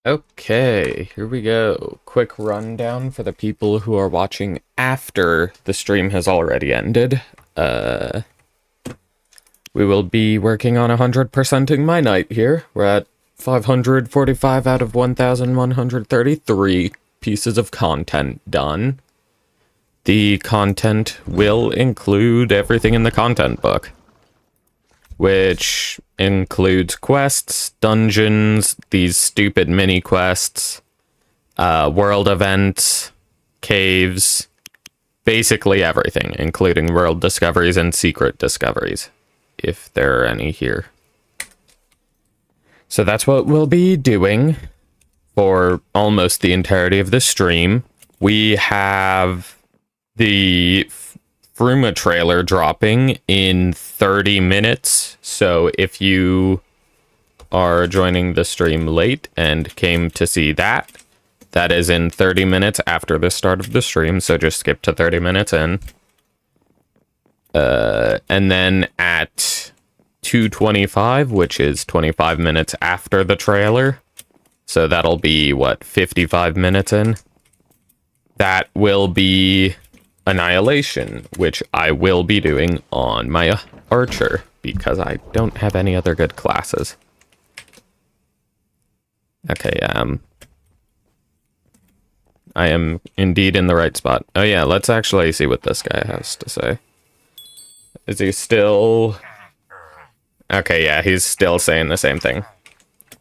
Okay, here we go. Quick rundown for the people who are watching after the stream has already ended. We will be working on 100%ing my night here. We're at 545 out of 1,133 pieces of content done. The content will include everything in the content book, which includes quests, dungeons, these stupid mini quests, world events, caves, basically everything, including world discoveries and secret discoveries, if there are any here. So that's what we'll be doing for almost the entirety of the stream. We have the Fruma trailer dropping in 30 minutes, so if you are joining the stream late and came to see that, that is in 30 minutes after the start of the stream, so just skip to 30 minutes in. And then at 2:25, which is 25 minutes after the trailer, so that'll be, what, 55 minutes in? That will be Annihilation, which I will be doing on my archer, because I don't have any other good classes. Okay, I am indeed in the right spot. Oh yeah, let's actually see what this guy has to say. Is he still... Okay, yeah, he's still saying the same thing.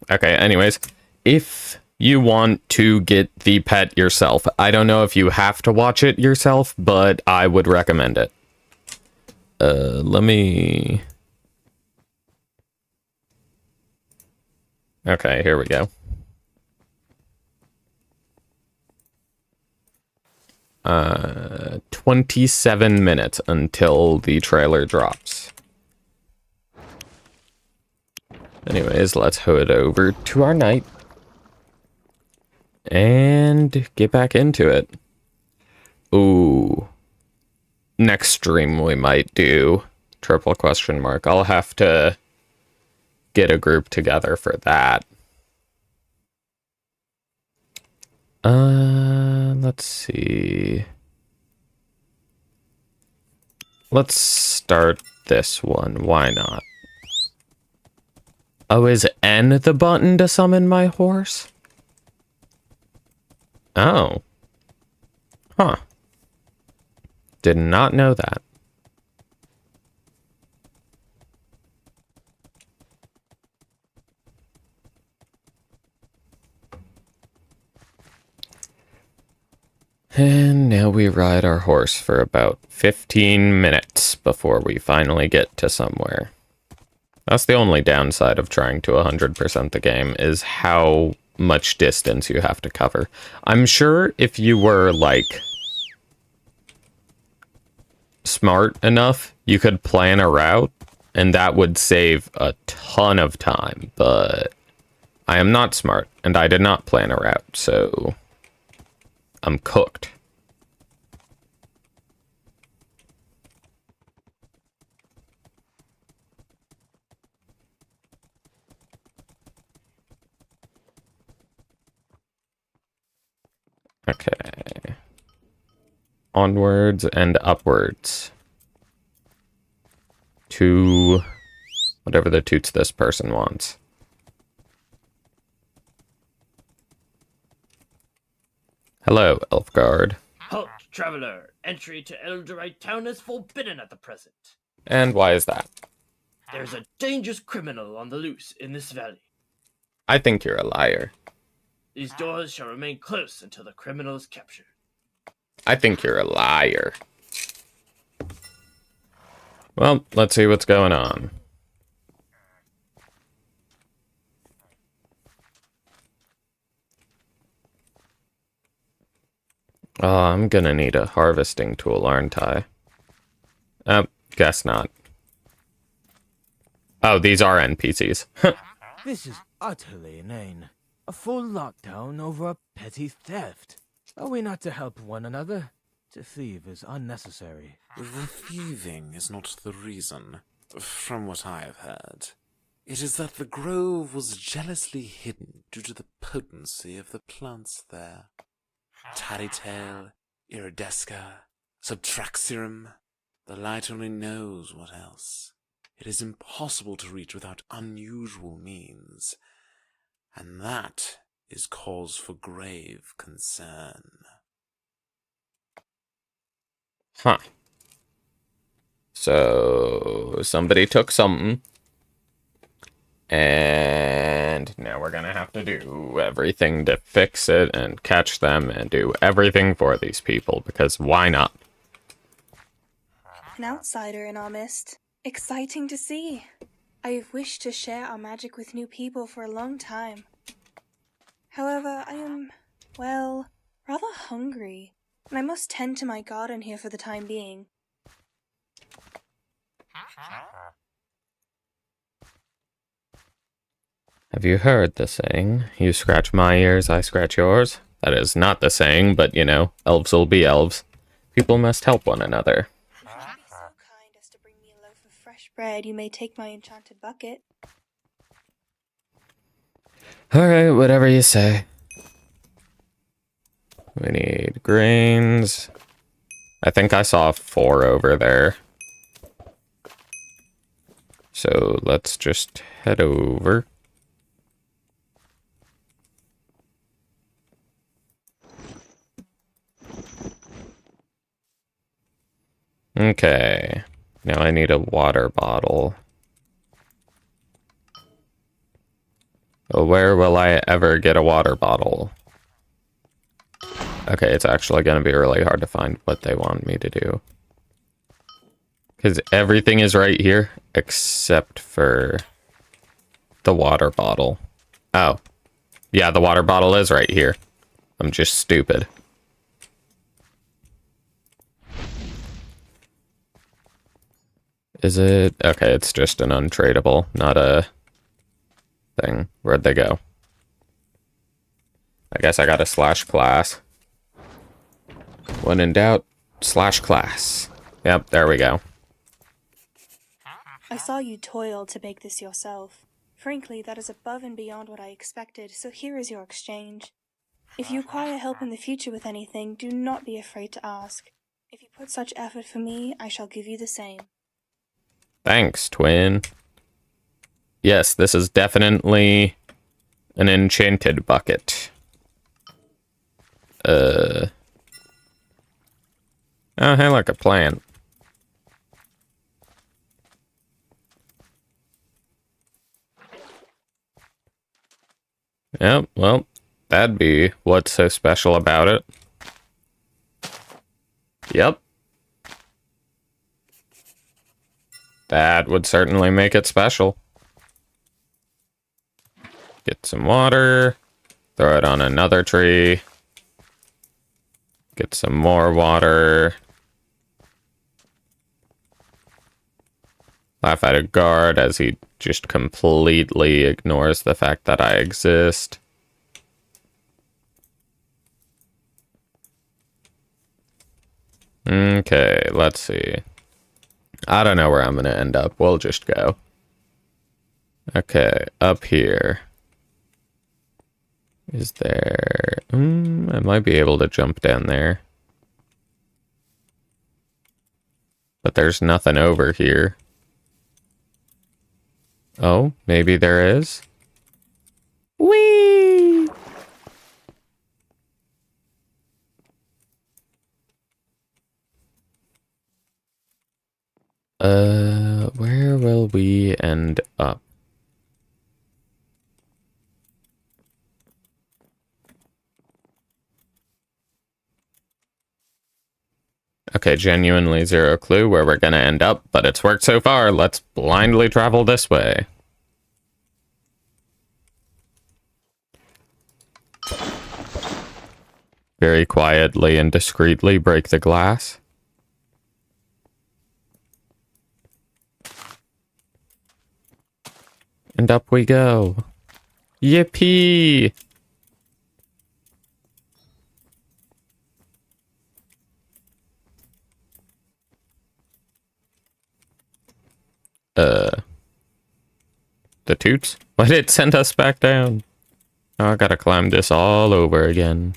Okay, anyways, if you want to get the pet yourself, I don't know if you have to watch it yourself, but I would recommend it. Let me... Okay, here we go. 27 minutes until the trailer drops. Anyways, let's head over to our night and get back into it. Ooh. Next stream we might do triple question mark. I'll have to get a group together for that. Let's see. Let's start this one. Why not? Oh, is N the button to summon my horse? Oh. Huh. Did not know that. And now we ride our horse for about 15 minutes before we finally get to somewhere. That's the only downside of trying to 100% the game, is how much distance you have to cover. I'm sure if you were, like, smart enough, you could plan a route, and that would save a ton of time, but I am not smart, and I did not plan a route, so I'm cooked. Okay. Onwards and upwards. To whatever the toots this person wants. Hello, Elfguard. Halt, traveler! Entry to Eldorite town is forbidden at the present. And why is that? There's a dangerous criminal on the loose in this valley. I think you're a liar. These doors shall remain closed until the criminal is captured. I think you're a liar. Well, let's see what's going on. Oh, I'm gonna need a harvesting tool, aren't I? Guess not. Oh, these are NPCs. This is utterly inane. A full lockdown over a petty theft. Are we not to help one another? To thieve is unnecessary. The thieving is not the reason. From what I have heard, it is that the grove was jealously hidden due to the potency of the plants there. Tattletale, iridesca, subtraxirum. The light only knows what else. It is impossible to reach without unusual means, and that is cause for grave concern. Huh. So, somebody took something, and now we're gonna have to do everything to fix it and catch them and do everything for these people, because why not? An outsider in our midst. Exciting to see. I have wished to share our magic with new people for a long time. However, I am, well, rather hungry, and I must tend to my garden here for the time being. Have you heard the saying, you scratch my ears, I scratch yours? That is not the saying, but you know, elves will be elves. People must help one another. If you would be so kind as to bring me a loaf of fresh bread, you may take my enchanted bucket. Alright, whatever you say. We need grains. I think I saw 4 over there. So let's just head over. Okay. Now I need a water bottle. Well, where will I ever get a water bottle? Okay, it's actually going to be really hard to find what they want me to do. Because everything is right here, except for the water bottle. Oh. Yeah, the water bottle is right here. I'm just stupid. Is it? Okay, it's just an untradeable, not a thing. Where'd they go? I guess I got a slash class. When in doubt, slash class. Yep, there we go. I saw you toil to bake this yourself. Frankly, that is above and beyond what I expected, so here is your exchange. If you require help in the future with anything, do not be afraid to ask. If you put such effort for me, I shall give you the same. Thanks, twin. Yes, this is definitely an enchanted bucket. Oh, hey, like a plant. Yep, well, that'd be what's so special about it. Yep. That would certainly make it special. Get some water. Throw it on another tree. Get some more water. Laugh at a guard as he just completely ignores the fact that I exist. Okay, let's see. I don't know where I'm going to end up. We'll just go. Okay, up here. Is there... I might be able to jump down there. But there's nothing over here. Oh, maybe there is? Whee! Where will we end up? Okay, genuinely zero clue where we're gonna end up, but it's worked so far. Let's blindly travel this way. Very quietly and discreetly break the glass. And up we go. Yippee! The toots? Why did it send us back down? Oh, I gotta climb this all over again.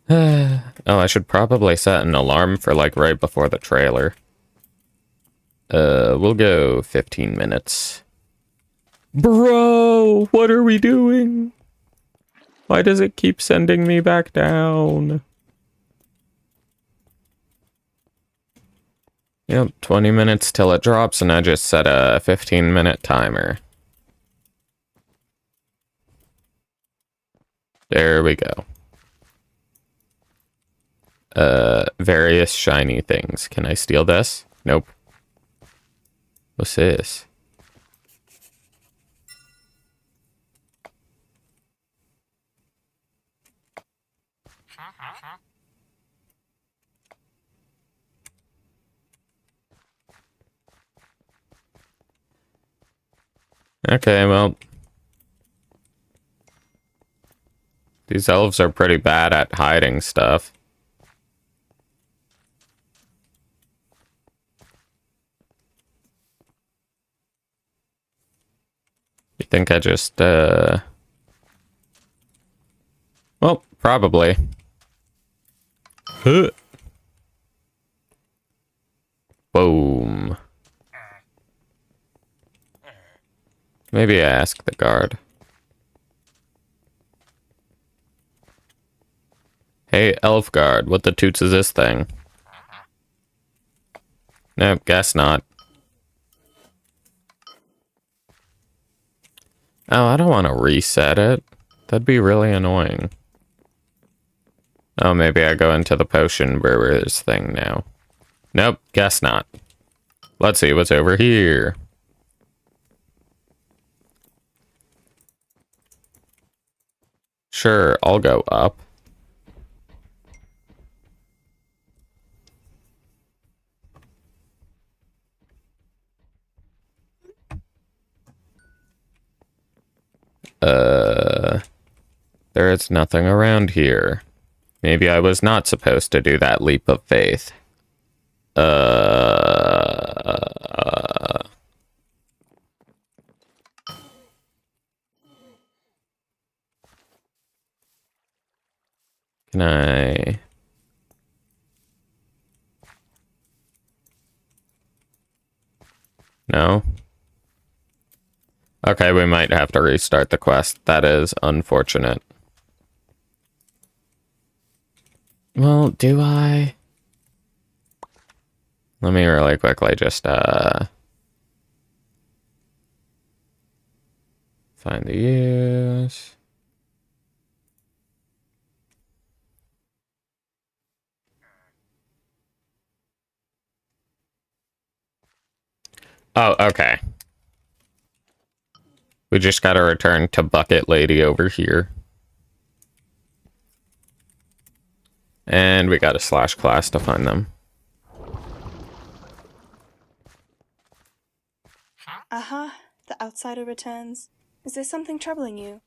Oh, I should probably set an alarm for like right before the trailer. We'll go 15 minutes. Bro, what are we doing? Why does it keep sending me back down? Yep, 20 minutes till it drops, and I just set a 15-minute timer. There we go. Various shiny things. Can I steal this? Nope. What's this? Okay, well. These elves are pretty bad at hiding stuff. You think I just, well, probably. Huh. Boom. Maybe I ask the guard. Hey, elf guard, what the toots is this thing? Nope, guess not. Oh, I don't want to reset it. That'd be really annoying. Oh, maybe I go into the potion brewer's thing now. Nope, guess not. Let's see what's over here. Sure, I'll go up. There is nothing around here. Maybe I was not supposed to do that leap of faith. Can I... No? Okay, we might have to restart the quest. That is unfortunate. Well, do I? Let me really quickly just, find the use. Oh, okay. We just gotta return to Bucket Lady over here. And we got a slash class to find them. Aha, the outsider returns. Is there something troubling you?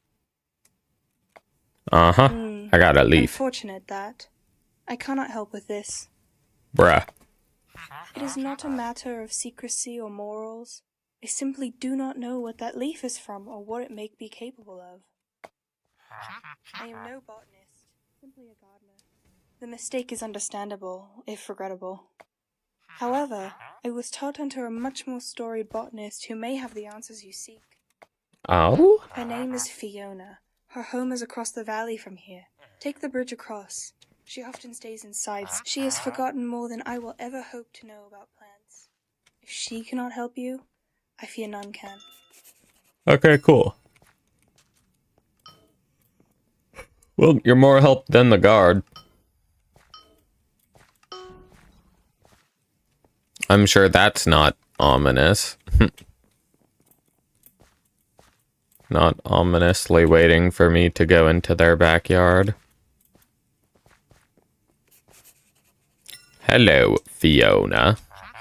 Uh-huh. I gotta leave. Unfortunate that. I cannot help with this. Bruh. It is not a matter of secrecy or morals. I simply do not know what that leaf is from or what it may be capable of. I am no botanist, simply a gardener. The mistake is understandable, if regrettable. However, I was taught under a much more storied botanist who may have the answers you seek. Oh? Her name is Fiona. Her home is across the valley from here. Take the bridge across. She often stays inside. She has forgotten more than I will ever hope to know about plants. If she cannot help you, I fear none can. Okay, cool. Well, you're more help than the guard. I'm sure that's not ominous. Not ominously waiting for me to go into their backyard. Hello, Fiona.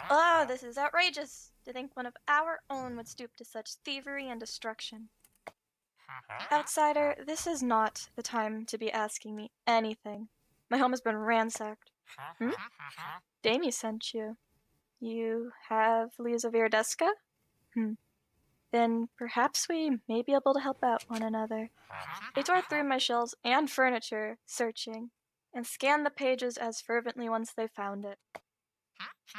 Oh, this is outrageous. To think one of our own would stoop to such thievery and destruction. Outsider, this is not the time to be asking me anything. My home has been ransacked. Damie sent you. You have leaves of iridesca? then perhaps we may be able to help out one another. They tore through my shelves and furniture, searching, and scanned the pages as fervently once they found it.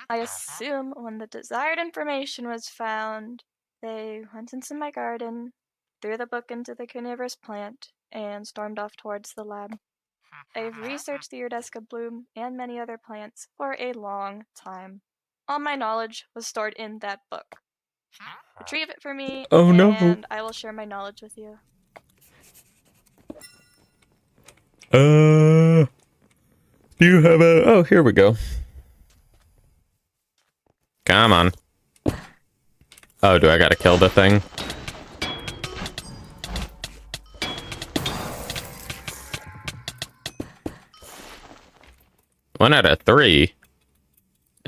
I assume when the desired information was found, they went into my garden, threw the book into the carnivorous plant, and stormed off towards the lab. I've researched the Iridesca bloom and many other plants for a long time. All my knowledge was stored in that book. Retrieve it for me, Oh, no. and I will share my knowledge with you. Do you have a... Oh, here we go. Come on. Oh, do I gotta kill the thing? One out of 3.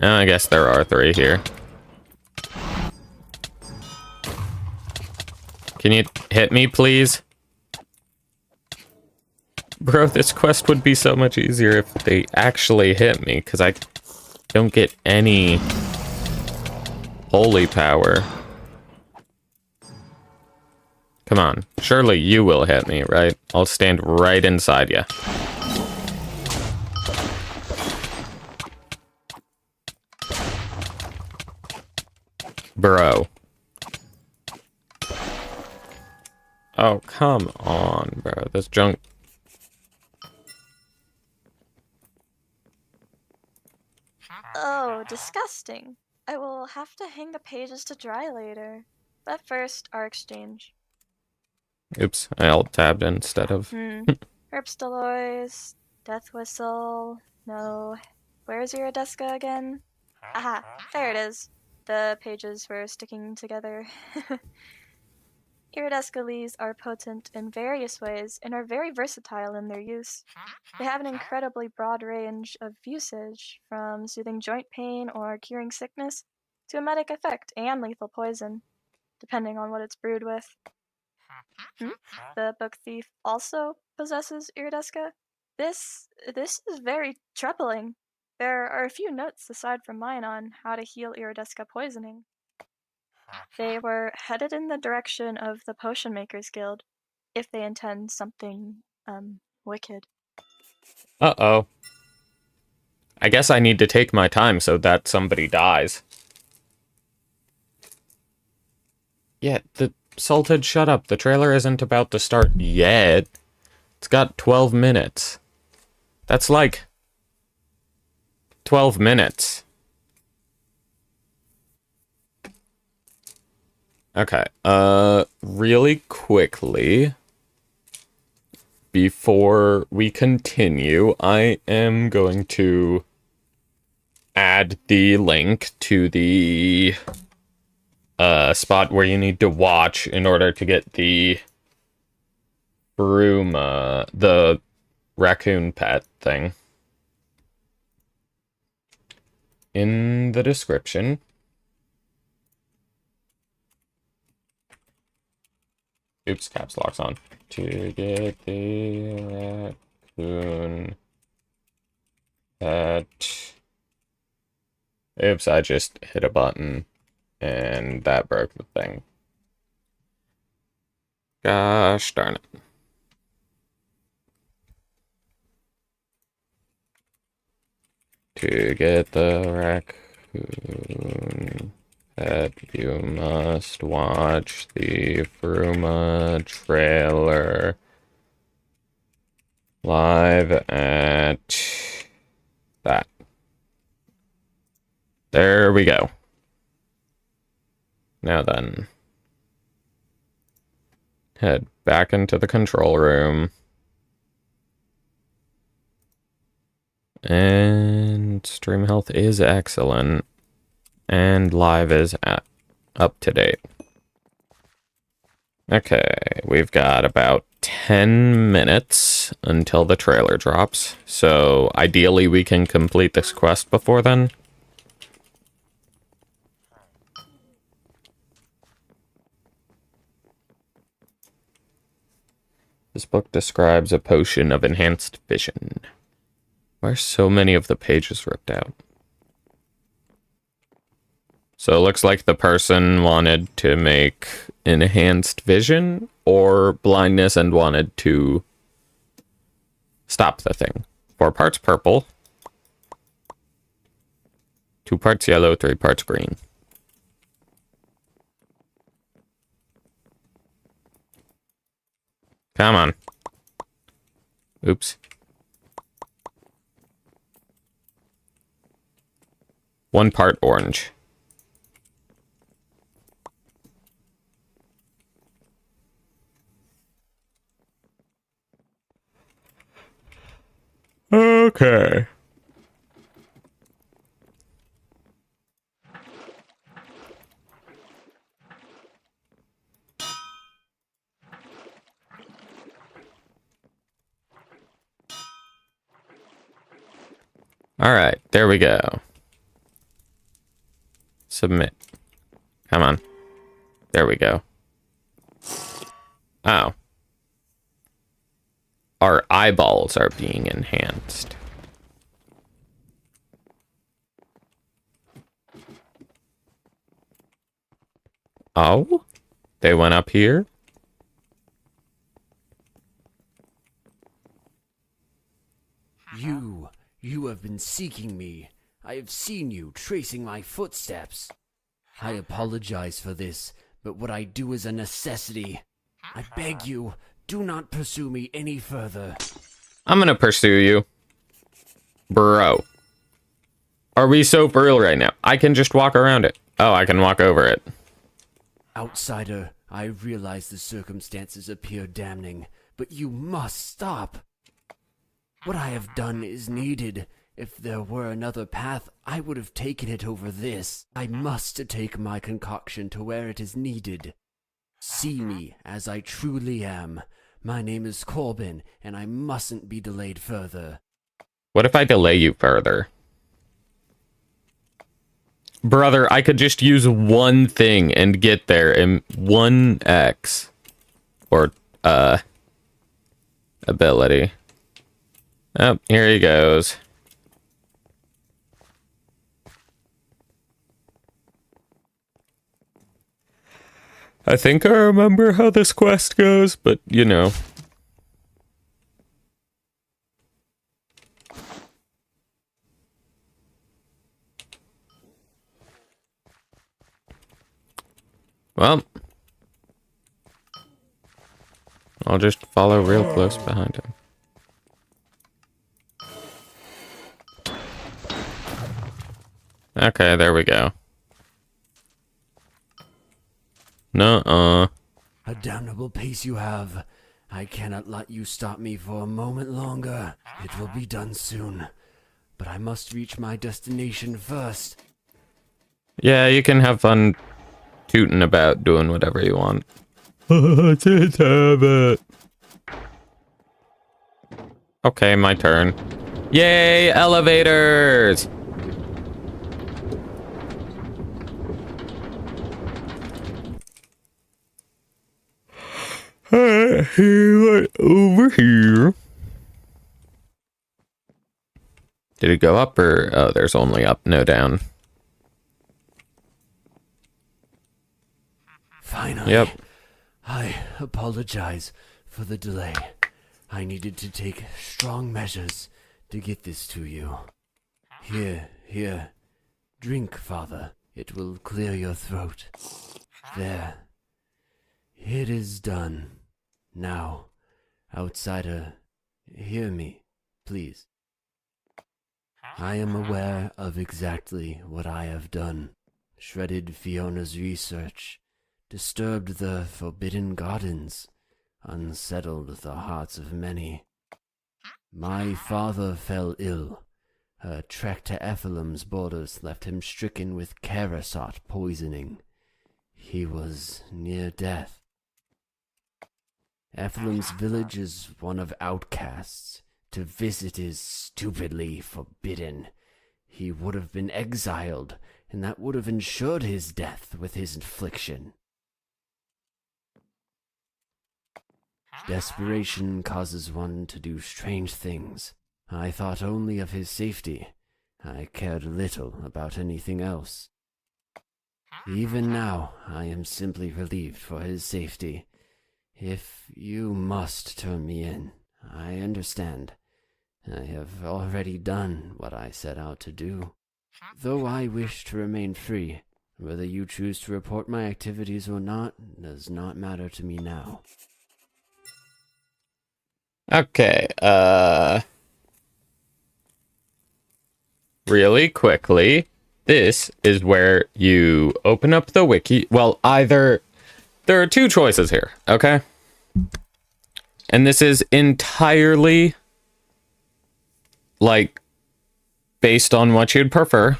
Oh, I guess there are 3 here. Can you hit me, please? Bro, this quest would be so much easier if they actually hit me, because I don't get any holy power. Come on. Surely you will hit me, right? I'll stand right inside you. Bro. Oh, come on, bro. This junk... Oh, disgusting. I will have to hang the pages to dry later. But first, our exchange. Oops, I alt-tabbed instead of... Herbs Dolores, Death Whistle, no. Where's Iridesca again? Aha, there it is. The pages were sticking together. Iridesca leaves are potent in various ways and are very versatile in their use. They have an incredibly broad range of usage, from soothing joint pain or curing sickness to emetic effect and lethal poison, depending on what it's brewed with. The book thief also possesses Iridesca. This is very troubling. There are a few notes aside from mine on how to heal Iridesca poisoning. They were headed in the direction of the Potion Makers Guild, if they intend something, wicked. Uh-oh. I guess I need to take my time so that somebody dies. Yeah, the Salted, shut up. The trailer isn't about to start yet. It's got 12 minutes. That's like 12 minutes. Okay, really quickly, before we continue, I am going to add the link to the spot where you need to watch in order to get the Fruma, the raccoon pet thing, in the description. Oops, caps lock's on. To get the raccoon pet. Oops, I just hit a button and that broke the thing. Gosh darn it. To get the raccoon pet, you must watch the Fruma trailer live at that. There we go. Now then, head back into the control room. And stream health is excellent. And live is up to date. Okay, we've got about 10 minutes until the trailer drops. So ideally we can complete this quest before then. This book describes a potion of enhanced vision. Why are so many of the pages ripped out? So it looks like the person wanted to make enhanced vision or blindness and wanted to stop the thing. 4 parts purple. 2 parts yellow, 3 parts green. Come on. Oops. 1 part orange. Okay. All right, there we go. Submit. Come on. There we go. Oh. Our eyeballs are being enhanced. Oh? They went up here? You have been seeking me. I have seen you tracing my footsteps. I apologize for this, but what I do is a necessity. I beg you, do not pursue me any further. I'm gonna pursue you. Bro. Are we so for real right now? I can just walk around it. Oh, I can walk over it. Outsider, I realize the circumstances appear damning, but you must stop. What I have done is needed. If there were another path, I would have taken it over this. I must take my concoction to where it is needed. See me as I truly am. My name is Corbin, and I mustn't be delayed further. What if I delay you further? Brother, I could just use one thing and get there in 1x. Or, ability. Oh, here he goes. I think I remember how this quest goes, but, you know. Well, I'll just follow real close behind him. Okay, there we go. Nuh-uh. A damnable pace you have. I cannot let you stop me for a moment longer. It will be done soon. But I must reach my destination first. Yeah, you can have fun tooting about doing whatever you want. Just have it. Okay, my turn. Yay, elevators! Right over here. Did it go up or... Oh, there's only up, no down. Finally. Yep. I apologize for the delay. I needed to take strong measures to get this to you. Here. Drink, Father. It will clear your throat. There. It is done. Now, outsider, hear me, please. I am aware of exactly what I have done. Shredded Fiona's research, disturbed the Forbidden Gardens, unsettled the hearts of many. My father fell ill. A trek to Ephelim's borders left him stricken with Karasot poisoning. He was near death. Ephelim's village is one of outcasts. To visit is stupidly forbidden. He would have been exiled, and that would have ensured his death with his affliction. Desperation causes one to do strange things. I thought only of his safety. I cared little about anything else. Even now, I am simply relieved for his safety. If you must turn me in, I understand. I have already done what I set out to do. Though I wish to remain free, whether you choose to report my activities or not does not matter to me now. Okay, really quickly, this is where you open up the wiki. Well, either there are two choices here, okay? And this is entirely like based on what you'd prefer.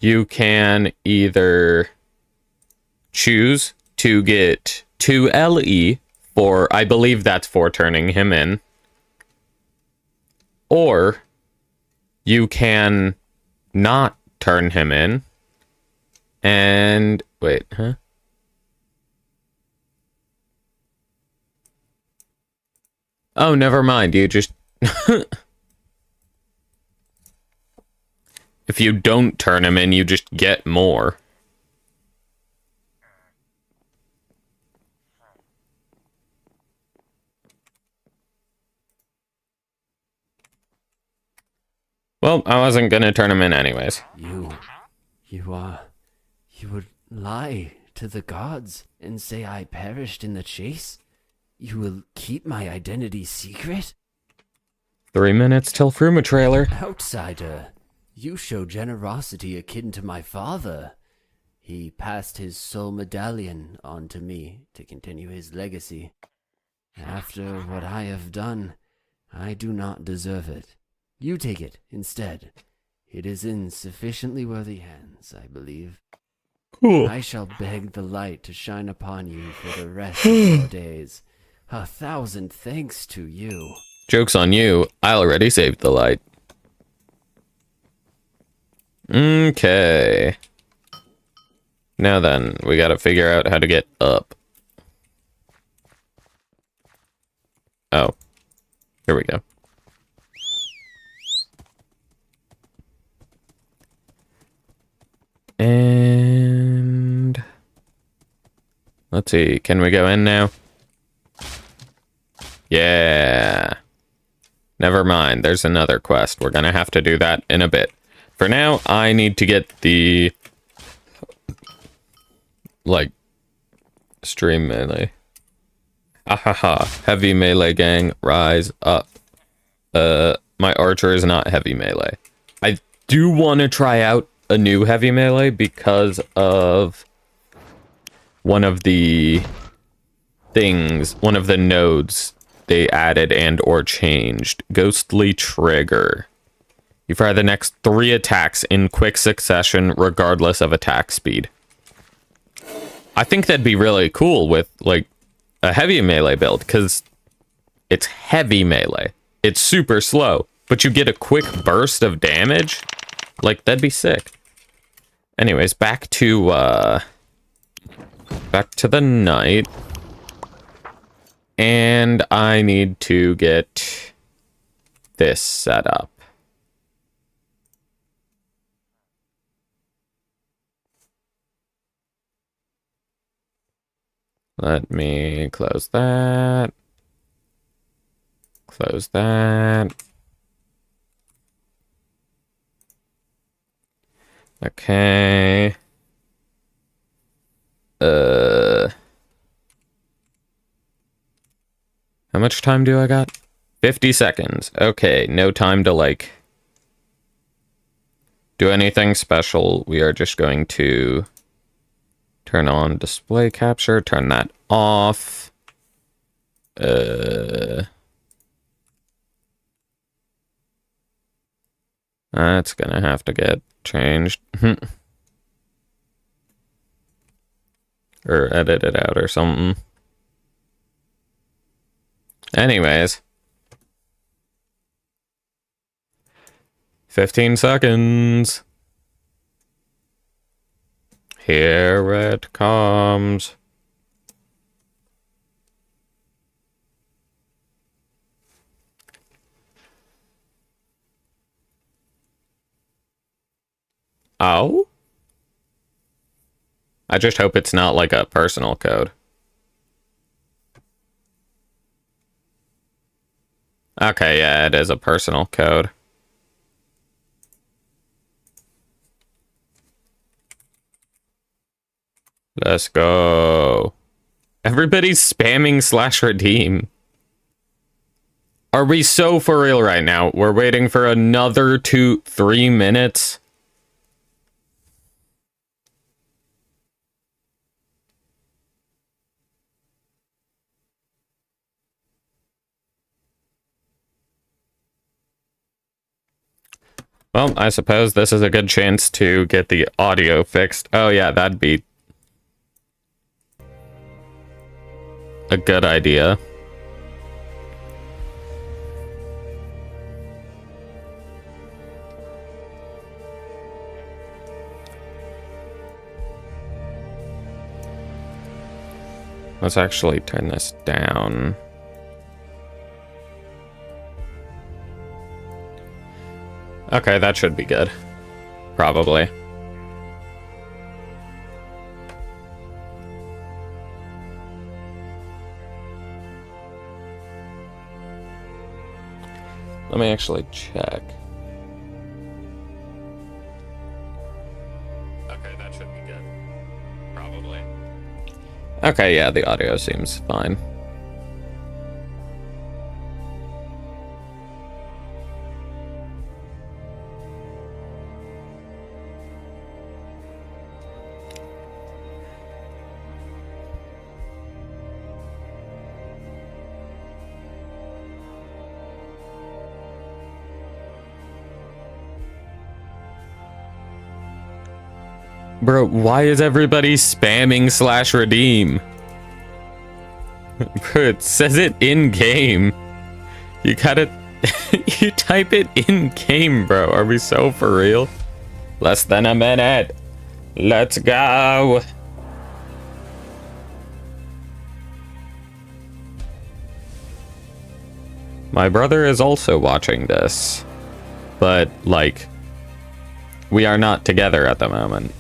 You can either choose to get 2 LE for, I believe that's for turning him in. Or you can not turn him in. And wait, huh? Oh, never mind. You just if you don't turn him in, you just get more. Well, I wasn't gonna turn him in anyways. You would lie to the gods and say I perished in the chase? You will keep my identity secret? 3 minutes till Fruma trailer. Outsider, you show generosity akin to my father. He passed his soul medallion on to me to continue his legacy. After what I have done, I do not deserve it. You take it instead. It is in sufficiently worthy hands, I believe. Cool. I shall beg the light to shine upon you for the rest of your days. 1,000 thanks to you. Joke's on you. I already saved the light. Okay. Now then, we gotta figure out how to get up. Oh. Here we go. And let's see, can we go in now? Yeah. Never mind, there's another quest. We're gonna have to do that in a bit. For now, I need to get the like stream melee. Ahaha, heavy melee gang, rise up. My archer is not heavy melee. I do want to try out a new heavy melee because of one of the things, one of the nodes they added and or changed. Ghostly trigger. You fire the next 3 attacks in quick succession regardless of attack speed. I think that'd be really cool with like a heavy melee build because it's heavy melee. It's super slow, but you get a quick burst of damage. Like, that'd be sick. Anyways, back to the night. And I need to get this set up. Let me close that. Close that. Okay. How much time do I got? 50 seconds. Okay, no time to like do anything special. We are just going to turn on display capture, turn that off. That's gonna have to get changed. Or edited out or something. Anyways. 15 seconds. Here it comes. Oh? I just hope it's not like a personal code. Okay, yeah, it is a personal code. Let's go. Everybody's spamming /redeem. Are we so for real right now? We're waiting for another 3 minutes? Well, I suppose this is a good chance to get the audio fixed. Oh yeah, that'd be a good idea. Let's actually turn this down. Okay, that should be good. Probably. Let me actually check. Okay, that should be good. Probably. Okay, yeah, the audio seems fine. Bro, why is everybody spamming /redeem? Bro, it says it in game. You gotta you type it in game, bro. Are we so for real? Less than a minute. Let's go. My brother is also watching this, but like, we are not together at the moment.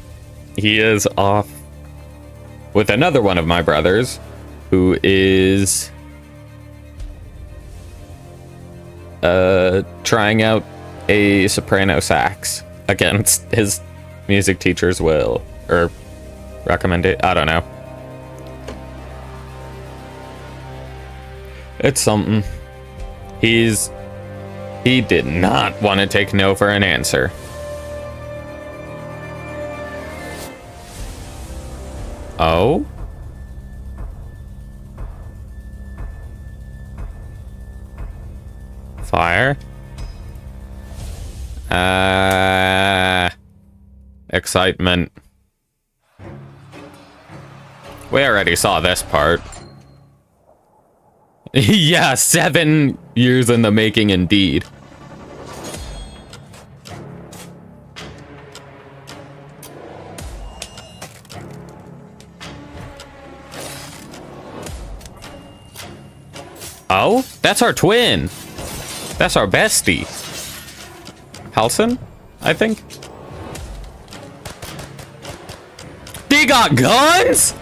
He is off with another one of my brothers, who is trying out a soprano sax against his music teacher's will, or recommend it. I don't know. It's something. He did not want to take no for an answer. Oh? Fire? Excitement. We already saw this part. Yeah, 7 years in the making indeed. Oh, that's our twin. That's our bestie. Halson, I think. They got guns?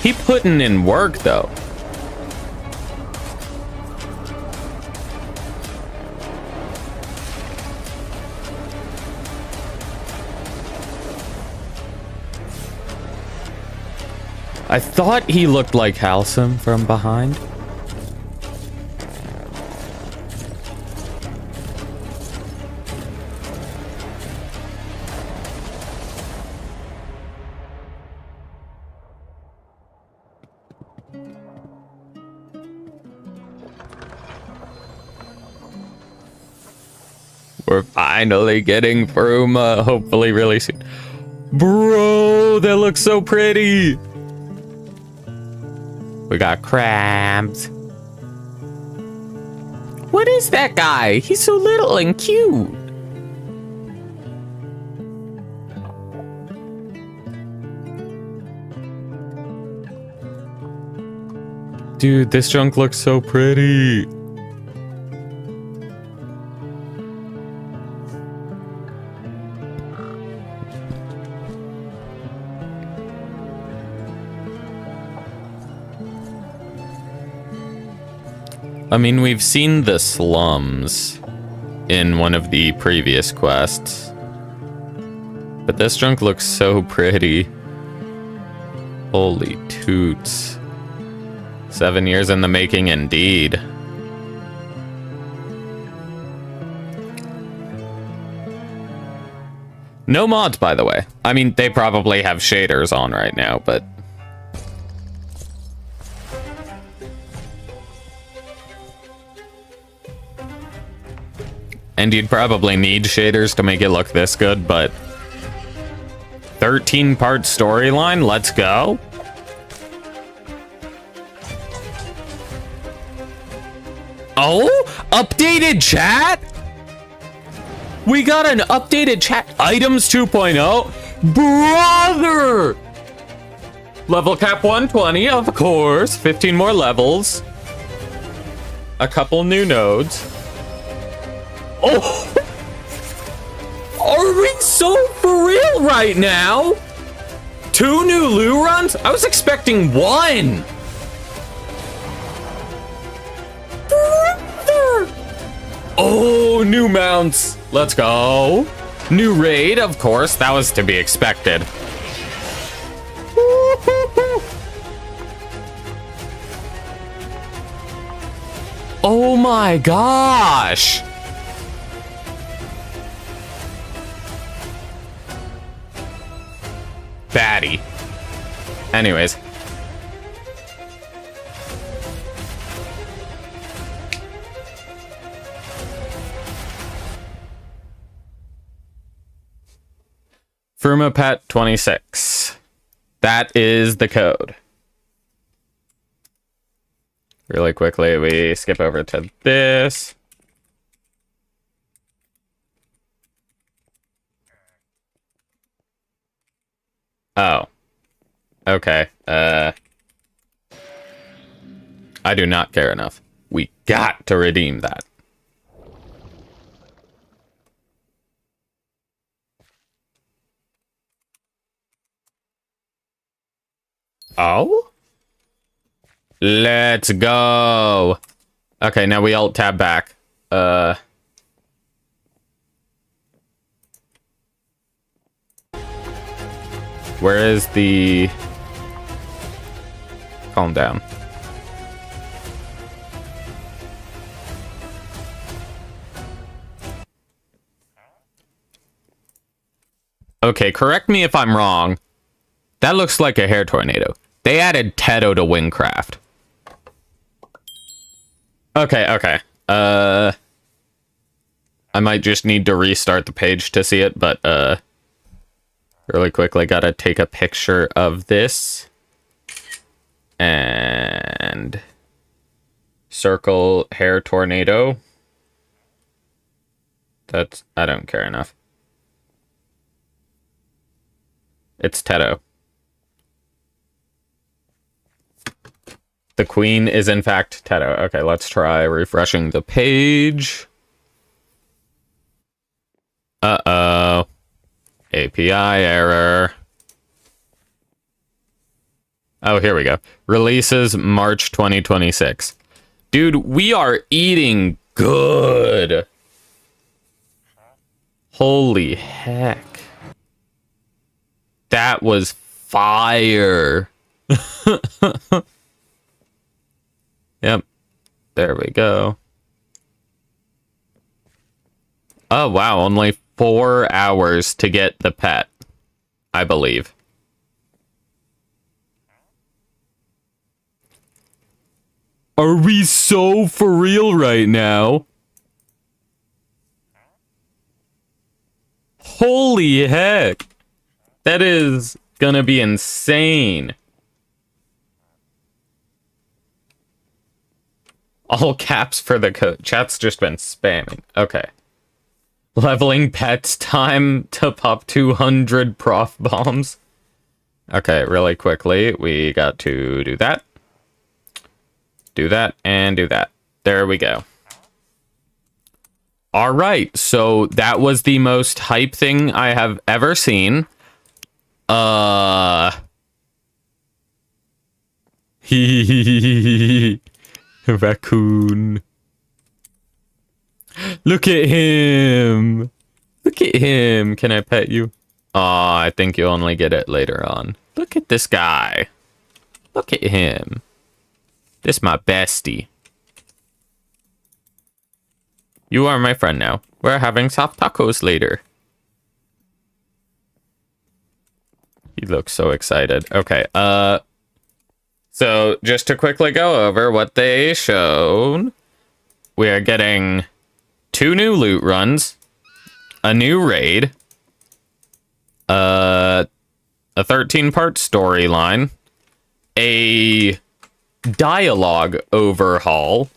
He putting in work though. I thought he looked like Halcyon from behind. We're finally getting Fruma, hopefully really soon. Bro, that looks so pretty. We got crabs. What is that guy? He's so little and cute. Dude, this junk looks so pretty. I mean, we've seen the slums in one of the previous quests, but this junk looks so pretty. Holy toots. 7 years in the making indeed. No mods, by the way. I mean, they probably have shaders on right now, but... And you'd probably need shaders to make it look this good, but 13-part storyline, let's go. Oh, updated chat? We got an updated chat. Items 2.0. Brother! Level cap 120, of course. 15 more levels. A couple new nodes. Oh! Are we so for real right now? 2 new lootruns? I was expecting 1. Oh, new mounts. Let's go. New raid, of course. That was to be expected. Oh my gosh. Batty. Anyways. Fruma Pet 26. That is the code. Really quickly, we skip over to this. Oh. Okay. I do not care enough. We got to redeem that. Oh? Let's go. Okay, now we alt tab back. Where is the... Calm down. Okay, correct me if I'm wrong. That looks like a hair tornado. They added Teto to Wynncraft. Okay. I might just need to restart the page to see it, but really quickly gotta take a picture of this. And circle hair tornado. That's... I don't care enough. It's Teto. The queen is in fact Teto. Okay, let's try refreshing the page. Uh-oh. API error. Oh, here we go. Releases March 2026. Dude, we are eating good. Holy heck. That was fire. Yep. There we go. Oh, wow. Only 4 hours to get the pet, I believe. Are we so for real right now? Holy heck. That is gonna be insane. All caps for the code. Chat's just been spamming. Okay. Leveling pets time to pop 200 prof bombs. Okay, really quickly, we got to do that. Do that and do that. There we go. All right, so that was the most hype thing I have ever seen. Raccoon. Look at him. Look at him. Can I pet you? Aw, I think you only get it later on. Look at this guy. Look at him. This my bestie. You are my friend now. We're having soft tacos later. He looks so excited. Okay, so just to quickly go over what they showed, we are getting 2 new loot runs, a new raid, a 13-part storyline, a dialogue overhaul,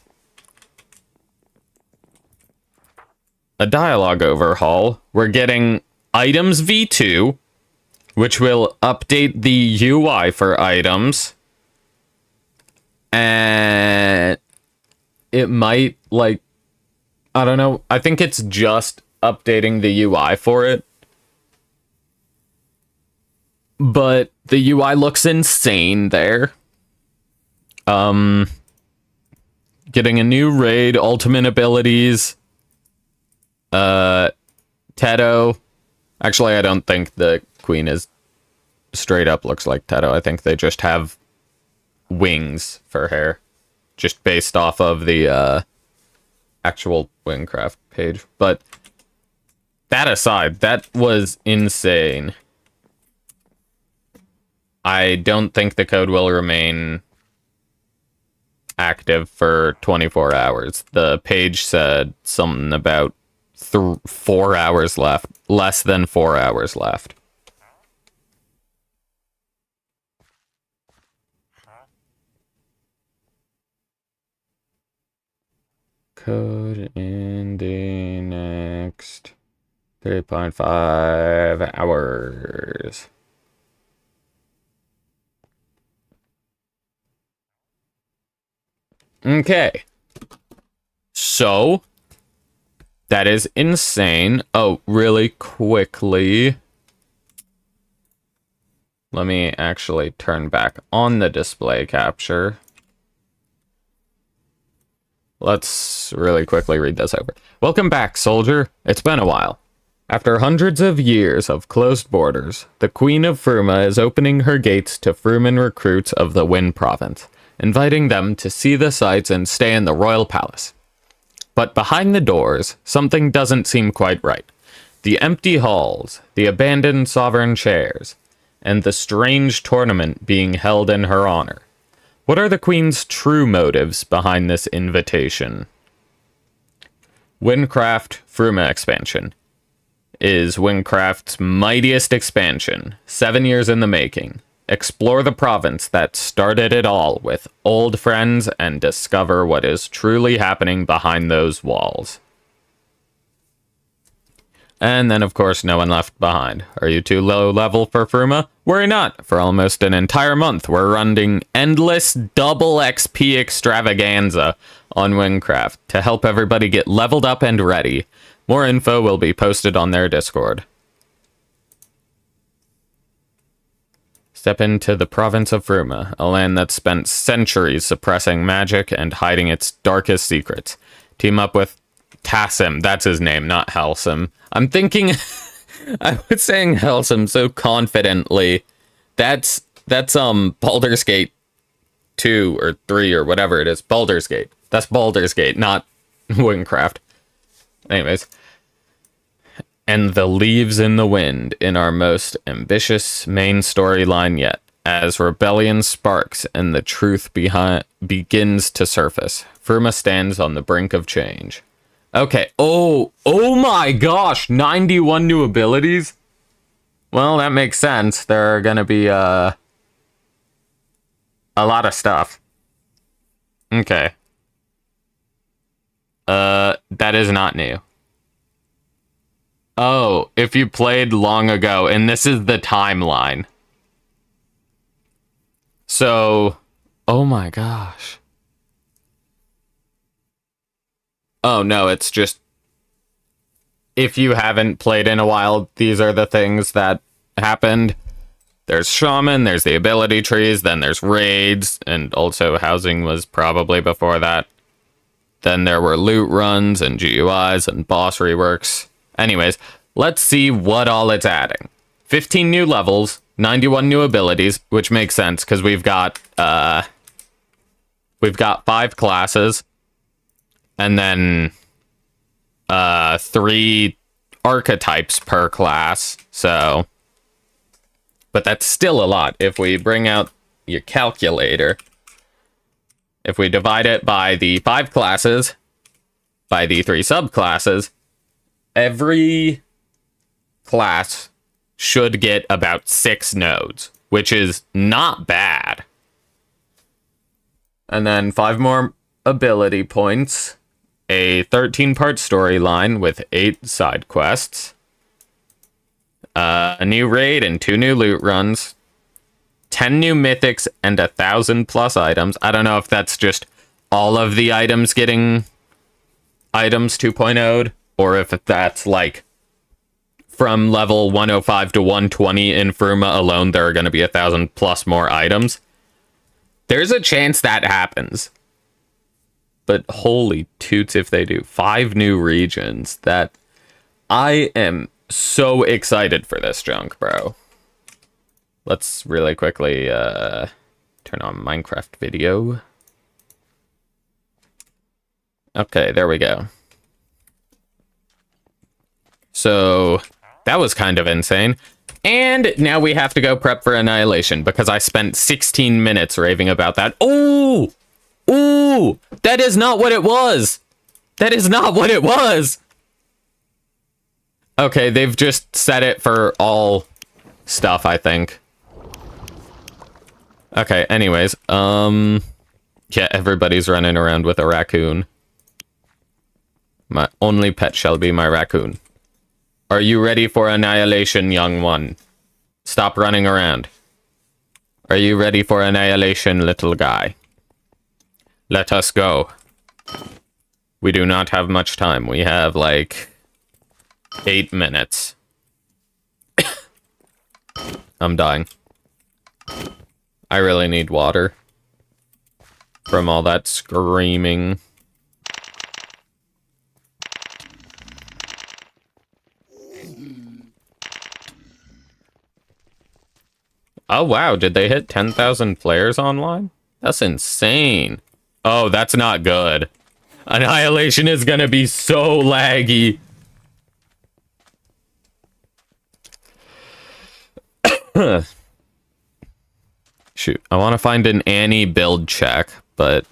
We're getting items v2, which will update the UI for items. And it might, like, I don't know. I think it's just updating the UI for it. But the UI looks insane there. Getting a new raid, ultimate abilities. Teto. Actually, I don't think the queen is straight up looks like Teto. I think they just have wings for hair. Just based off of the actual Wynncraft page. But that aside, that was insane. I don't think the code will remain active for 24 hours. The page said something about 4 hours left. Less than 4 hours left. Code in the next 3.5 hours. Okay. So, that is insane. Oh, really quickly. Let me actually turn back on the display capture. Let's really quickly read this over. Welcome back, soldier. It's been a while. After hundreds of years of closed borders, the Queen of Fruma is opening her gates to Fruman recruits of the Wynn province, inviting them to see the sights and stay in the royal palace. But behind the doors, something doesn't seem quite right. The empty halls, the abandoned sovereign chairs, and the strange tournament being held in her honor. What are the Queen's true motives behind this invitation? Wynncraft Fruma expansion is Wynncraft's mightiest expansion, 7 years in the making. Explore the province that started it all with old friends and discover what is truly happening behind those walls. And then, of course, no one left behind. Are you too low level for Fruma? Worry not. For almost an entire month, we're running endless double XP extravaganza on Wynncraft to help everybody get leveled up and ready. More info will be posted on their Discord. Step into the province of Fruma, a land that spent centuries suppressing magic and hiding its darkest secrets. Team up with Tassim, that's his name, not Halsim. I'm thinking, I was saying Halsim so confidently. That's Baldur's Gate 2 or 3 or whatever it is. Baldur's Gate. That's Baldur's Gate, not Wynncraft. Anyways. And the leaves in the wind in our most ambitious main storyline yet, as rebellion sparks and the truth begins to surface. Fruma stands on the brink of change. Okay. Oh my gosh, 91 new abilities? Well, that makes sense. There are gonna be a lot of stuff. Okay. That is not new. Oh, if you played long ago, and this is the timeline. So, oh my gosh. Oh, no, it's just... If you haven't played in a while, these are the things that happened. There's Shaman, there's the ability trees, then there's raids, and also housing was probably before that. Then there were loot runs and GUIs and boss reworks. Anyways, let's see what all it's adding. 15 new levels, 91 new abilities, which makes sense because we've got 5 classes, and then 3 archetypes per class. So, but that's still a lot. If we bring out your calculator, if we divide it by the 5 classes, by the 3 subclasses, every class should get about 6 nodes, which is not bad. And then 5 more ability points, a 13-part storyline with 8 side quests, a new raid and 2 new loot runs, 10 new mythics and 1,000+ items. I don't know if that's just all of the items getting items 2.0'd, or if that's like from level 105 to 120 in Fruma alone, there are going to be 1,000+ more items. There's a chance that happens. But holy toots if they do. 5 new regions. That I am so excited for this junk, bro. Let's really quickly turn on Minecraft video. Okay, there we go. So that was kind of insane. And now we have to go prep for Annihilation because I spent 16 minutes raving about that. Ooh! Ooh! That is not what it was! That is not what it was! Okay, they've just set it for all stuff, I think. Okay, anyways, yeah, everybody's running around with a raccoon. My only pet shall be my raccoon. Are you ready for Annihilation, young one? Stop running around. Are you ready for Annihilation, little guy? Let us go. We do not have much time. We have, like, 8 minutes. I'm dying. I really need water. From all that screaming. Oh, wow. Did they hit 10,000 players online? That's insane. Oh, that's not good. Annihilation is gonna be so laggy. Shoot, I want to find an Annie build check, but...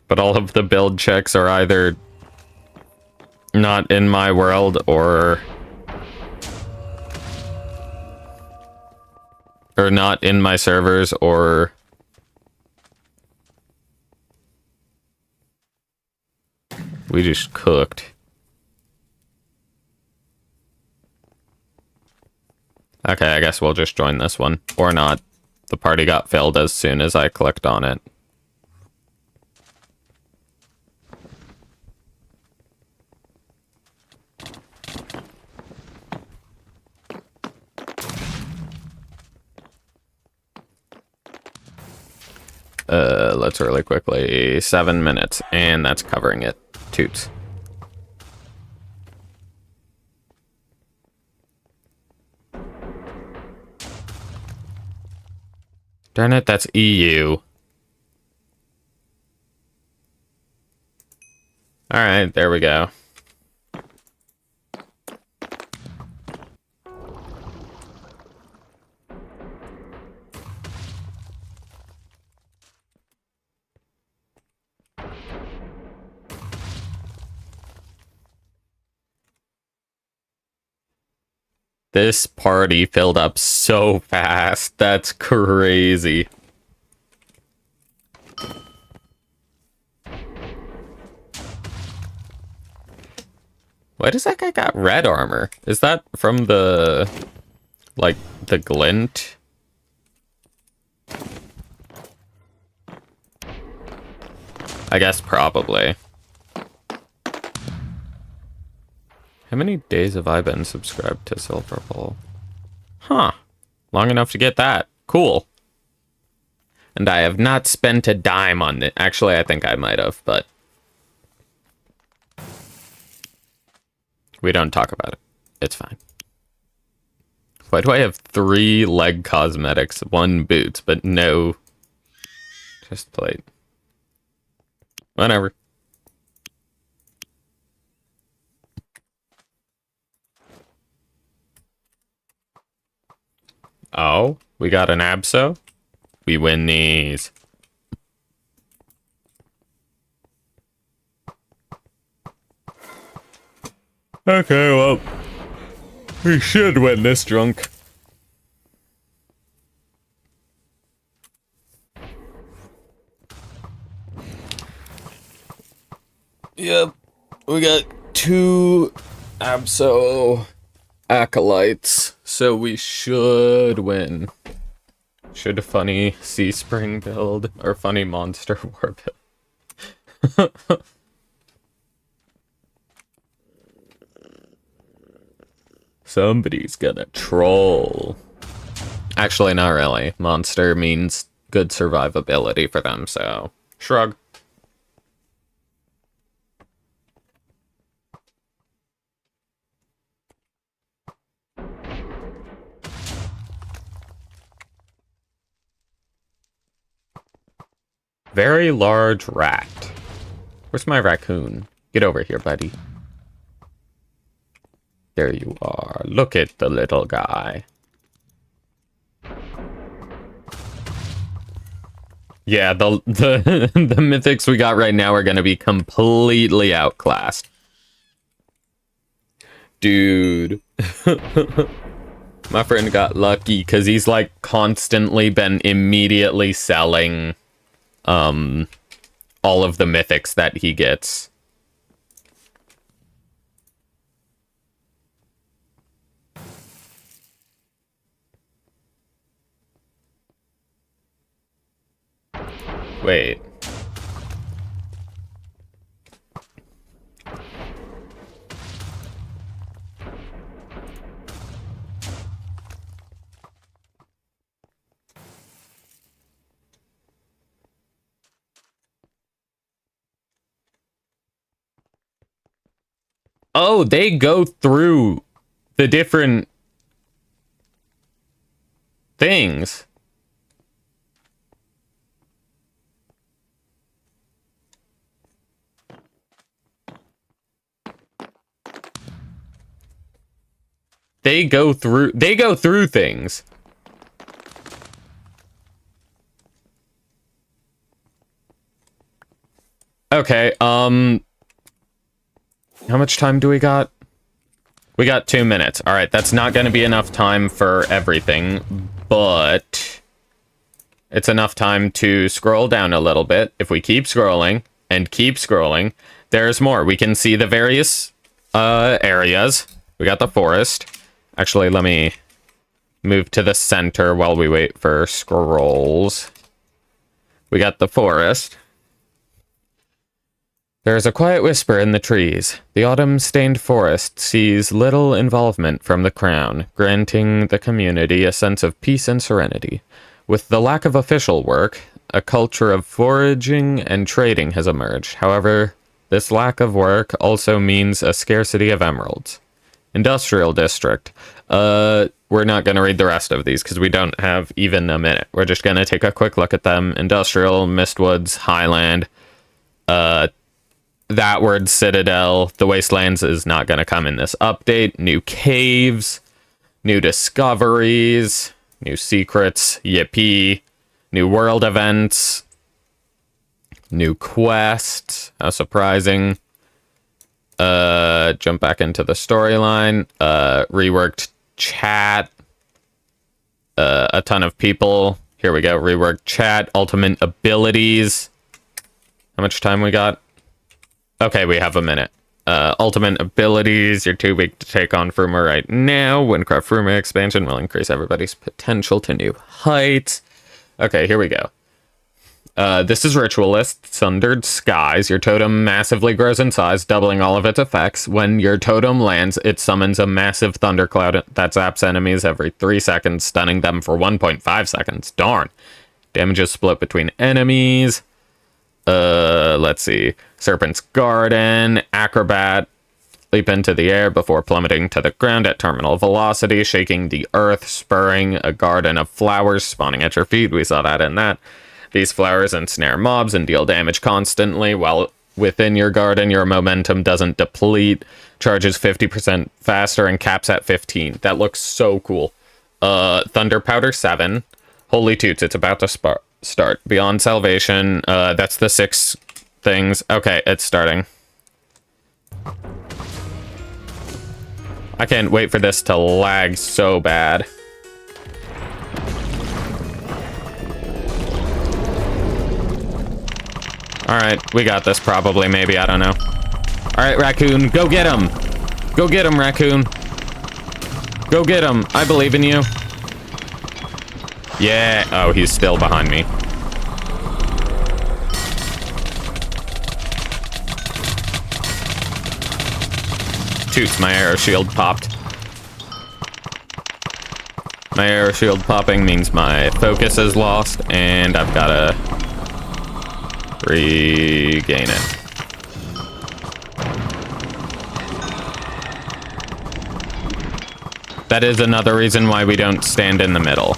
But all of the build checks are either not in my world or not in my servers, or we just cooked. Okay, I guess we'll just join this one. Or not. The party got filled as soon as I clicked on it. Let's really quickly, 7 minutes, and that's covering it. Toots. Darn it, that's EU. Alright, there we go. This party filled up so fast. That's crazy. Why does that guy got red armor? Is that from the, like, the glint? I guess probably. How many days have I been subscribed to Silver Bowl? Huh. Long enough to get that. Cool. And I have not spent a dime on it. Actually, I think I might have, but we don't talk about it. It's fine. Why do I have 3 leg cosmetics, 1 boots, but no chest plate? Whatever. Oh, we got an Abso? We win these. Okay, well, we should win this drunk. Yep, we got 2 Abso acolytes, so we should win. Should a funny Sea Spring build or funny Monster War build? Somebody's gonna troll. Actually, not really. Monster means good survivability for them, so shrug. Very large rat. Where's my raccoon? Get over here, buddy. There you are. Look at the little guy. Yeah, the the mythics we got right now are gonna be completely outclassed. Dude. My friend got lucky because he's like constantly been immediately selling all of the mythics that he gets. Wait. Oh, they go through the different things. They go through things. Okay, how much time do we got? We got 2 minutes. All right, that's not going to be enough time for everything, but it's enough time to scroll down a little bit. If we keep scrolling and keep scrolling, there's more. We can see the various areas. We got the forest. Actually, let me move to the center while we wait for scrolls. We got the forest. There is a quiet whisper in the trees. The autumn-stained forest sees little involvement from the crown, granting the community a sense of peace and serenity. With the lack of official work, a culture of foraging and trading has emerged. However, this lack of work also means a scarcity of emeralds. Industrial district. We're not going to read the rest of these because we don't have even a minute. We're just going to take a quick look at them. Industrial, Mistwoods, Highland, that word, Citadel. The Wastelands is not going to come in this update. New caves, new discoveries, new secrets, yippee, new world events, new quests. How surprising. Jump back into the storyline. Reworked chat. A ton of people. Here we go. Reworked chat. Ultimate abilities. How much time we got? Okay, we have a minute. Ultimate abilities. You're too weak to take on Fruma right now. Wynncraft Fruma expansion will increase everybody's potential to new heights. Okay, here we go. This is Ritualist, Sundered Skies. Your totem massively grows in size, doubling all of its effects. When your totem lands, it summons a massive thundercloud that zaps enemies every 3 seconds, stunning them for 1.5 seconds. Darn. Damage is split between enemies. Let's see. Serpent's Garden, Acrobat. Leap into the air before plummeting to the ground at terminal velocity, shaking the earth, spurring a garden of flowers spawning at your feet. We saw that in that. These flowers ensnare mobs and deal damage constantly. While within your garden, your momentum doesn't deplete, charges 50% faster, and caps at 15. That looks so cool. Thunder Powder 7. Holy toots, it's about to start. Beyond Salvation, that's the 6 things. Okay, it's starting. I can't wait for this to lag so bad. Alright, we got this probably, maybe, I don't know. Alright, Raccoon, go get him! Go get him, Raccoon! Go get him! I believe in you. Yeah, oh, he's still behind me. Toots, my arrow shield popped. My arrow shield popping means my focus is lost, and I've gotta regain it. That is another reason why we don't stand in the middle,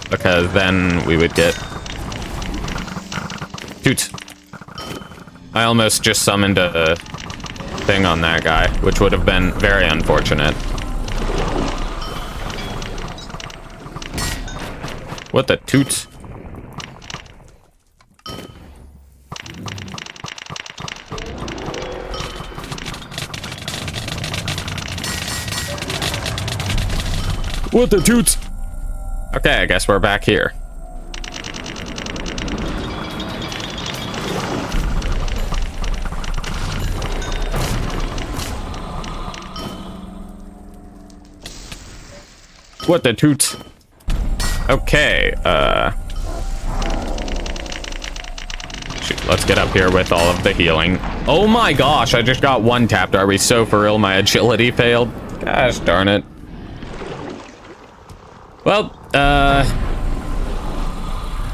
because then we would get Toots. I almost just summoned a thing on that guy, which would have been very unfortunate. What the toots? What the toots? Okay, I guess we're back here. What the toots? Okay, shoot, let's get up here with all of the healing. Oh my gosh, I just got one tapped. Are we so for real? My agility failed? Gosh darn it. Well,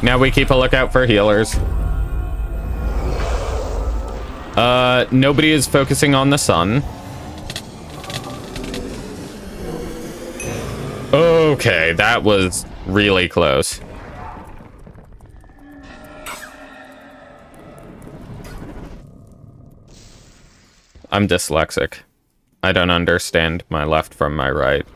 now we keep a lookout for healers. Nobody is focusing on the sun. Okay, that was really close. I'm dyslexic. I don't understand my left from my right.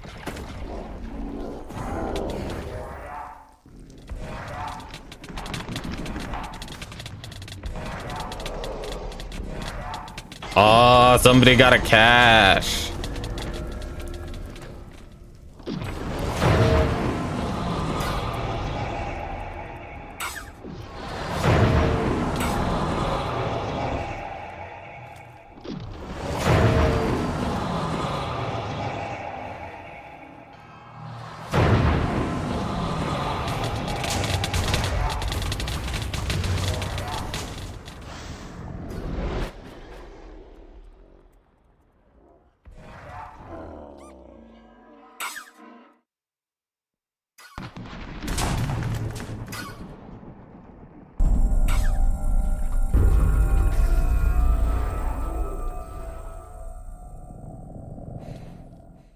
Oh, somebody got a cache.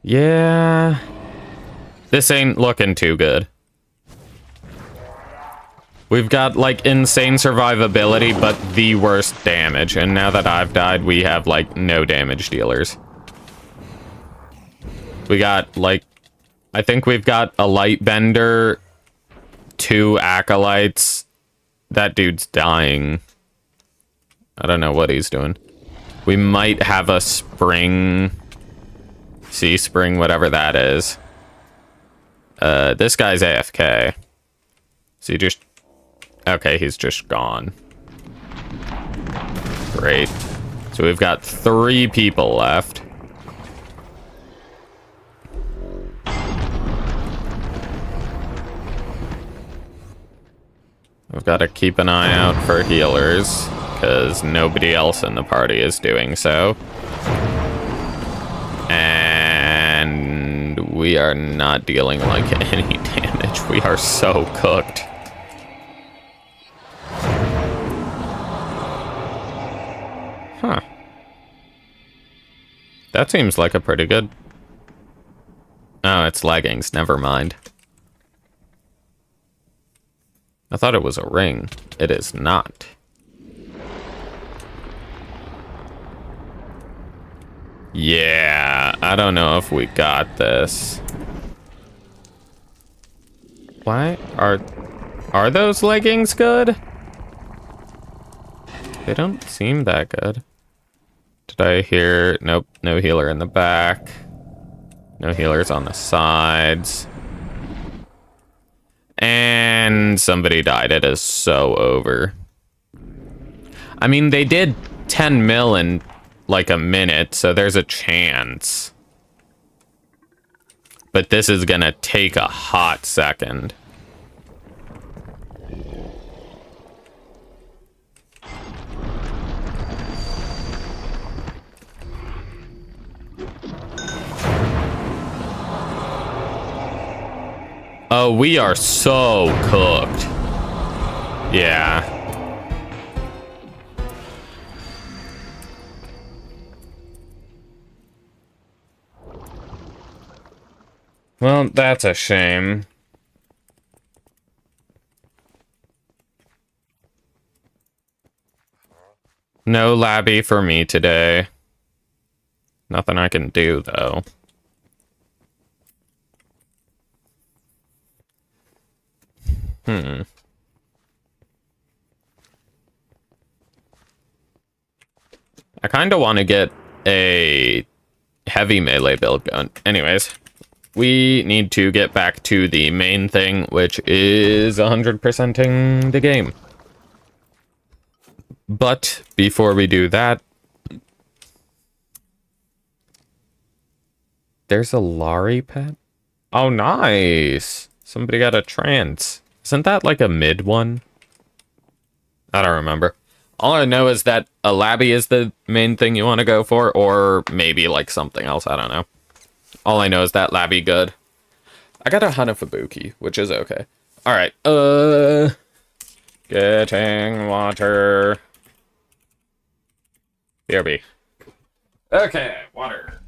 Yeah, this ain't looking too good. We've got, like, insane survivability, but the worst damage. And now that I've died, we have, like, no damage dealers. We got, like, I think we've got a light bender, 2 acolytes. That dude's dying. I don't know what he's doing. We might have a spring... Sea spring, whatever that is. This guy's AFK. So he just... Okay, he's just gone. Great. So we've got 3 people left. We've got to keep an eye out for healers, because nobody else in the party is doing so. And we are not dealing like any damage. We are so cooked. Huh. That seems like a pretty good... Oh, it's leggings. Never mind. I thought it was a ring. It is not. Yeah, I don't know if we got this. Why are those leggings good? They don't seem that good. Did I hear? Nope, no healer in the back. No healers on the sides. And somebody died. It is so over. I mean, they did 10 mil in like a minute, so there's a chance. But this is gonna take a hot second. Oh, we are so cooked. Yeah. Well, that's a shame. No labby for me today. Nothing I can do, though. I kind of want to get a heavy melee build going. Anyways, we need to get back to the main thing, which is 100%ing the game. But before we do that, there's a Lari pet. Oh, nice. Somebody got a trance. Isn't that like a mid one? I don't remember. All I know is that a labby is the main thing you want to go for, or maybe like something else. I don't know. All I know is that labby good. I got a Hanafubuki, which is okay. All right. Getting water. BRB. Okay, water.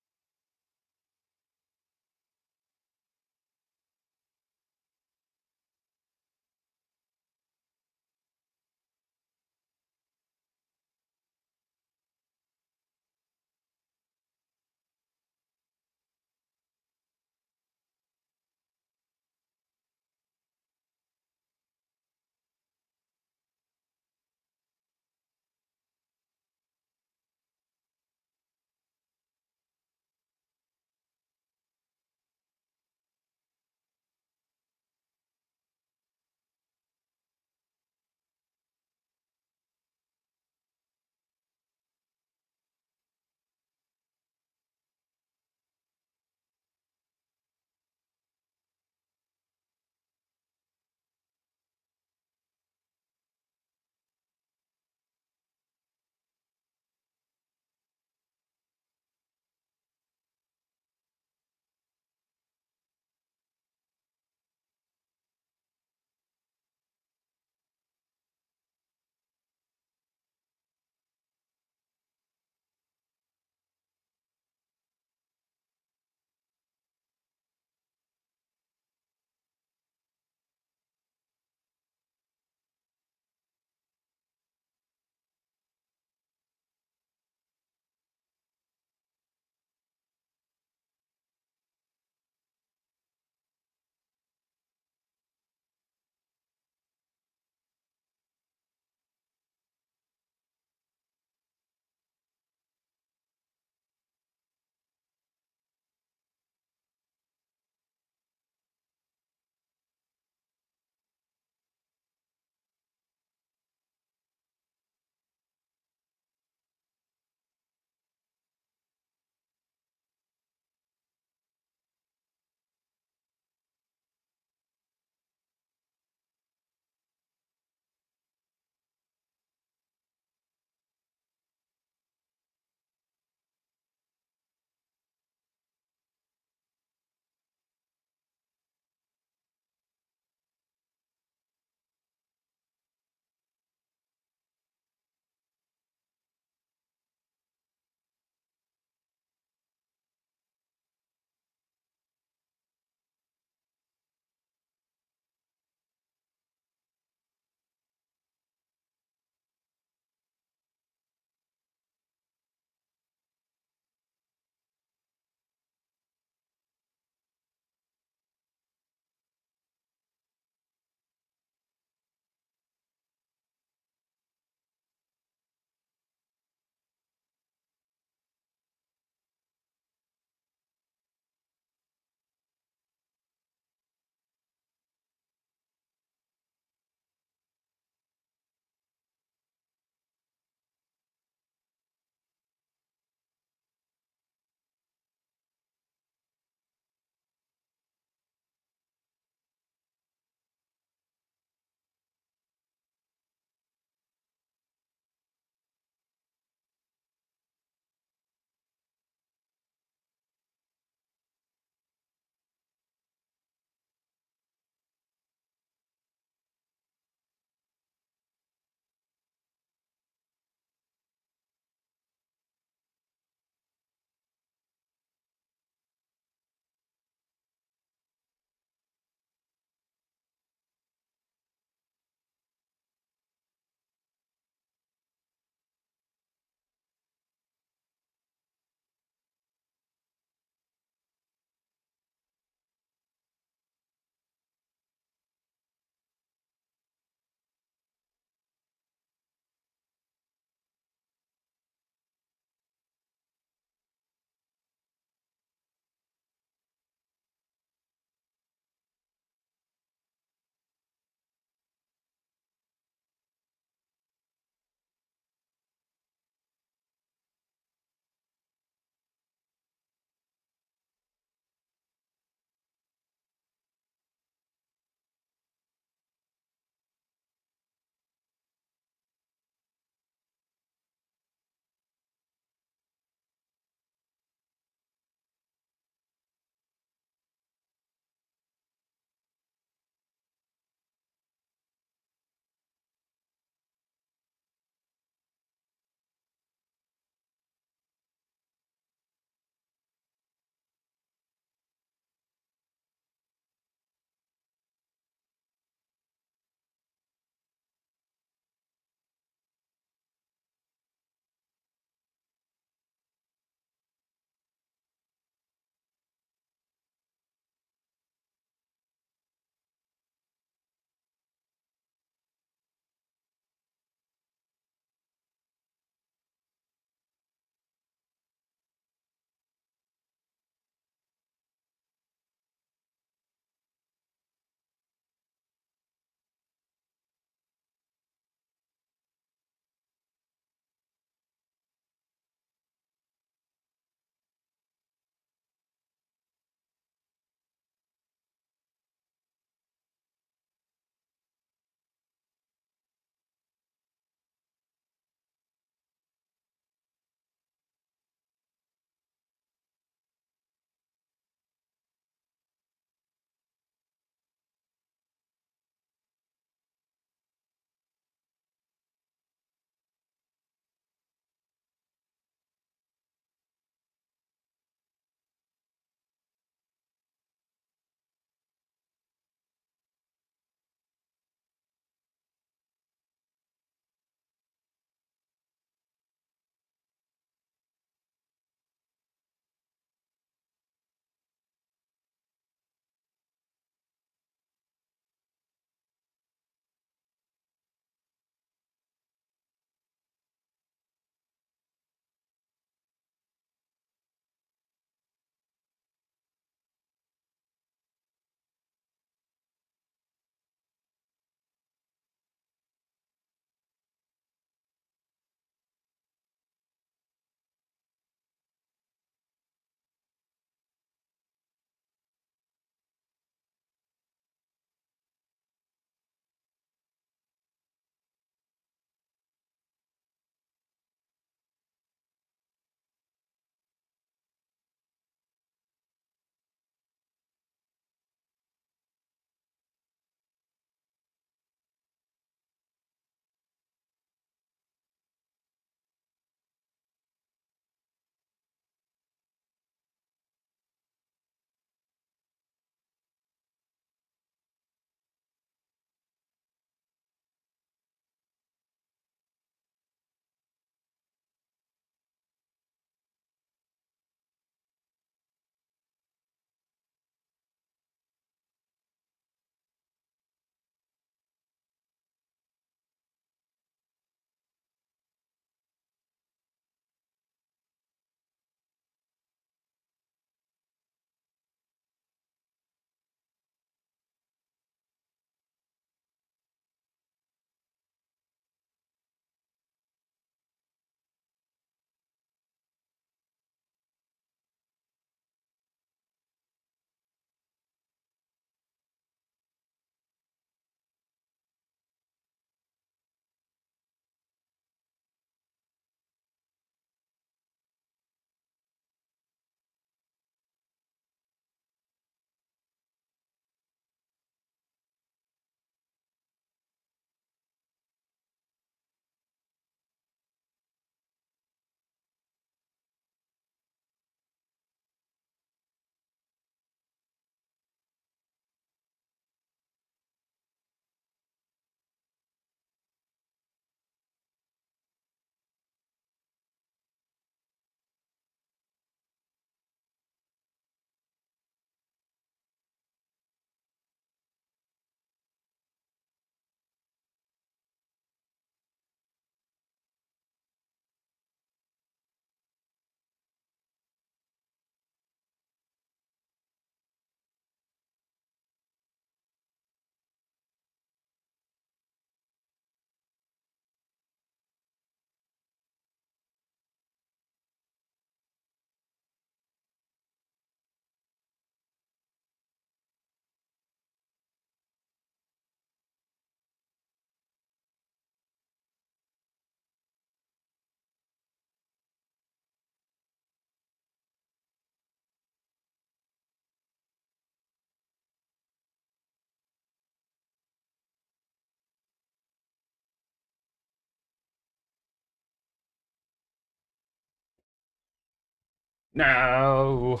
No.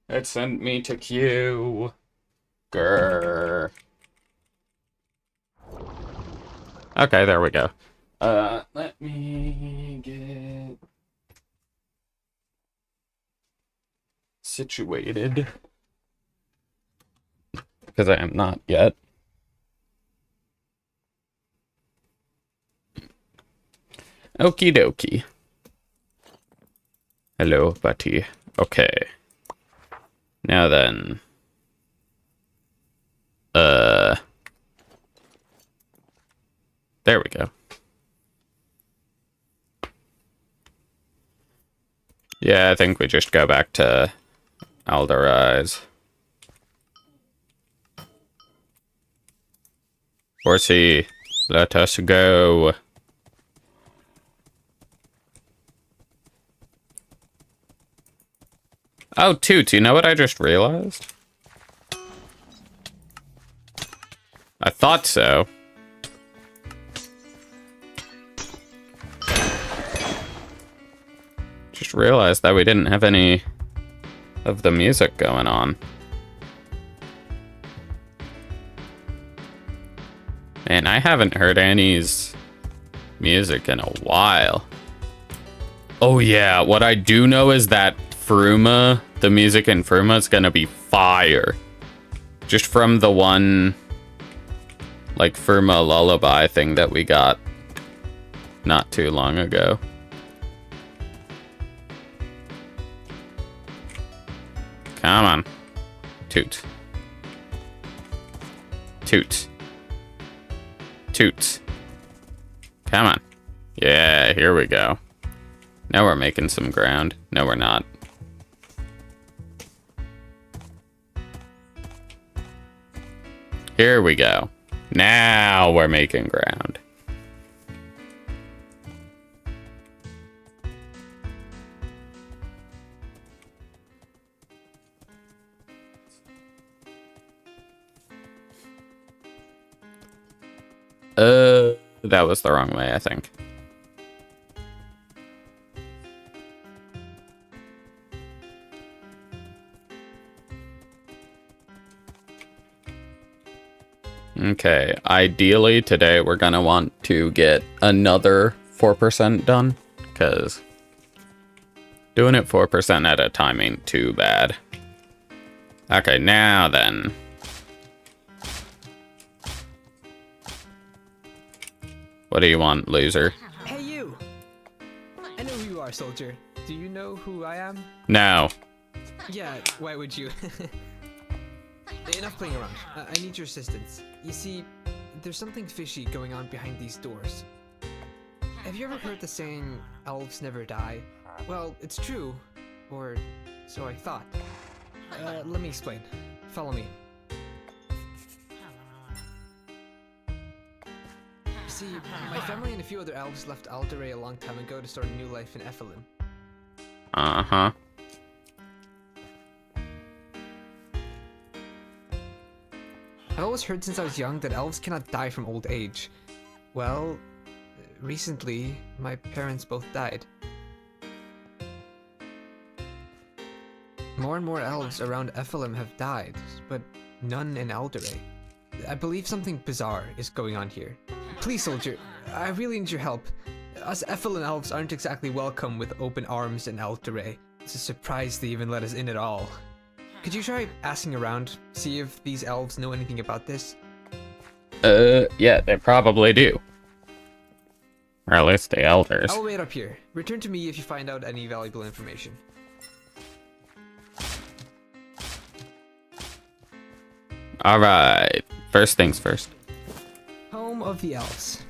It sent me to Q. Grr. Okay, there we go. Let me get situated. Because I am not yet. Okie dokie. Hello, buddy. Okay. Now then. There we go. Yeah, I think we just go back to Alderize. Horsey, let us go. Oh, Toots, you know what I just realized? I thought so. Just realized that we didn't have any of the music going on. Man, I haven't heard Annie's music in a while. Oh yeah, what I do know is that Fruma, the music in Fruma is gonna be fire. Just from the one, like, Fruma lullaby thing that we got not too long ago. Come on. Toot. Toot. Toot. Come on. Yeah, here we go. Now we're making some ground. No, we're not. Here we go. Now we're making ground. That was the wrong way, I think. Okay, ideally today we're gonna want to get another 4% done, because doing it 4% at a time ain't too bad. Okay, now then. What do you want, loser? Hey, you! I know who you are, soldier. Do you know who I am? No. Yeah, why would you? Enough playing around. I need your assistance. You see, there's something fishy going on behind these doors. Have you ever heard the saying, elves never die? Well, it's true. Or so I thought. Let me explain. Follow me. See, my family and a few other elves left Alderay a long time ago to start a new life in Ephelim. Uh-huh. I've always heard since I was young that elves cannot die from old age. Well, recently, my parents both died. More and more elves around Ephelim have died, but none in Alderay. I believe something bizarre is going on here. Please, soldier, I really need your help. Us Ephelim elves aren't exactly welcome with open arms in Alderay. It's a surprise they even let us in at all. Could you try asking around, see if these elves know anything about this? Yeah, they probably do. Or at least the elders. I'll wait up here. Return to me if you find out any valuable information. Alright. First things first. Home of the elves.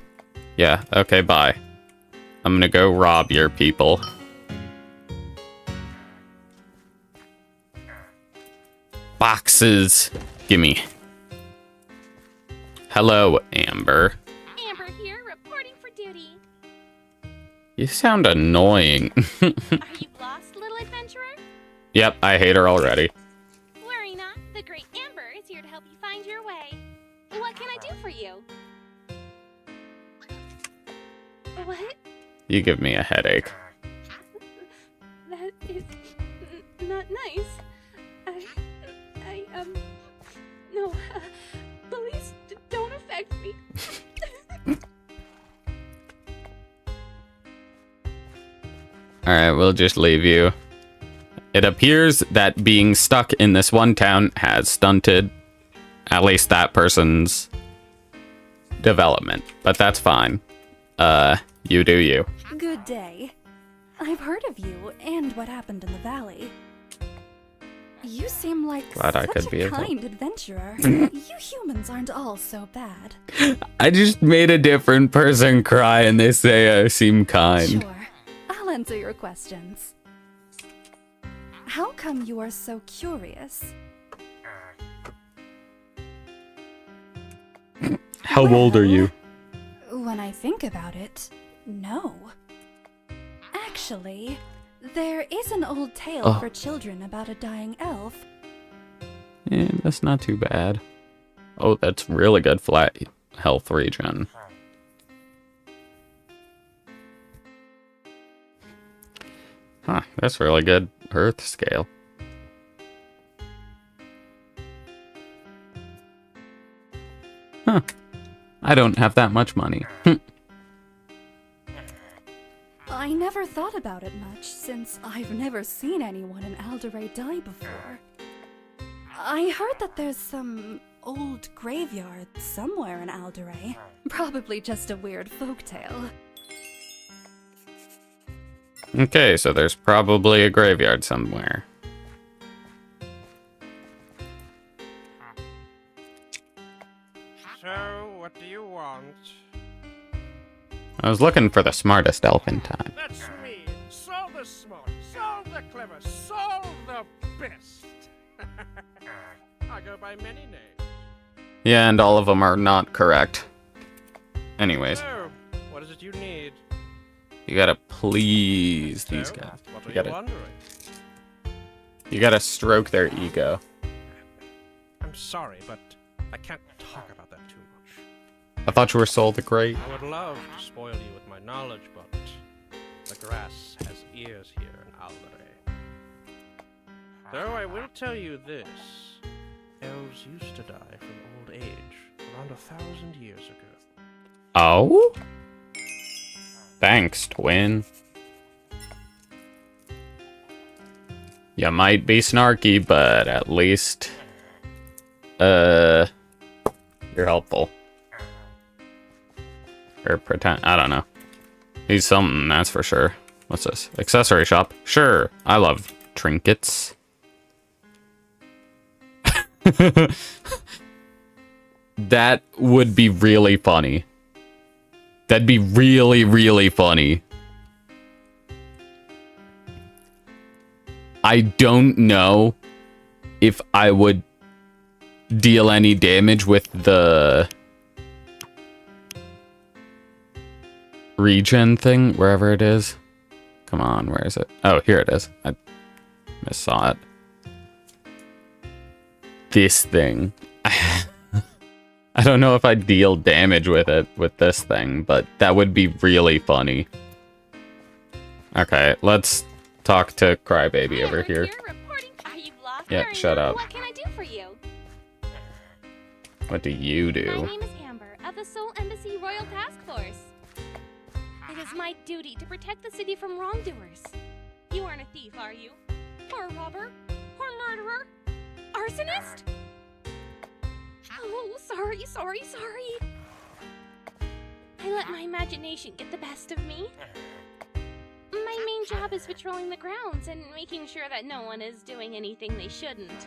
Yeah, okay, bye. I'm gonna go rob your people. Boxes. Gimme. Hello, Amber. Amber here, reporting for duty. You sound annoying. Are you lost, little adventurer? Yep, I hate her already. Worry not, the great Amber is here to help you find your way. What can I do for you? What? You give me a headache. That is nice. No, please don't affect me. Alright, we'll just leave you. It appears that being stuck in this one town has stunted at least that person's development, but that's fine. You do you. Good day. I've heard of you and what happened in the valley. You seem like Glad I such could be a of help. kind adventurer. You humans aren't all so bad. I just made a different person cry and they say I seem kind. Sure, I'll answer your questions. How come you are so curious? How old are you? When I think about it, no. Actually, there is an old tale for children about a dying elf. Yeah, that's not too bad. Oh, that's really good flat health regen. Huh, that's really good earth scale. Huh. I don't have that much money. I never thought about it much, since I've never seen anyone in Alderay die before. I heard that there's some old graveyard somewhere in Alderay. Probably just a weird folktale. Okay, so there's probably a graveyard somewhere. So, what do you want? I was looking for the smartest elf in time. That's me. Solve the smart, solve the clever, solve the best. I go by many names. Yeah, and all of them are not correct. Anyways, So, what is it you need? you gotta please these So, guys. What You are gotta, you wondering? you gotta stroke their ego. I'm sorry, but I can't talk about that too much. I thought you were Soul the Great. I would love to spoil you with my knowledge, but the grass has ears here in Alderay. Though I will tell you this, elves used to die from old age around 1,000 years ago. Oh? Thanks, twin. You might be snarky, but at least, you're helpful. Or pretend, I don't know. He's something, that's for sure. What's this? Accessory shop? Sure, I love trinkets. That would be really funny. That'd be really, really funny. I don't know if I would deal any damage with the regen thing, wherever it is. Come on, where is it? Oh, here it is. I missaw it. This thing. I don't know if I'd deal damage with it, with this thing, but that would be really funny. Okay, let's talk to Crybaby over here. Are you lost? Yeah, shut up. What can I do for you? What do you My do? name is Amber of the Soul Embassy Royal Task Force. It is my duty to protect the city from wrongdoers. You aren't a thief, are you? Or a robber? Or murderer? Arsonist? Oh, sorry. I let my imagination get the best of me. My main job is patrolling the grounds and making sure that no one is doing anything they shouldn't.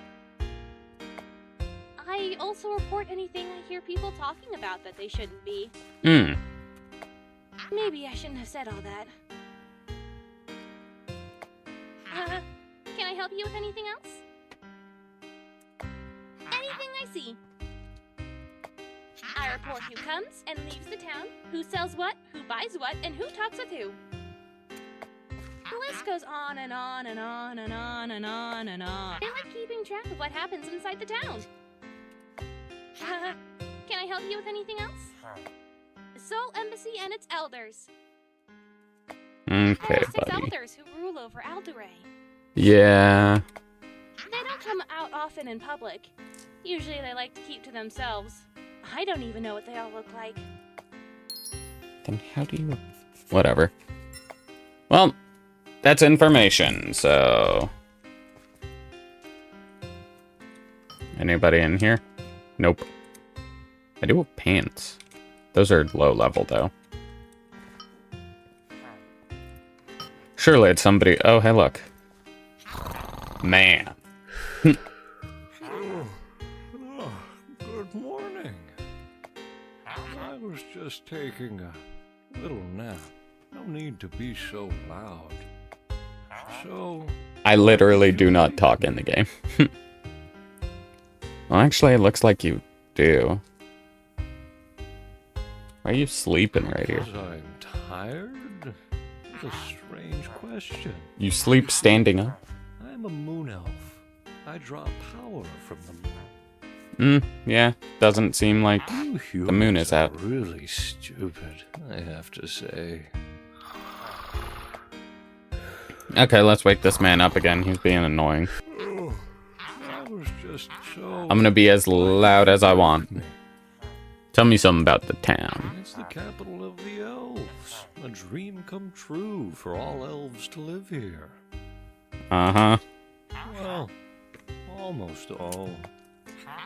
I also report anything I hear people talking about that they shouldn't be. Maybe I shouldn't have said all that. Can I help you with anything else? Anything I see. I report who comes and leaves the town, who sells what, who buys what, and who talks with who. The list goes on and on and on and on and on and on. I like keeping track of what happens inside the town. Can I help you with anything else? The Soul Embassy and its elders. Okay, There are 6 buddy. elders who rule over Alderay. Yeah. come out often in public. Usually they like to keep to themselves. I don't even know what they all look like. Then how do you... Whatever. Well, that's information, so... Anybody in here? Nope. I do have pants. Those are low level, though. Surely it's somebody... Oh, hey, look. Man. Good morning. I was just taking a little nap. No need to be so loud. So... I literally do not talk in the game. Well, actually, it looks like you do. Why are you sleeping right here? Because I'm tired? It's a strange question. You sleep standing up? I'm a moon elf. I draw power from the moon. Yeah. Doesn't seem like You the moon is humans are out. really stupid, I have to say. Okay, let's wake this man up again. He's being annoying. I was just so... I'm gonna be as loud as I want. Tell me something about the town. It's the capital of the elves. A dream come true for all elves to live here. Uh-huh. Well, almost all.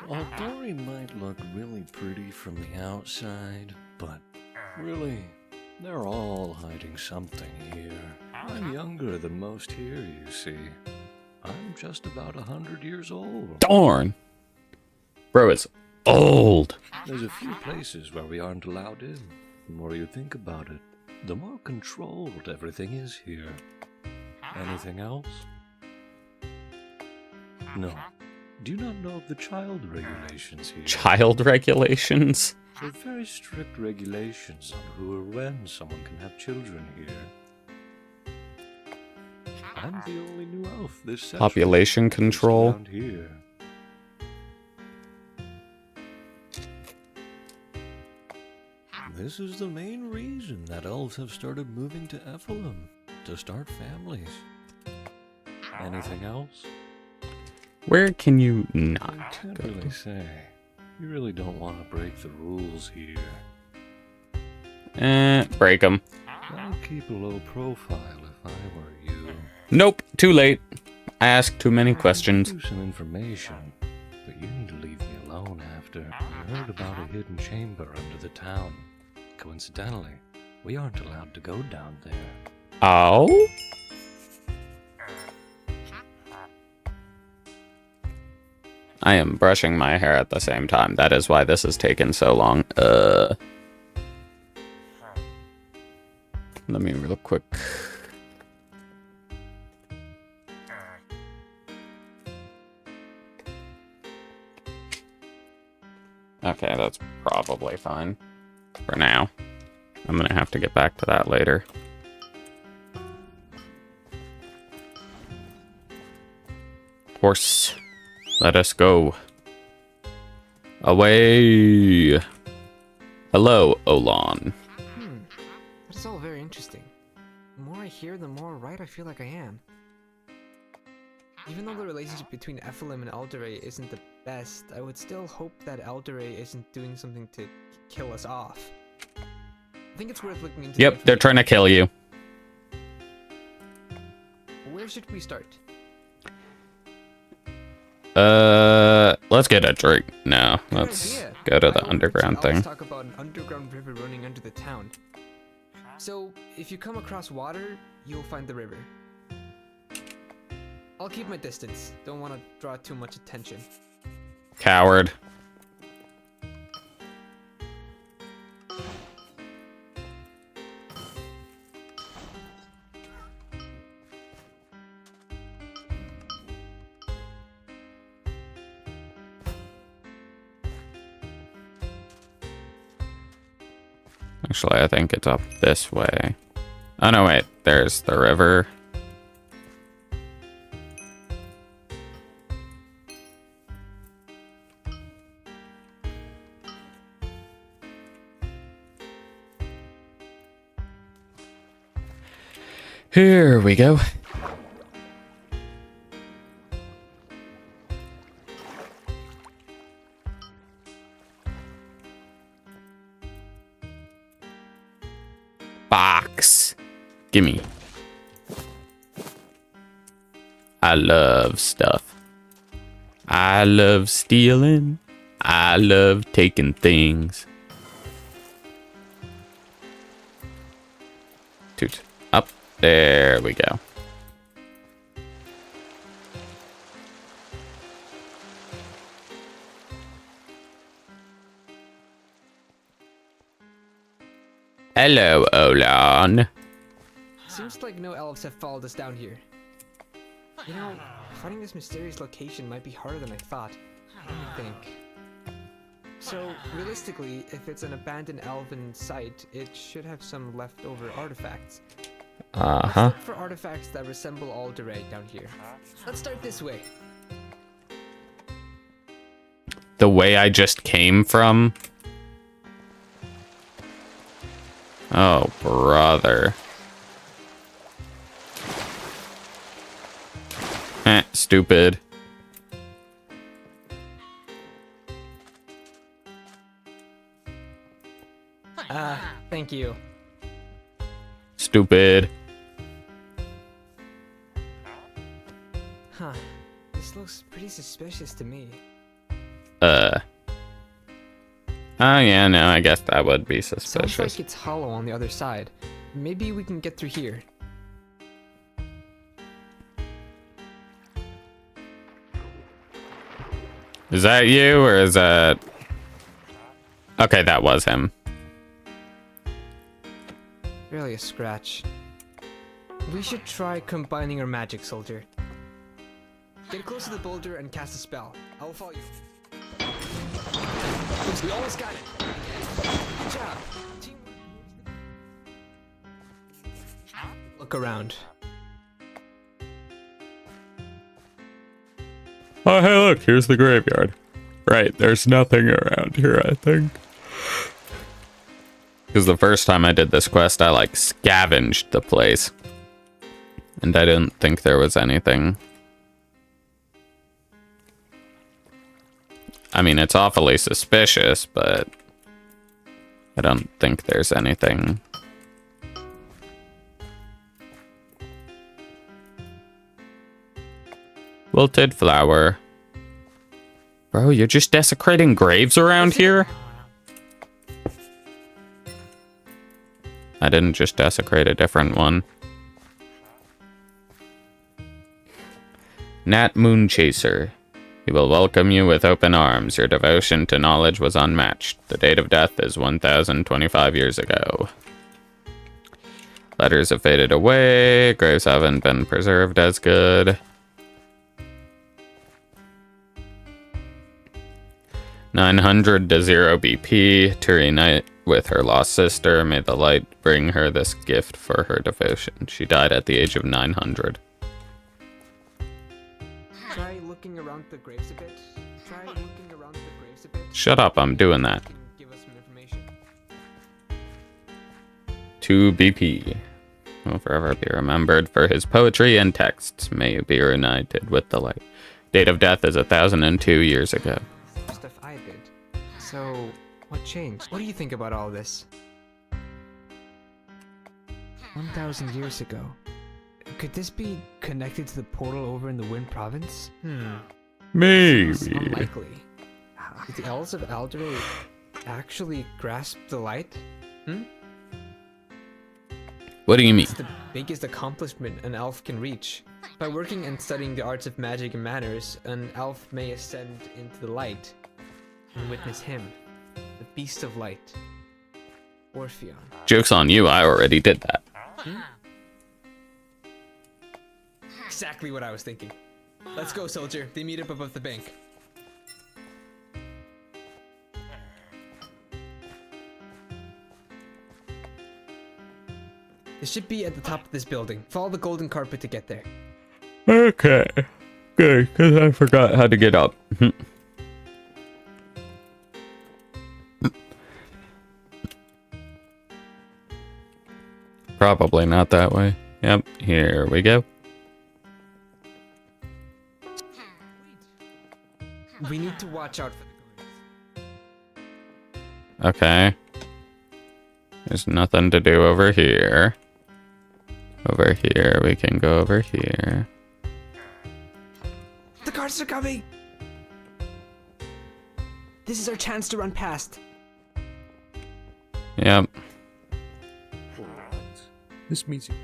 Aldori might look really pretty from the outside, but really, they're all hiding something here. I'm younger than most here, you see. I'm just about 100 years old. Darn! Bro, it's old. There's a few places where we aren't allowed in. The more you think about it, the more controlled everything is here. Anything else? No. Do you not know of the child regulations here? Child regulations? There are very strict regulations on who or when someone can have children here. I'm the only new elf this century. Population Just control? around here. This is the main reason that elves have started moving to Ephelum, to start families. Anything else? Where can you I not can't go? really say. You really don't want to break the rules here. Break them. I'd keep a low profile if I were you. Nope, too late. I asked too many questions. I'll give you some information, but you need to leave me alone after. You heard about a hidden chamber under the town. Coincidentally, we aren't allowed to go down there. Oh? I am brushing my hair at the same time. That is why this has taken so long. Let me real quick. Okay, that's probably fine for now. I'm gonna have to get back to that later. Horse, let us go. Away. Hello, Olan. That is all very interesting. The more I hear, the more right I feel like I am. Even though the relationship between Ephelum and Alderae isn't the best, I would still hope that Alderae isn't doing something to kill us off. I think it's worth looking into. Yep, they're trying to kill you. Where should we start? Let's get a drink. No, let's go to the underground thing. Let's talk about an underground river running under the town. So, if you come across water, you'll find the river. I'll keep my distance. Don't want to draw too much attention. Coward. Actually, I think it's up this way. Oh no, wait. There's the river. Here we go. box. Gimme. I love stuff. I love stealing. I love taking things. Toot. Up. There we go. Hello, Olan. Seems like no elves have followed us down here. You know, finding this mysterious location might be harder than I thought. Let me think. So, realistically, if it's an abandoned elven site, it should have some leftover artifacts. Let's look for artifacts that resemble Alderete down here. Let's start this way. The way I just came from? Oh, brother. Stupid. Thank you. Stupid. Huh. This looks pretty suspicious to me. Oh, yeah, no, I guess that would be Sounds suspicious. like it's hollow on the other side. Maybe we can get through here. Is that you, or is that... Okay, that was him. Barely a scratch. We should try combining our magic, soldier. Get close to the boulder and cast a spell. I will follow you. We almost got it. Good job. Look around. Oh, hey, look, here's the graveyard. Right, there's nothing around here, I think. Because the first time I did this quest, I, like, scavenged the place. And I didn't think there was anything. I mean, it's awfully suspicious, but I don't think there's anything. Wilted flower. Bro, you're just desecrating graves around here? I didn't just desecrate a different one. Nat Moonchaser. He will welcome you with open arms. Your devotion to knowledge was unmatched. The date of death is 1,025 years ago. Letters have faded away. Graves haven't been preserved as good. 900 to 0 BP to reunite with her lost sister. May the light bring her this gift for her devotion. She died at the age of 900. Try looking around the graves a bit. Shut up, I'm doing that. Give us some information. 2 BP. Will forever be remembered for his poetry and texts. May you be reunited with the light. Date of death is 1,002 years ago. Stuff I did. So, what changed? What do you think about all this? 1,000 years ago. Could this be connected to the portal over in the Wynn province? Maybe. It's unlikely. Did the elves of Alderete actually grasp the light? What do you mean? It's the biggest accomplishment an elf can reach. By working and studying the arts of magic and manners, an elf may ascend into the light and witness him, the beast of light, Orpheon. Joke's on you, I already did that. Exactly what I was thinking. Let's go, soldier. They meet up above the bank. It should be at the top of this building. Follow the golden carpet to get there. Okay. Good, because I forgot how to get up. Probably not that way. Yep, here we go. We need to watch out for the guards. Okay. There's nothing to do over here. Over here, we can go over here. The cars are coming! This is our chance to run past. Yep. Alright. This meeting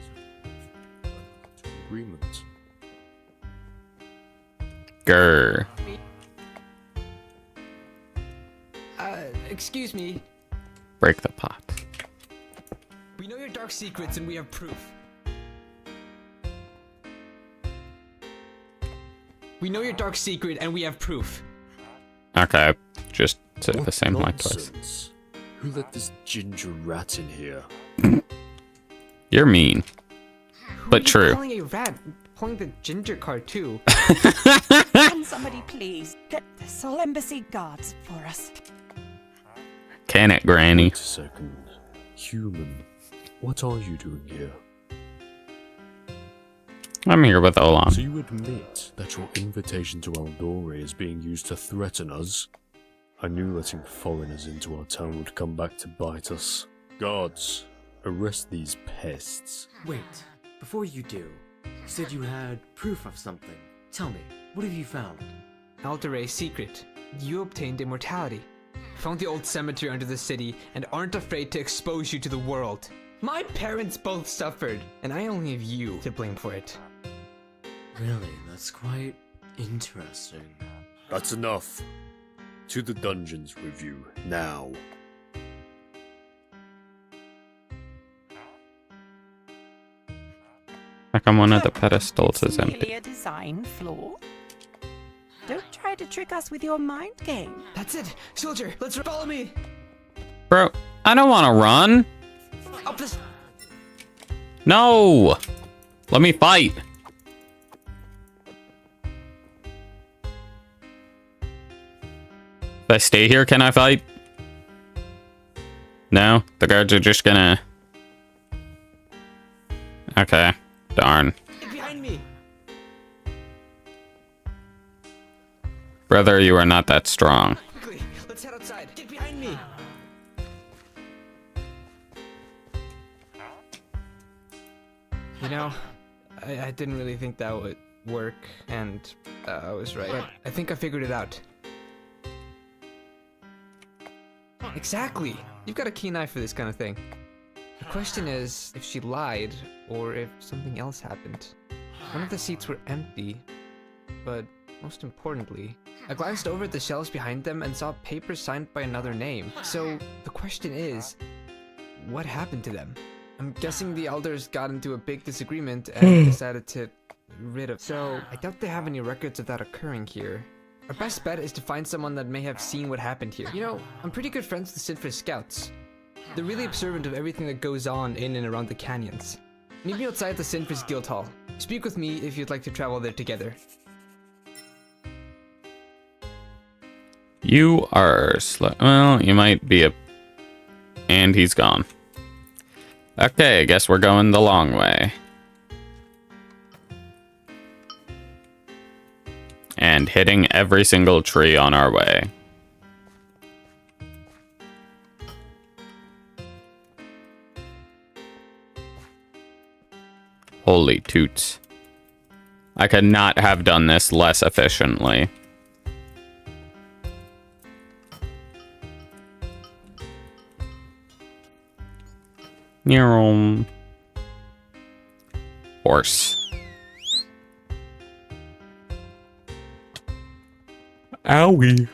is agreement. Grr. Excuse me. Break the pot. We know your dark secrets and we have proof. We know your dark secret and we have proof. Okay, just say the What same line twice. nonsense? Who let this ginger rat in here? You're mean, Who but are you true. calling a rat? Pulling the ginger card too. Can somebody please get the Soul Embassy guards for us? Can it, Granny? Wait a second. Human, what are you doing here? I'm here with Olan. So you admit that your invitation to Eldore is being used to threaten us? I knew letting foreigners into our town would come back to bite us. Guards, arrest these pests. Wait, before you do, you said you had proof of something. Tell me, what have you found? Altair's secret. You obtained immortality. Found the old cemetery under the city and aren't afraid to expose you to the world. My parents both suffered, and I only have you to blame for it. Really, that's quite interesting. That's enough. To the dungeons with you, now. How come one of the pedestals It's is empty? merely a design flaw. Don't try to trick us with your mind game. That's it! Soldier, let's follow me! Bro, I don't want to run. Up this... No! Let me fight. If I stay here, can I fight? No? The guards are just gonna... Okay. Darn. Get behind me! Brother, you are not that strong. Quickly, let's head outside. Get behind me! You know, I didn't really think that would work, and I was right. But I think I figured it out. Exactly! You've got a keen eye for this kind of thing. The question is if she lied, or if something else happened. One of the seats were empty, but most importantly, I glanced over at the shelves behind them and saw papers signed by another name. So the question is, what happened to them? I'm guessing the elders got into a big disagreement and decided to rid of. So I doubt they have any records of that occurring here. Our best bet is to find someone that may have seen what happened here. You know, I'm pretty good friends with the Sinford Scouts. They're really observant of everything that goes on in and around the canyons. Meet me outside the Sinford's Guild Hall. Speak with me if you'd like to travel there together. You are slow. Well, you might be a... And he's gone. Okay, I guess we're going the long way. And hitting every single tree on our way. Holy toots. I could not have done this less efficiently. Neuron. Horse. Owie.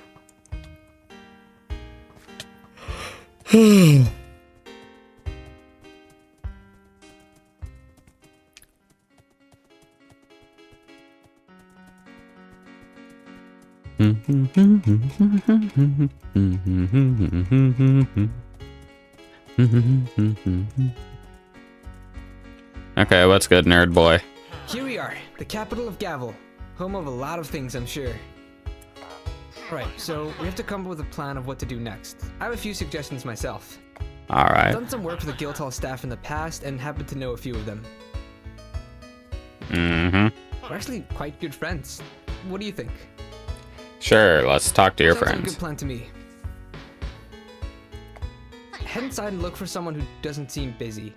Okay, what's good, nerd boy? Here we are, the capital of Gavel. Home of a lot of things, I'm sure. Right, so we have to come up with a plan of what to do next. I have a few suggestions myself. I've Alright. done some work for the Guildhall staff in the past and happen to know a few of them. Mm-hmm. We're actually quite good friends. What do you think? Sure, let's talk to your Sounds like a friends. good plan to me. head inside and look for someone who doesn't seem busy.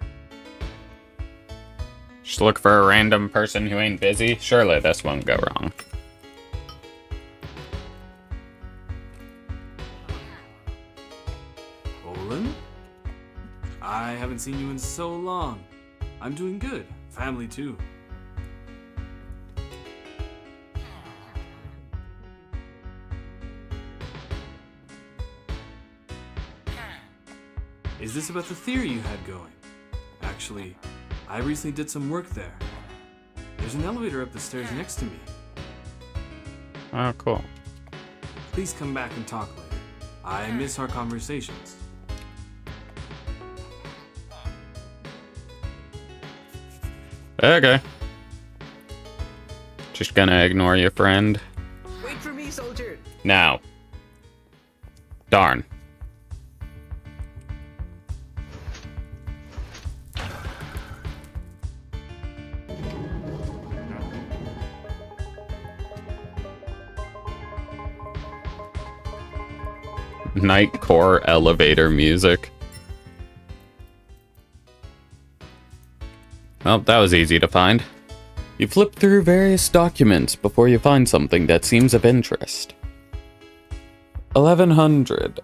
Just look for a random person who ain't busy. Surely this won't go wrong. Olin? I haven't seen you in so long. I'm doing good. Family too. Is this about the theory you had going? Actually, I recently did some work there. There's an elevator up the stairs next to me. Oh, cool. Please come back and talk later. I miss our conversations. Okay. Just gonna ignore you, friend. Wait for me, soldier! Now. Darn. Nightcore elevator music. Well, that was easy to find. You flip through various documents before you find something that seems of interest. 1100.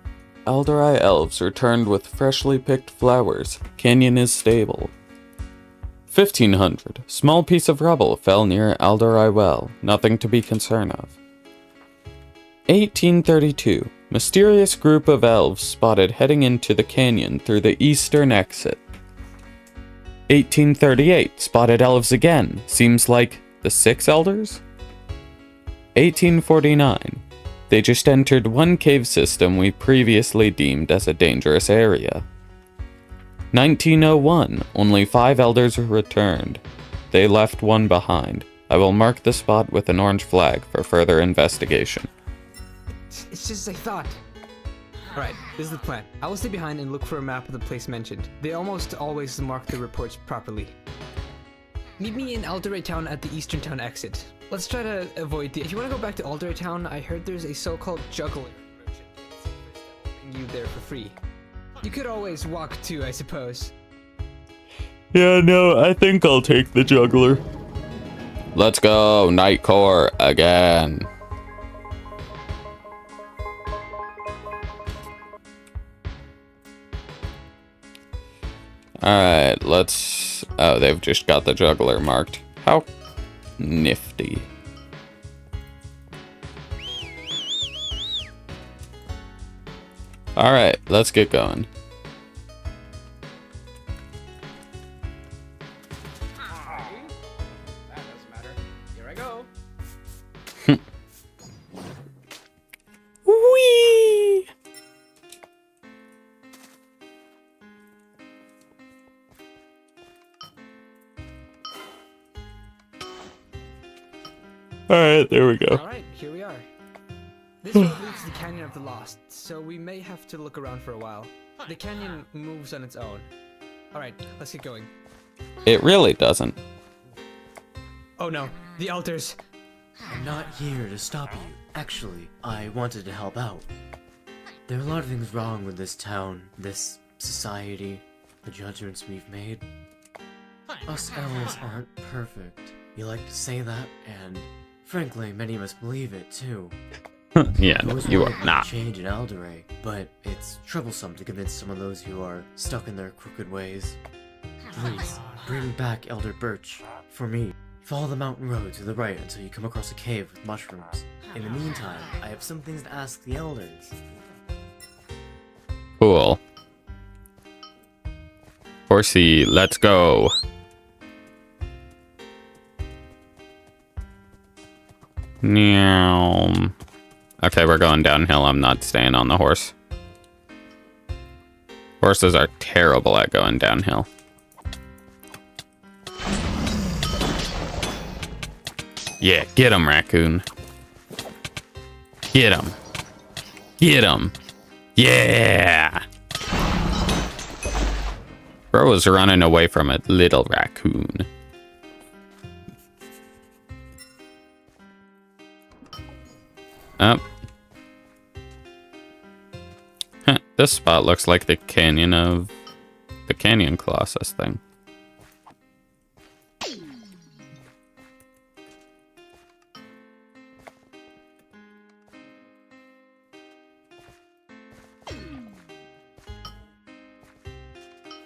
Alderai elves returned with freshly picked flowers. Canyon is stable. 1500. Small piece of rubble fell near Alderai well. Nothing to be concerned of. 1832. Mysterious group of elves spotted heading into the canyon through the eastern exit. 1838. Spotted elves again. Seems like the 6 elders? 1849. They just entered one cave system we previously deemed as a dangerous area. 1901. Only 5 elders returned. They left one behind. I will mark the spot with an orange flag for further investigation. It's just as I thought. Alright, this is the plan. I will stay behind and look for a map of the place mentioned. They almost always mark the reports properly. Meet me in Alderai Town at the Eastern Town exit. Let's try to avoid the... If you want to go back to Alderai Town, I heard there's a so-called juggler merchant that will bring you there for free. You could always walk too, I suppose. Yeah, no, I think I'll take the juggler. Let's go, Nightcore again. Alright, let's... Oh, they've just got the juggler marked. How nifty. Alright, let's get going. That doesn't matter. Here I go. Whee! Alright, there we go. Alright, here we are. This road leads to the Canyon of the Lost, so we may have to look around for a while. The canyon moves on its own. Alright, let's get going. It really doesn't. Oh no, the elders! I'm not here to stop you. Actually, I wanted to help out. There are a lot of things wrong with this town, this society, the judgments we've made. Us elves aren't perfect. You like to say that, and frankly, many of us believe it too. Yeah, no, you are not. Change in Alderai, but it's troublesome to convince some of those who are stuck in their crooked ways. Please, bring back Elder Birch. For me, follow the mountain road to the right until you come across a cave with mushrooms. In the meantime, I have some things to ask the elders. Cool. Horsey, let's go. Meow. Okay, we're going downhill. I'm not staying on the horse. Horses are terrible at going downhill. Yeah, get him, raccoon. Get him. Get him. Yeah! Bro was running away from a little raccoon. Up. Huh. This spot looks like the canyon colossus thing.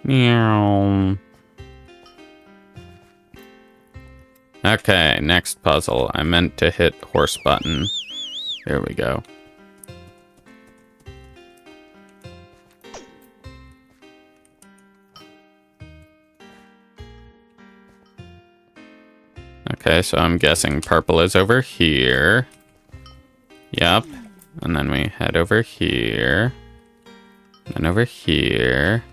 Meow. Okay, next puzzle. I meant to hit horse button. Here we go. Okay, so I'm guessing purple is over here. Yep. And then we head over here. And over here.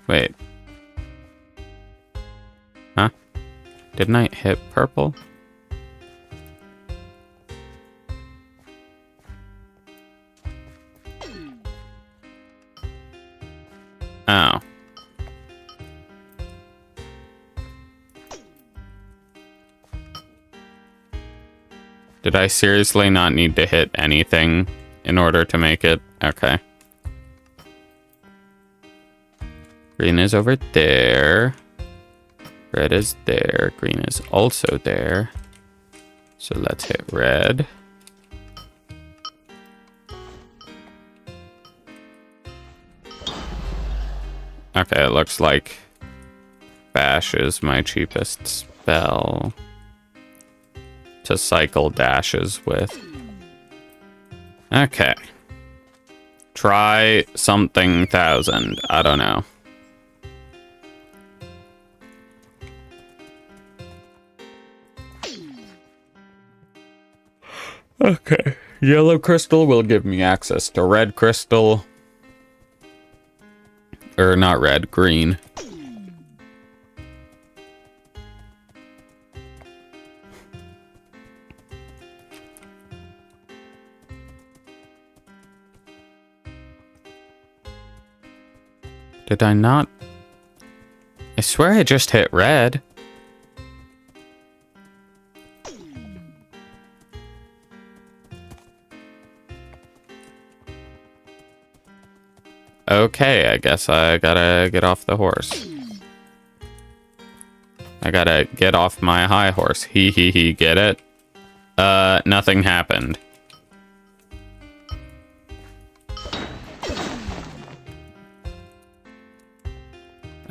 Wait. Huh? Didn't I hit purple? Oh. Did I seriously not need to hit anything in order to make it? Okay. Green is over there. Red is there. Green is also there. So let's hit red. Okay, it looks like bash is my cheapest spell to cycle dashes with. Okay. Try something 1,000. I don't know. Okay. Yellow crystal will give me access to red crystal. Or not red, green. Did I not? I swear I just hit red. Okay, I guess I gotta get off the horse. I gotta get off my high horse. He, get it? Nothing happened.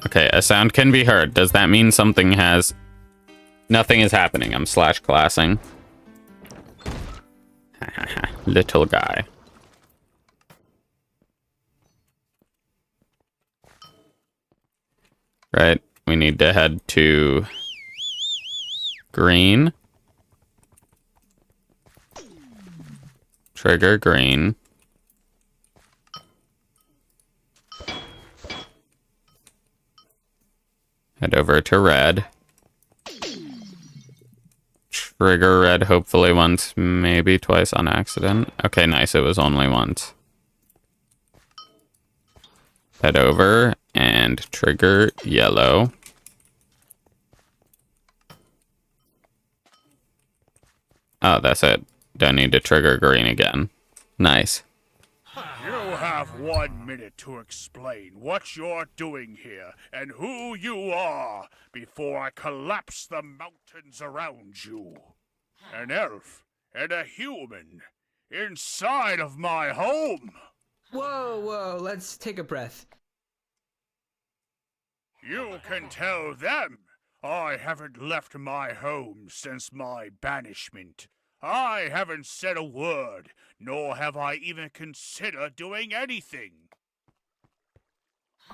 Okay, a sound can be heard. Does that mean something has... Nothing is happening. I'm slash classing. Little guy. Right, we need to head to green. Trigger green. Head over to red. Trigger red hopefully once, maybe twice on accident. Okay, nice, it was only once. Head over and trigger yellow. Oh, that's it. Don't need to trigger green again. Nice. You have 1 minute to explain what you're doing here and who you are before I collapse the mountains around you. An elf and a human inside of my home. Whoa, let's take a breath. You can tell them I haven't left my home since my banishment. I haven't said a word, nor have I even considered doing anything.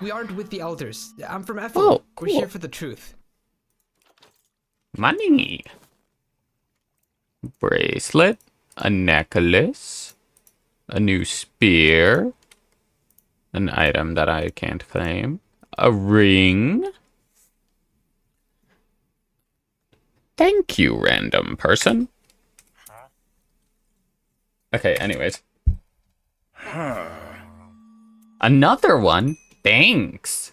We aren't with the elders. I'm from Ethel. Oh, cool. We're here for the truth. Money. Bracelet. A necklace. A new spear. An item that I can't claim. A ring. Thank you, random person. Okay, anyways. Another one? Thanks.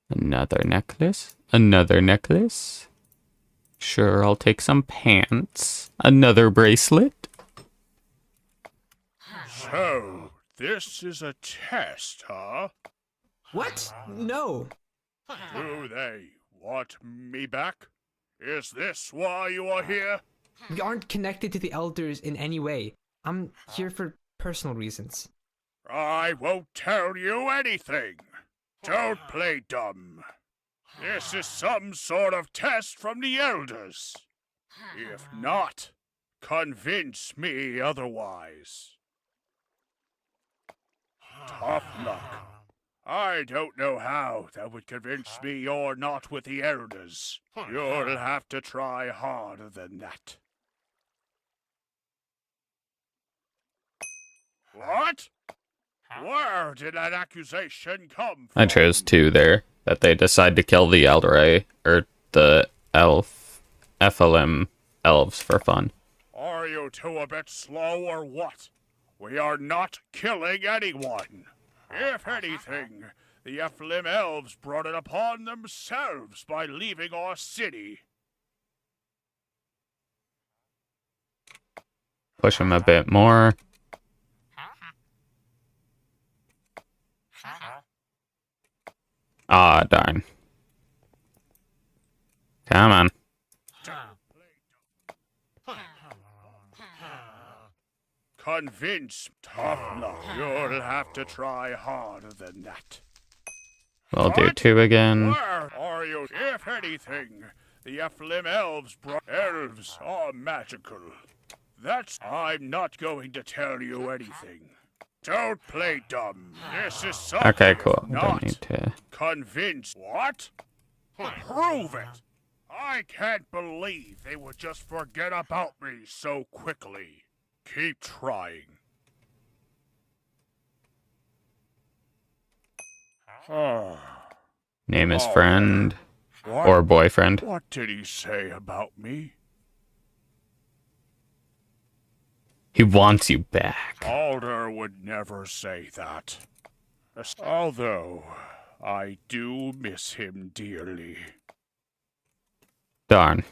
Another necklace. Another necklace. Sure, I'll take some pants. Another bracelet. So, this is a test, huh? What? No. Do they want me back? Is this why you are here? We aren't connected to the elders in any way. I'm here for personal reasons. I won't tell you anything. Don't play dumb. This is some sort of test from the elders. If not, convince me otherwise. Tough luck. I don't know how that would convince me you're not with the elders. You'll have to try harder than that. What? Where did that accusation come from? I chose 2 there. That they decide to kill the Elderay, or the FLM elves for fun. Are you two a bit slow or what? We are not killing anyone. If anything, the FLM elves brought it upon themselves by leaving our city. Push him a bit more. Ah, darn. Come on. Convince tough luck. You'll have to try harder than that. We'll do 2 again. Where are you? If anything, the FLM elves elves are magical. I'm not going to tell you anything. Don't play dumb. This is something. Okay, cool. Not Don't need to. convince. What? Prove it. I can't believe they would just forget about me so quickly. Keep trying. Name his friend. Or boyfriend. What did he say about me? He wants you back. Alder would never say that. Although, I do miss him dearly. Darn.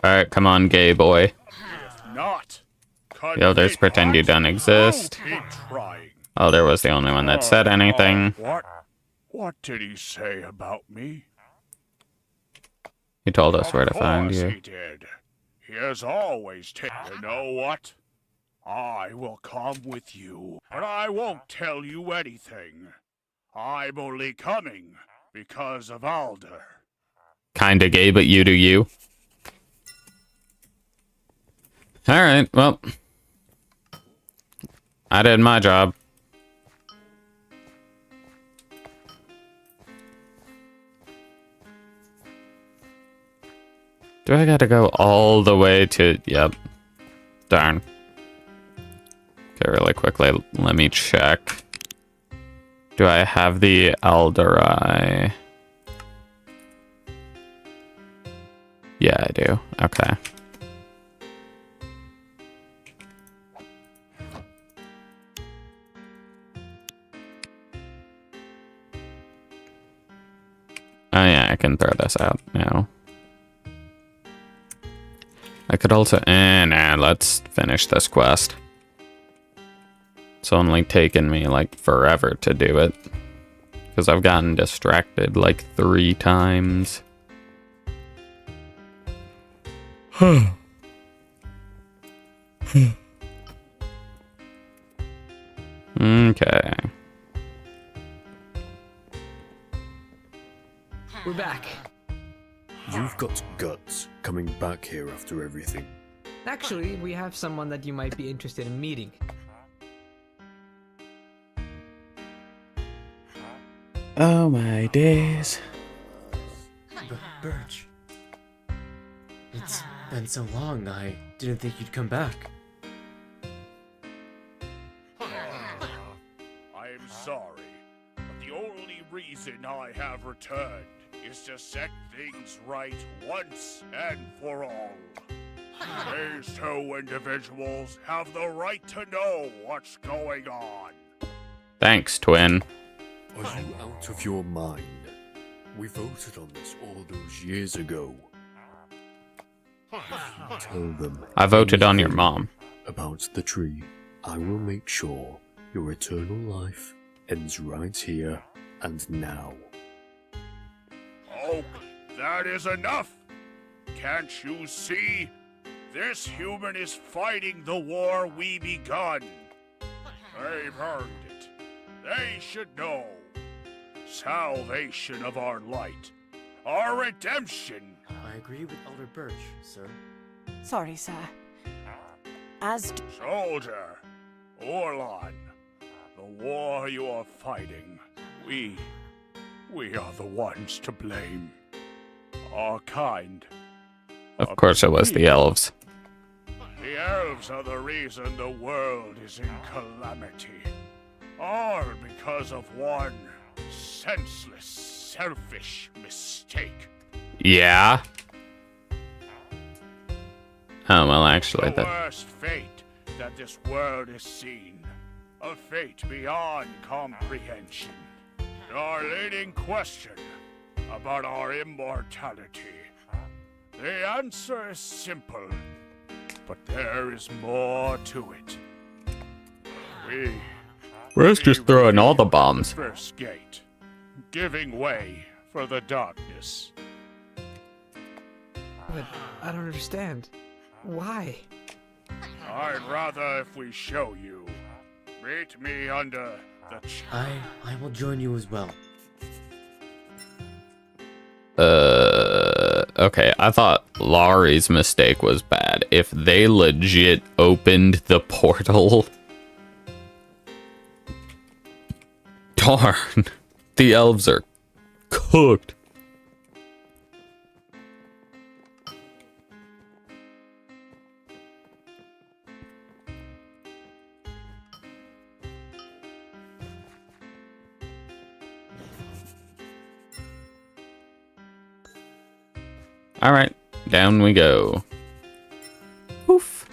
Alright, come on, gay boy. Not. The elders pretend you don't exist. Keep trying. Elder was the only one that said anything. What did he say about me? He told us where to find Of course you. he did. He has always taken. You know what? I will come with you, but I won't tell you anything. I'm only coming because of Alder. Kinda gay, but you do you. Alright, well. I did my job. Do I gotta go all the way to... Yep. Darn. Okay, really quickly, let me check. Do I have the Elderai? Yeah, I do. Okay. Oh yeah, I can throw this out now. I could also... nah, let's finish this quest. It's only taken me, like, forever to do it. Because I've gotten distracted, like, 3 times. Okay. We're back. You've got guts coming back here after everything. Actually, we have someone that you might be interested in meeting. Oh my days. Birch. It's been so long, I didn't think you'd come back. I am sorry, but the only reason I have returned is to set things right once and for all. These 2 individuals have the right to know what's going on. Thanks, twin. Are you out of your mind? We voted on this all those years ago. Tell them I voted on your anything mom. about the tree. I will make sure your eternal life ends right here and now. Oh, that is enough! Can't you see? This human is fighting the war we begun. They've earned it. They should know. Salvation of our light. Our redemption. I agree with Elder Birch, sir. Sorry, sir. As Soldier, Orlon, the war you are fighting, we are the ones to blame. Our kind. Of course it was the elves. The elves are the reason the world is in calamity. All because of one senseless, selfish mistake. Yeah. Oh, well, actually, The worst fate that this world has seen. A fate beyond comprehension. Our leading question about our immortality. The answer is simple, but there is more to it. Where's just throwing all the bombs? First gate, giving way for the darkness. But I don't understand. Why? I'd rather if we show you. Meet me under the I will join you as well. Okay, I thought Laurie's mistake was bad. If they legit opened the portal... Darn. The elves are cooked. Alright, down we go. Oof.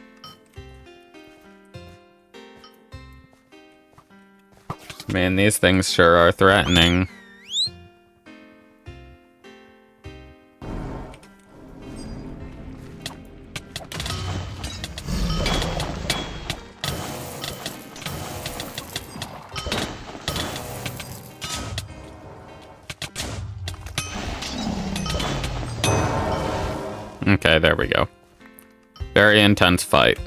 Man, these things sure are threatening. Okay, there we go. Very intense fight.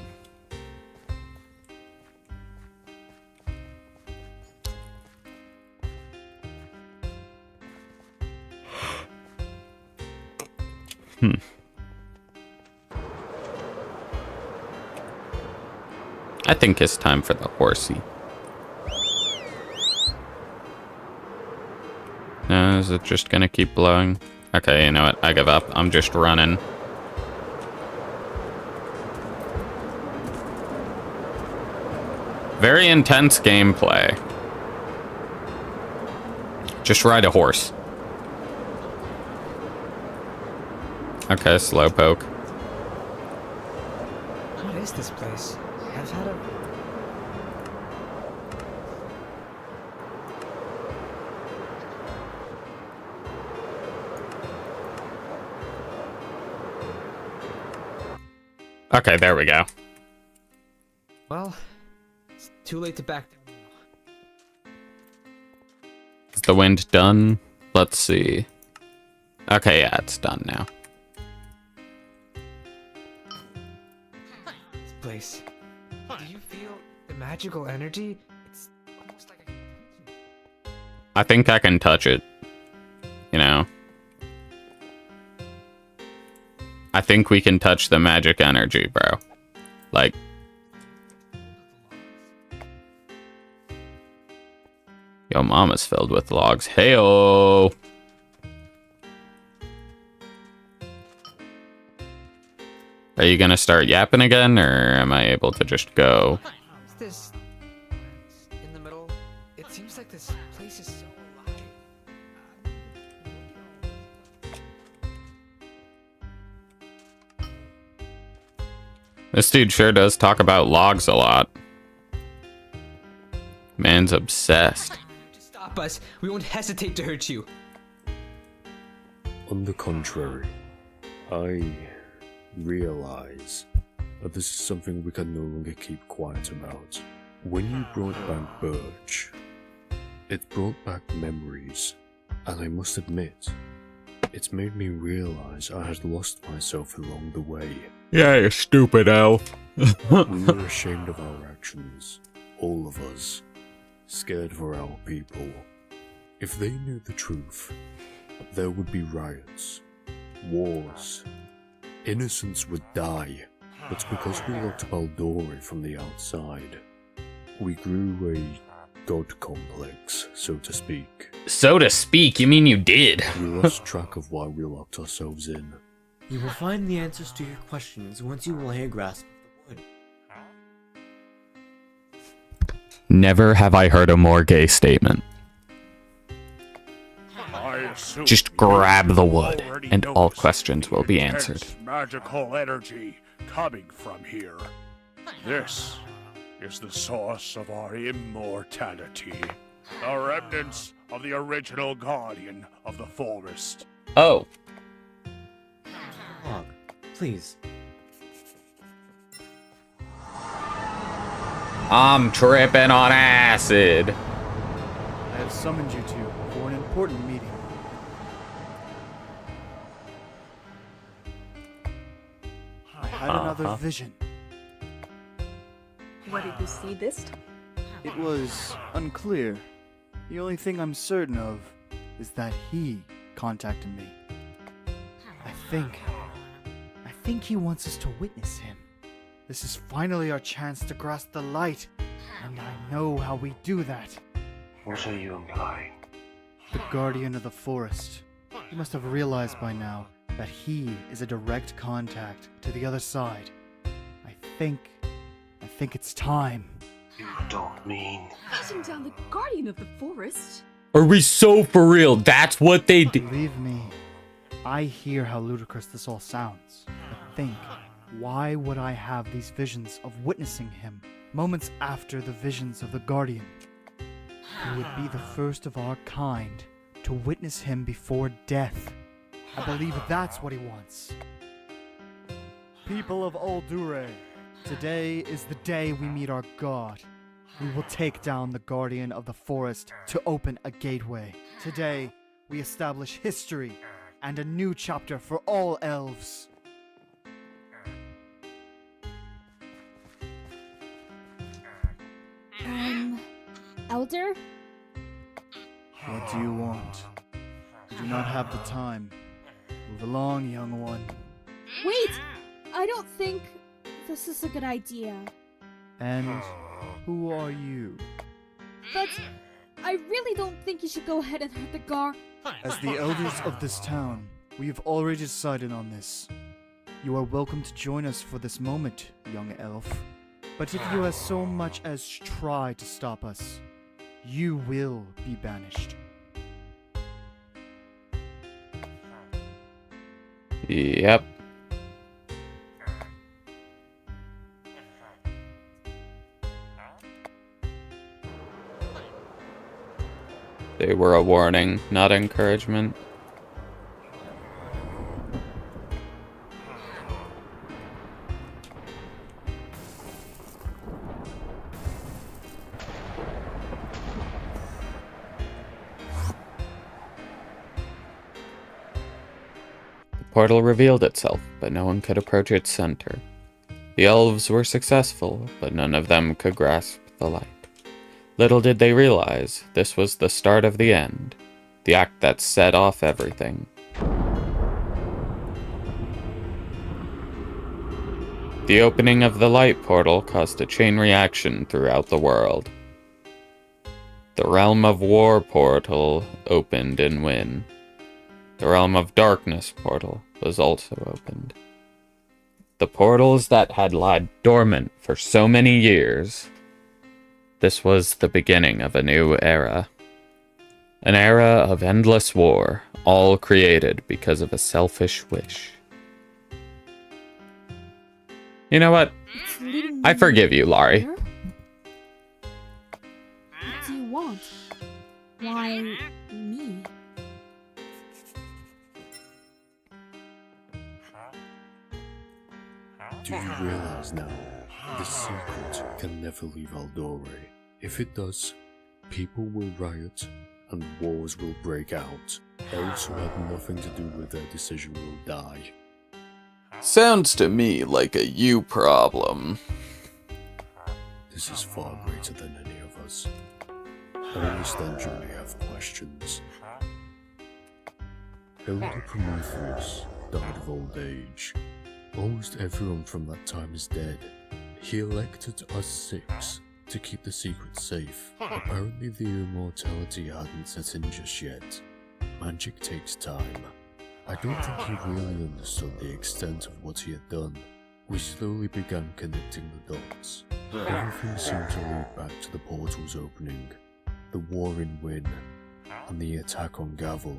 I think it's time for the horsey. No, is it just gonna keep blowing? Okay, you know what? I give up. I'm just running. Very intense gameplay. Just ride a horse. Okay, slowpoke. What is this place? I've had a... Okay, there we go. Well, it's too late to back down. Is the wind done? Let's see. Okay, yeah, it's done now. This place. Do you feel the magical energy? It's almost like I think I can touch it. You know? I think we can touch the magic energy, bro. Like... Yo, mama's filled with logs. Heyo! Are you gonna start yapping again, or am I able to just go? Is this in the middle? It seems like this place is so alive. This dude sure does talk about logs a lot. Man's obsessed. Stop us. We won't hesitate to hurt you. On the contrary, I realize that this is something we can no longer keep quiet about. When you brought back Birch, it brought back memories, and I must admit, it's made me realize I had lost myself along the way. Yeah, you stupid elf. We were ashamed of our actions, all of us, scared for our people. If they knew the truth, there would be riots, wars, innocents would die, but because we locked Baldori from the outside, we grew a god complex, so to speak. So to speak, you mean you did? We lost track of why we locked ourselves in. You will find the answers to your questions once you lay a grasp of the wood. Never have I heard a more gay statement. Just grab the wood, and all questions will be answered. Magical energy coming from here. This is the source of our immortality. The remnants of the original guardian of the forest. Oh. Log, please. I'm tripping on acid. I have summoned you two for an important meeting. I had another vision. What did you see this time? It was unclear. The only thing I'm certain of is that he contacted me. I think he wants us to witness him. This is finally our chance to grasp the light, and I know how we do that. What are you implying? The guardian of the forest. You must have realized by now that he is a direct contact to the other side. I think it's time. You don't mean... Hunting down the guardian of the forest? Are we so for real? That's what they did. Believe me, I hear how ludicrous this all sounds. But think, why would I have these visions of witnessing him moments after the visions of the guardian? We would be the first of our kind to witness him before death. I believe that's what he wants. People of Oldure, today is the day we meet our god. We will take down the guardian of the forest to open a gateway. Today, we establish history and a new chapter for all elves. Elder? What do you want? We do not have the time. Move along, young one. Wait! I don't think this is a good idea. And who are you? But I really don't think you should go ahead and hurt the guard. As the elders of this town, we have already decided on this. You are welcome to join us for this moment, young elf. But if you as so much as try to stop us, you will be banished. Yep. They were a warning, not encouragement. The portal revealed itself, but no one could approach its center. The elves were successful, but none of them could grasp the light. Little did they realize, this was the start of the end, the act that set off everything. The opening of the light portal caused a chain reaction throughout the world. The Realm of War portal opened in Wynn. The Realm of Darkness portal was also opened. The portals that had lied dormant for so many years. This was the beginning of a new era. An era of endless war, all created because of a selfish wish. You know what? I forgive you, Laurie. What do you want? Why me? Do you realize now, the secret can never leave Aldore. If it does, people will riot and wars will break out. Elves who had nothing to do with their decision will die. Sounds to me like a you problem. This is far greater than any of us. I understand you may have questions. Elder Prometheus died of old age. Almost everyone from that time is dead. He elected us 6 to keep the secret safe. Apparently the immortality hadn't set in just yet. Magic takes time. I don't think he really understood the extent of what he had done. We slowly began connecting the dots. Everything seemed to lead back to the portal's opening, the war in Wynn, and the attack on Gavel.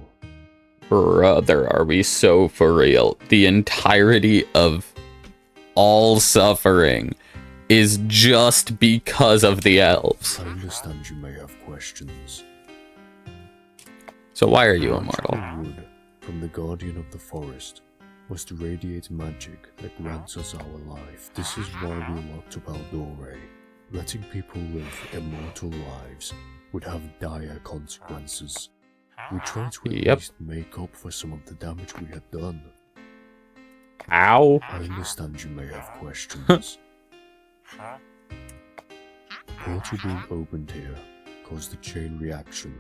Brother, are we so for real? The entirety of all suffering is just because of the elves. I understand you may have questions. So why are you immortal? Wood from the Guardian of the Forest must radiate magic that grants us our life. This is why we locked up Aldore. Letting people live immortal lives would have dire consequences. We tried to at least make up for some of the damage we had done. How? I understand you may have questions. The portal being opened here caused a chain reaction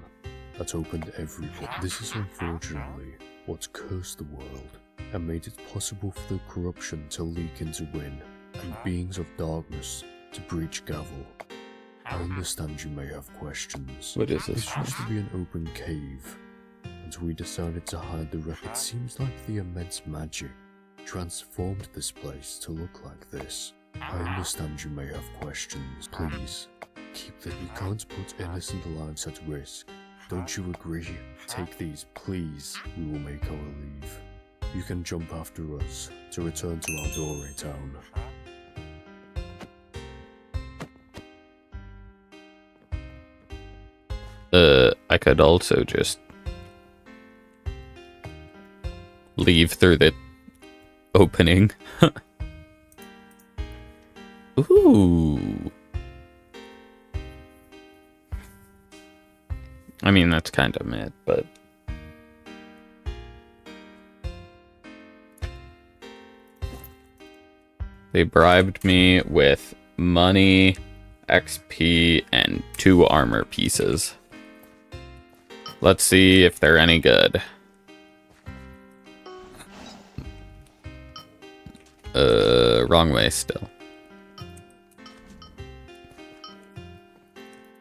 that opened everywhere. This is unfortunately what cursed the world and made it possible for the corruption to leak into Wynn and beings of darkness to breach Gavel. I understand you may have questions. What is this? This used to be an open cave, and we decided to hide the wreck. It seems like the immense magic transformed this place to look like this. I understand you may have questions. Please, keep them. We can't put innocent lives at risk. Don't you agree? Take these, please. We will make our leave. You can jump after us to return to Aldore Town. I could also just leave through the opening. Ooh. I mean, that's kind of mid, but... They bribed me with money, XP, and 2 armor pieces. Let's see if they're any good. Wrong way still.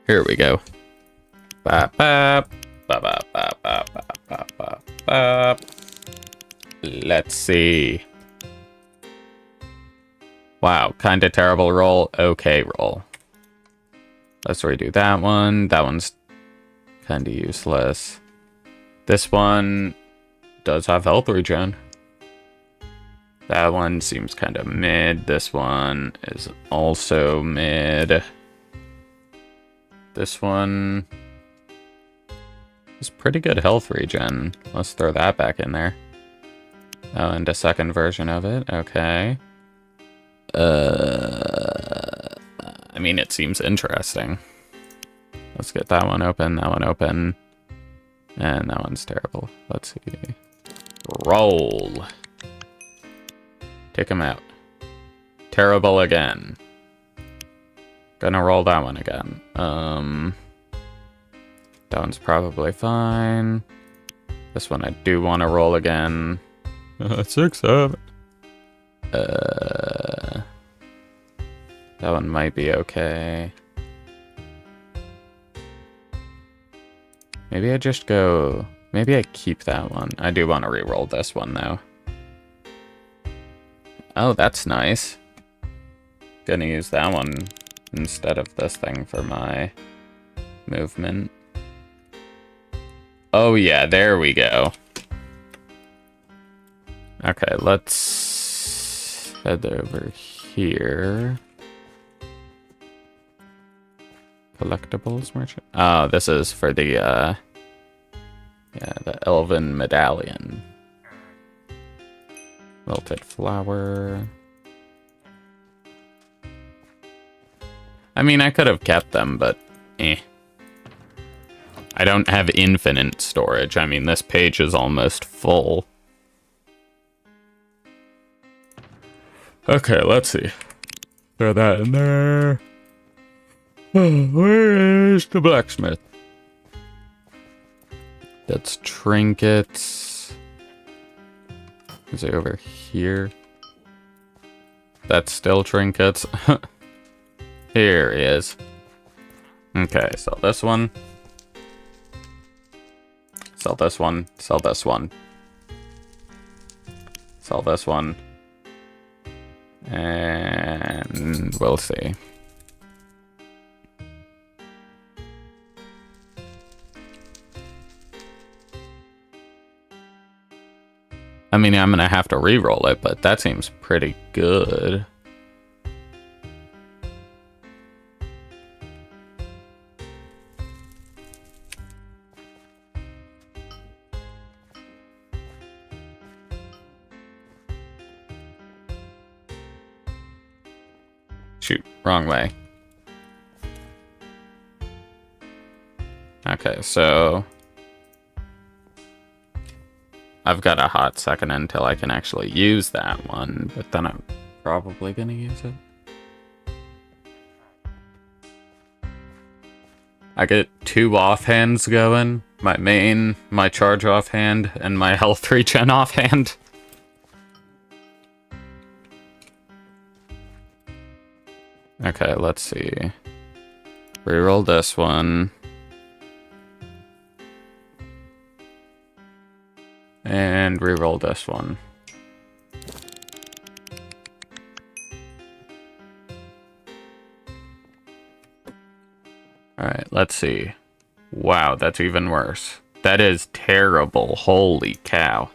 Here we go. Bop, bop, bop, bop, bop, bop, bop, bop, bop. Let's see. Wow, kinda terrible roll. Okay, roll. Let's redo that one. That one's kinda useless. This one does have health regen. That one seems kinda mid. This one is also mid. This one is pretty good health regen. Let's throw that back in there. Oh, and a second version of it. Okay. I mean, it seems interesting. Let's get that one open, and that one's terrible. Let's see. Roll. Take him out. Terrible again. Gonna roll that one again. That one's probably fine. This one I do want to roll again. 6, 7. That one might be okay. Maybe I just go... Maybe I keep that one. I do want to re-roll this one, though. Oh, that's nice. Gonna use that one instead of this thing for my movement. Oh, yeah, there we go. Okay, let's head over here. Collectibles merchant. Oh, this is for the yeah, the elven medallion. Melted flower. I mean, I could have kept them, but eh. I don't have infinite storage. I mean, this page is almost full. Okay, let's see. Throw that in there. Where is the blacksmith? That's trinkets. Is it over here? That's still trinkets. Here he is. Okay, sell this one. Sell this one. Sell this one. Sell this one. And we'll see. I mean, I'm gonna have to re-roll it, but that seems pretty good. Shoot, wrong way. Okay, so I've got a hot second until I can actually use that one, but then I'm probably gonna use it. I get 2 offhands going. My main, my charge offhand, and my health regen offhand. Okay, let's see. Reroll this one. And reroll this one. Alright, let's see. Wow, that's even worse. That is terrible. Holy cow.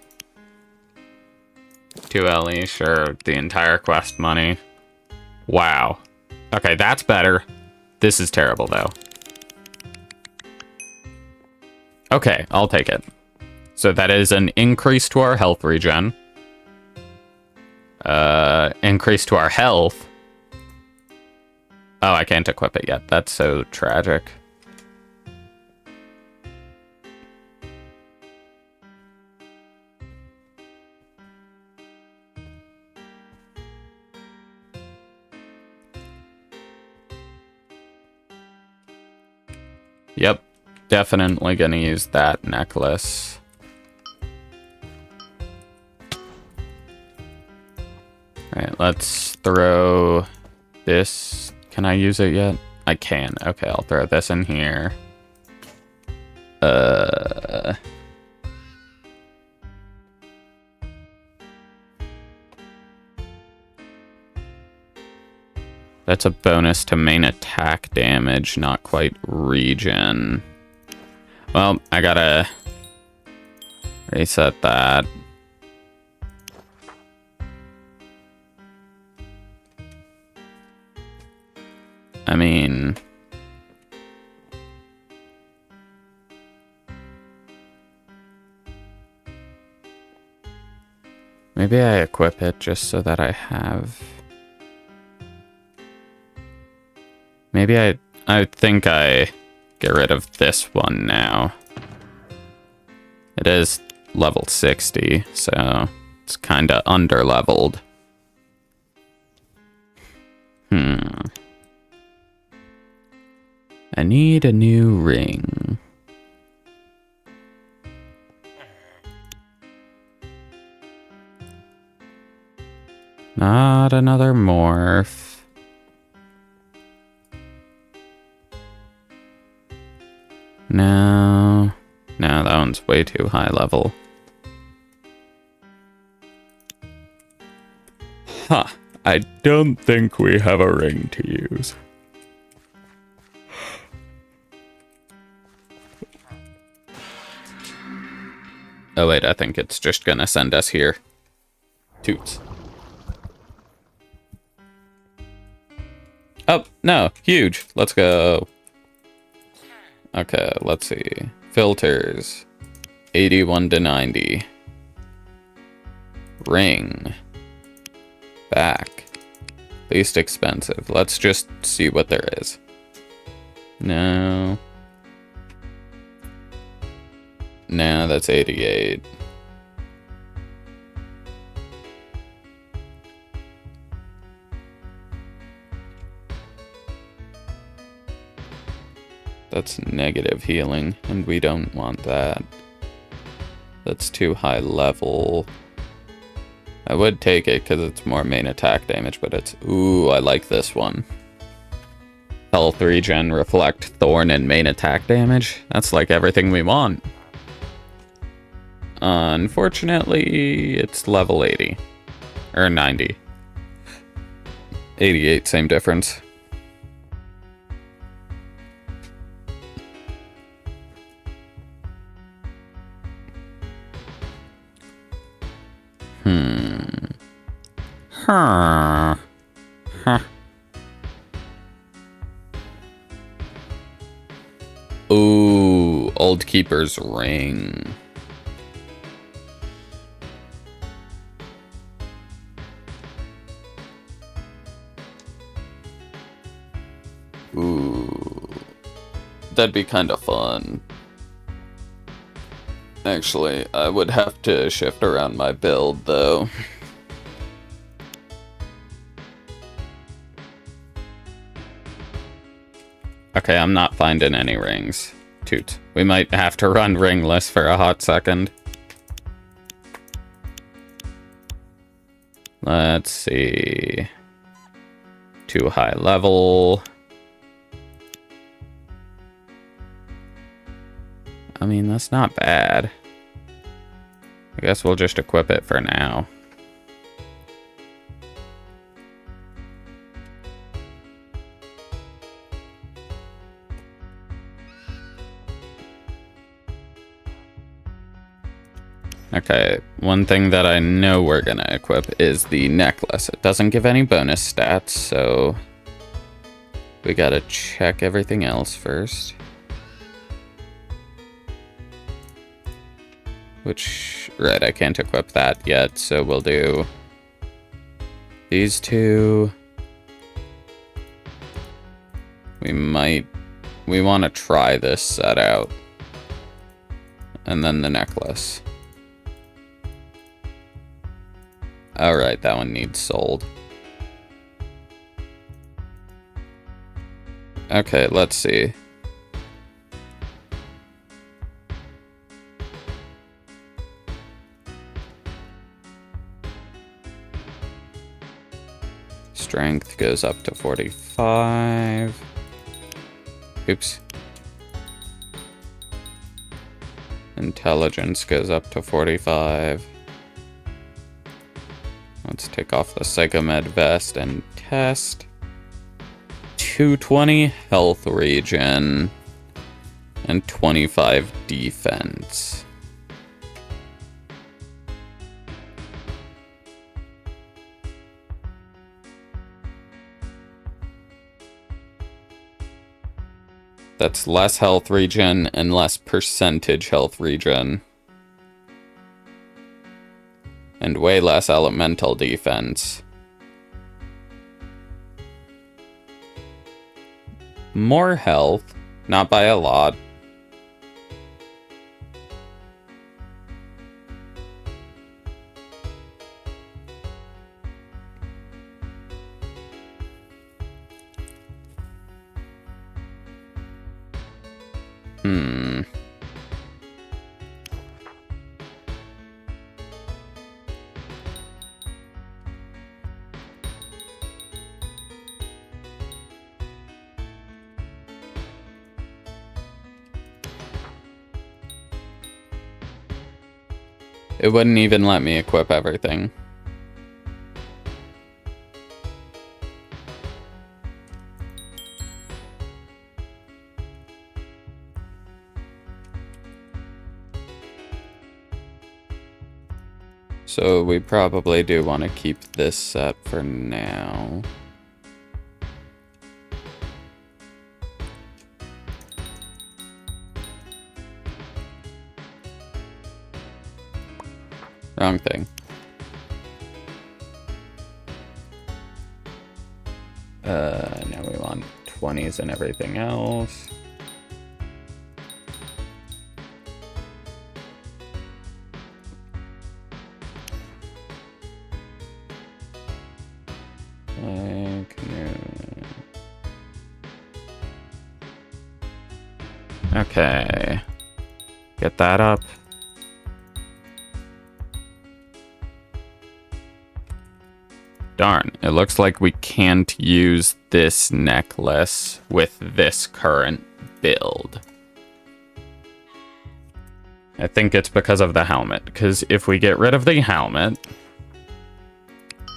2 LE, sure. The entire quest money. Wow. Okay, that's better. This is terrible, though. Okay, I'll take it. So that is an increase to our health regen. Increase to our health. Oh, I can't equip it yet. That's so tragic. Yep, definitely gonna use that necklace. Alright, let's throw this. Can I use it yet? I can. Okay, I'll throw this in here. That's a bonus to main attack damage, not quite regen. Well, I gotta reset that. I mean, maybe I equip it just so that I have. Maybe I think I get rid of this one now. It is level 60, so it's kind of under-leveled. I need a new ring. Not another morph. No, that one's way too high level. Huh, I don't think we have a ring to use. Oh wait, I think it's just gonna send us here. Toots. Oh, no, huge. Let's go. Okay, let's see. Filters. 81 to 90. Ring. Back. Least expensive. Let's just see what there is. No. No, that's 88. That's negative healing, and we don't want that. That's too high level. I would take it because it's more main attack damage, but it's... Ooh, I like this one. Health regen, reflect, thorn, and main attack damage. That's like everything we want. Unfortunately, it's level 80. Or 90. 88, same difference. Huh. Ooh, Old Keeper's Ring. Ooh. That'd be kind of fun. Actually, I would have to shift around my build, though. Okay, I'm not finding any rings. Toot. We might have to run ringless for a hot second. Let's see. Too high level. I mean, that's not bad. I guess we'll just equip it for now. Okay, one thing that I know we're gonna equip is the necklace. It doesn't give any bonus stats, so we gotta check everything else first. Which, right, I can't equip that yet, so we'll do these two. We want to try this set out. And then the necklace. Alright, that one needs sold. Okay, let's see. Strength goes up to 45. Oops. Intelligence goes up to 45. Let's take off the Psychomed vest and test. 220 health regen and 25 defense. That's less health regen and less percentage health regen. And way less elemental defense. More health, not by a lot. It wouldn't even let me equip everything. So we probably do want to keep this set for now. Wrong thing. Now we want 20s and everything else. Okay. Get that up. Darn, it looks like we can't use this necklace with this current build. I think it's because of the helmet, because if we get rid of the helmet,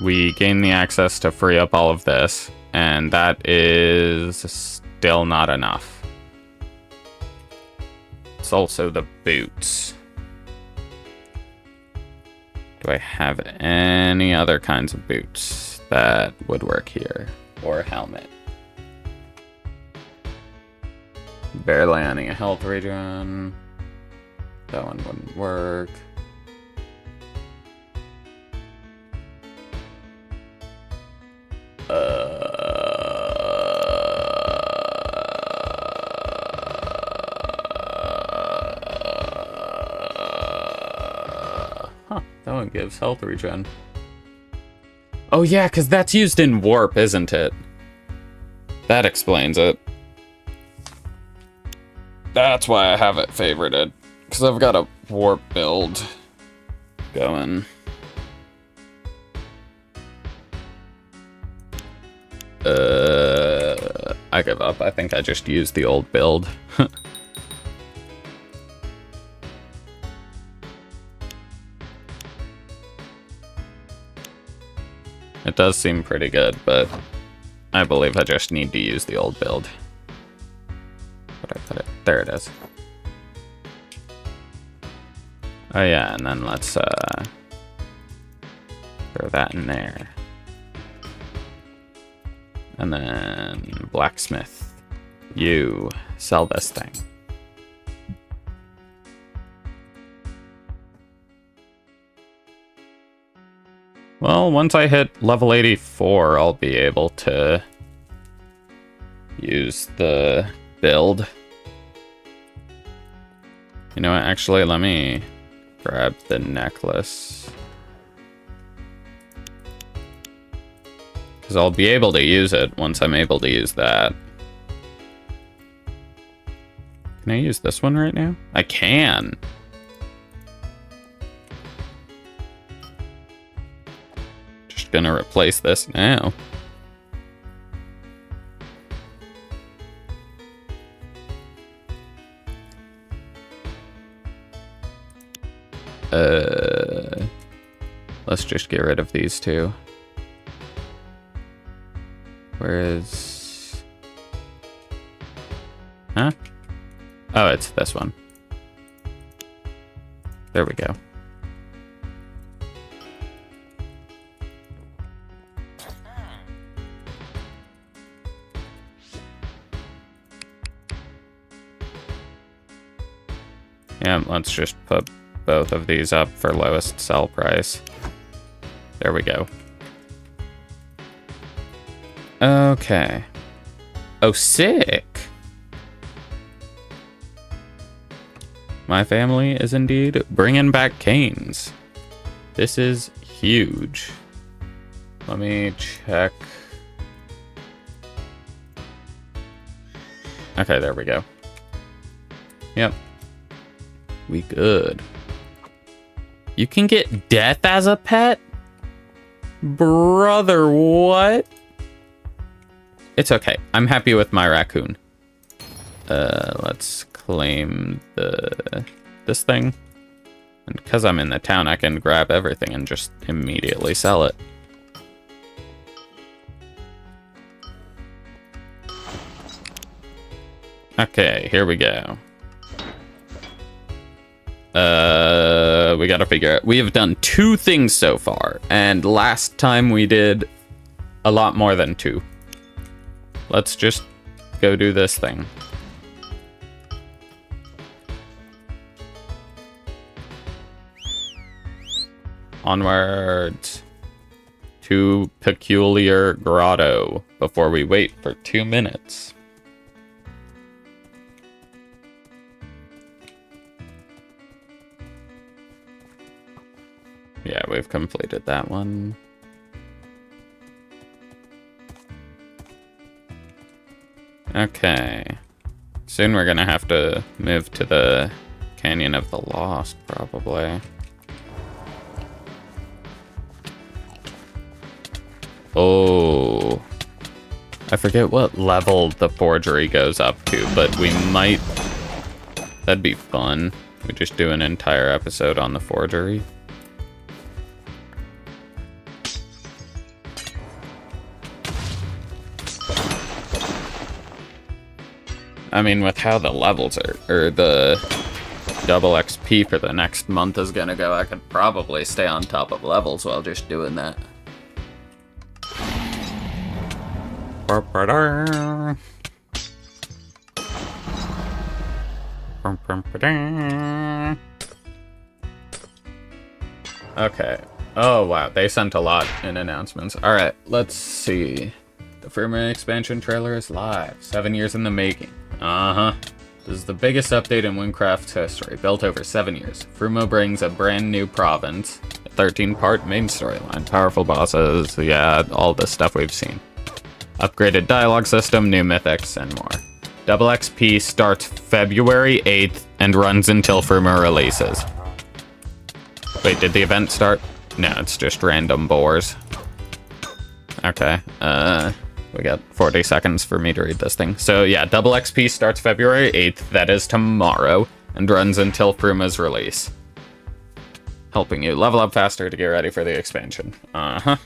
we gain the access to free up all of this, and that is still not enough. It's also the boots. Do I have any other kinds of boots that would work here? Or a helmet? Barely any health regen. That one wouldn't work. That one gives health regen. Oh yeah, because that's used in warp, isn't it? That explains it. That's why I have it favorited. Because I've got a warp build going. I give up. I think I just used the old build. It does seem pretty good, but I believe I just need to use the old build. Where'd I put it? There it is. Oh yeah, and then let's throw that in there. And then blacksmith, you sell this thing. Well, once I hit level 84, I'll be able to use the build. You know what, actually, let me grab the necklace. Because I'll be able to use it once I'm able to use that. Can I use this one right now? I can! Just gonna replace this now. Let's just get rid of these two. Where is... Huh? Oh, it's this one. There we go. Yeah, let's just put both of these up for lowest sell price. There we go. Okay. Oh, sick! My family is indeed bringing back canes. This is huge. Let me check. Okay, there we go. Yep. We good. You can get death as a pet? Brother, what? It's okay. I'm happy with my raccoon. Let's claim this thing. And because I'm in the town, I can grab everything and just immediately sell it. Okay, here we go. We gotta figure out. We have done 2 things so far, and last time we did a lot more than 2. Let's just go do this thing. Onwards. to Peculiar Grotto before we wait for 2 minutes. Yeah, we've completed that one. Okay. Soon we're gonna have to move to the Canyon of the Lost, probably. Oh. I forget what level the forgery goes up to, but we might... That'd be fun. We just do an entire episode on the forgery. I mean, with how the levels are, or the double XP for the next month is gonna go, I could probably stay on top of levels while just doing that. Okay. Oh, wow. They sent a lot in announcements. Alright, let's see. The Fruma expansion trailer is live. 7 years in the making. Uh-huh. This is the biggest update in Wynncraft's history, built over 7 years. Fruma brings a brand new province, a 13-part main storyline, powerful bosses, yeah, all the stuff we've seen. Upgraded dialogue system, new mythics, and more. Double XP starts February 8th and runs until Fruma releases. Wait, did the event start? No, it's just random boars. Okay, we got 40 seconds for me to read this thing. So yeah, double XP starts February 8th, that is tomorrow, and runs until Fruma's release. Helping you level up faster to get ready for the expansion. Uh-huh.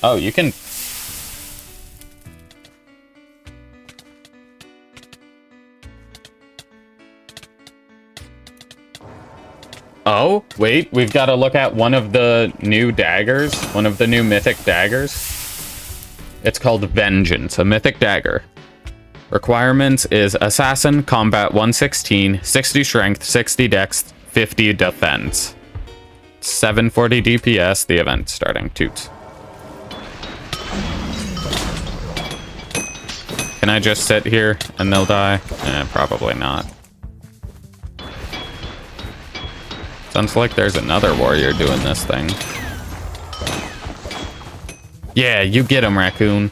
Oh, you can... Oh, wait, we've got to look at one of the new daggers, one of the new mythic daggers. It's called Vengeance, a mythic dagger. Requirements is Assassin, Combat 116, 60 Strength, 60 Dex, 50 Defense. 740 DPS, the event starting. Toots. Can I just sit here and they'll die? Probably not. Sounds like there's another warrior doing this thing. Yeah, you get him, raccoon.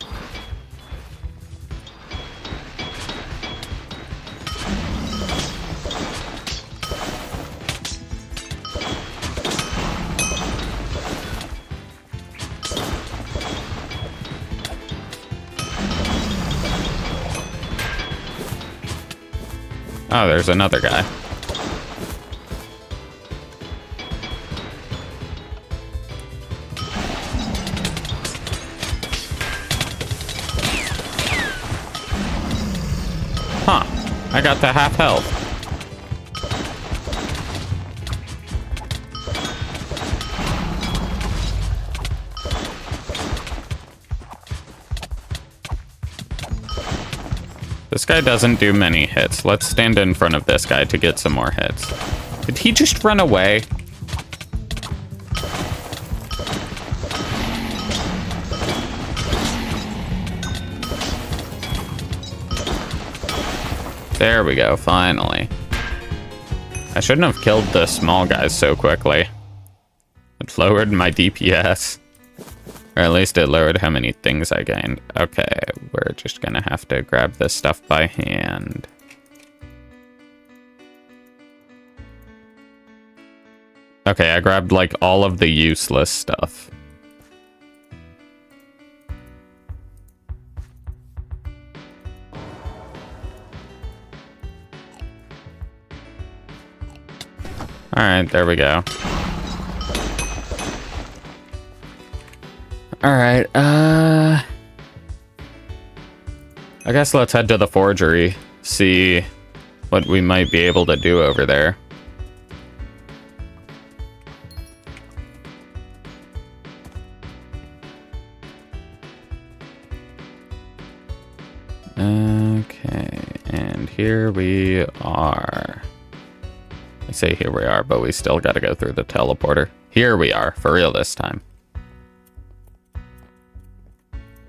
Oh, there's another guy. Huh. I got the half health. This guy doesn't do many hits. Let's stand in front of this guy to get some more hits. Did he just run away? There we go, finally. I shouldn't have killed the small guys so quickly. It lowered my DPS. Or at least it lowered how many things I gained. Okay, we're just gonna have to grab this stuff by hand. Okay, I grabbed like all of the useless stuff. Alright, there we go. Alright, I guess let's head to the forgery, see what we might be able to do over there. Okay, and here we are. I say here we are, but we still gotta go through the teleporter. Here we are, for real this time.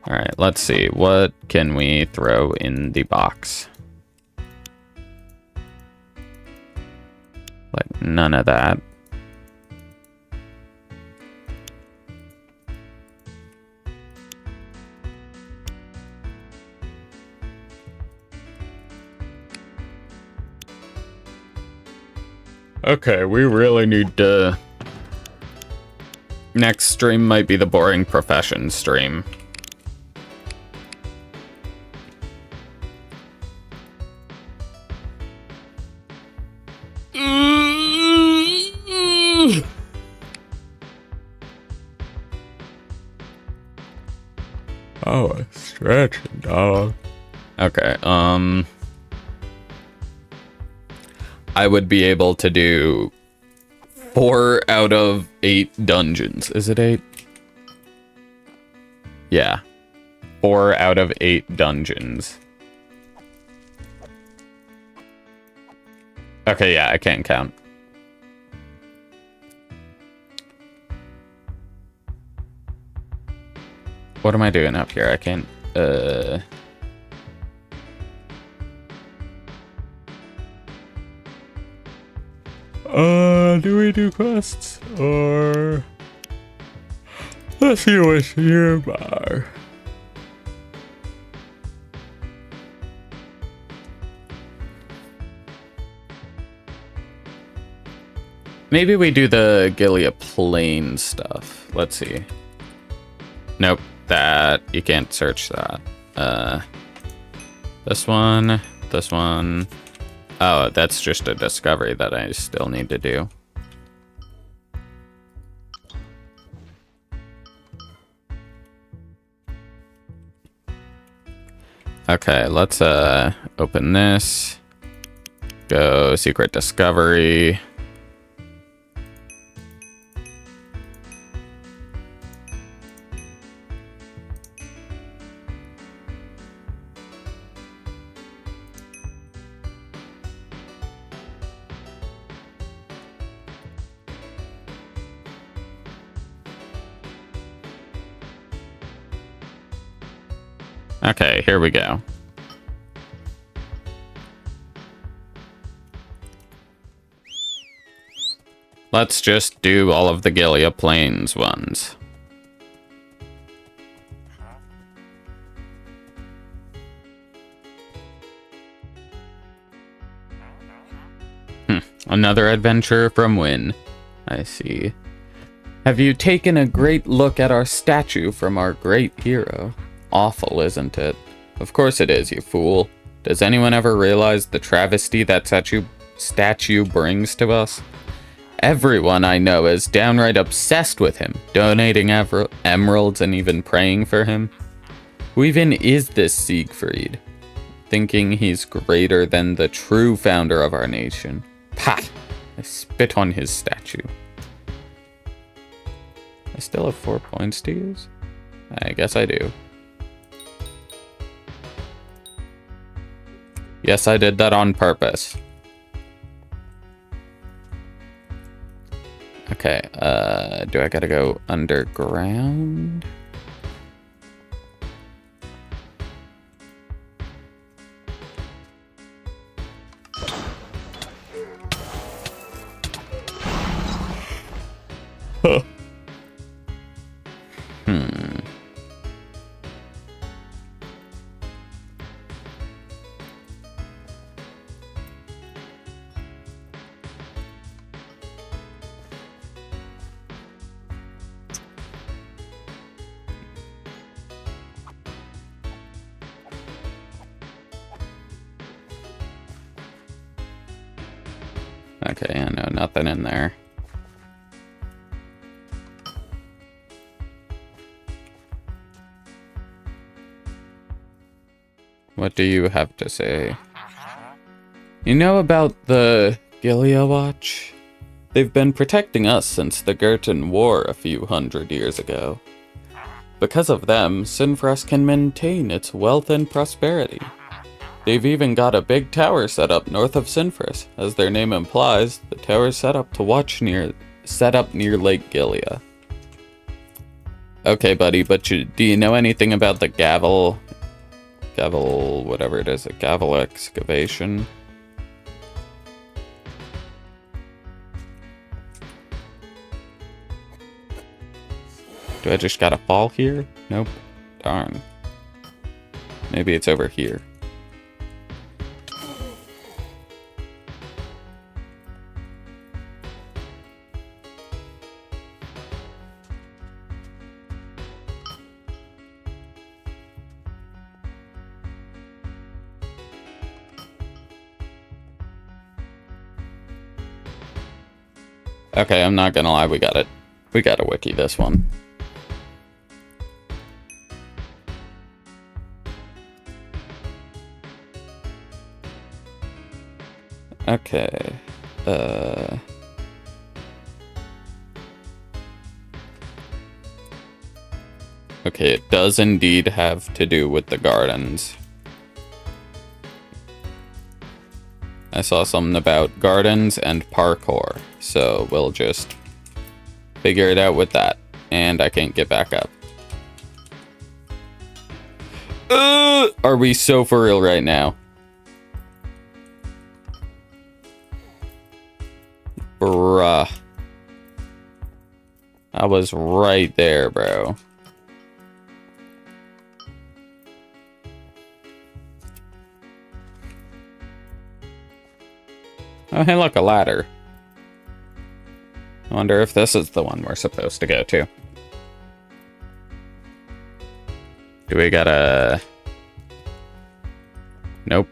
Alright, let's see. What can we throw in the box? Like, none of that. Okay, we really need to... Next stream might be the boring profession stream. Oh, stretching, dog. Okay, I would be able to do 4 out of 8 dungeons. Is it 8? Yeah. 4 out of 8 dungeons. Okay, yeah, I can't count. What am I doing up here? I can't, do we do quests? Or... Let's see what's nearby. Maybe we do the Gilead Plain stuff. Let's see. Nope, that... You can't search that. This one, this one... Oh, that's just a discovery that I still need to do. Okay, let's open this. Go secret discovery. Okay, here we go. Let's just do all of the Gilead Plains ones. Another adventure from Wynn. I see. Have you taken a great look at our statue from our great hero? Awful, isn't it? Of course it is, you fool. Does anyone ever realize the travesty that statue brings to us? Everyone I know is downright obsessed with him, donating emeralds and even praying for him. Who even is this Siegfried? Thinking he's greater than the true founder of our nation. Pah! I spit on his statue. I still have 4 points to use? I guess I do. Yes, I did that on purpose. Okay, do I gotta go underground? Huh. Okay, I know, nothing in there. What do you have to say? You know about the Gilead Watch? They've been protecting us since the Gurton War a few hundred years ago. Because of them, Sinfras can maintain its wealth and prosperity. They've even got a big tower set up north of Sinfris. As their name implies, the tower's set up near Lake Gilia. Okay, buddy, but do you know anything about the gavel, whatever it is, a gavel excavation? Do I just gotta fall here? Nope. Darn. Maybe it's over here. Okay, I'm not gonna lie, we got it. We gotta wiki this one. Okay. Okay, it does indeed have to do with the gardens. I saw something about gardens and parkour, so we'll just figure it out with that. And I can't get back up. Are we so for real right now? Bruh. I was right there, bro. Oh, hey, look, a ladder. I wonder if this is the one we're supposed to go to. Do we gotta... Nope.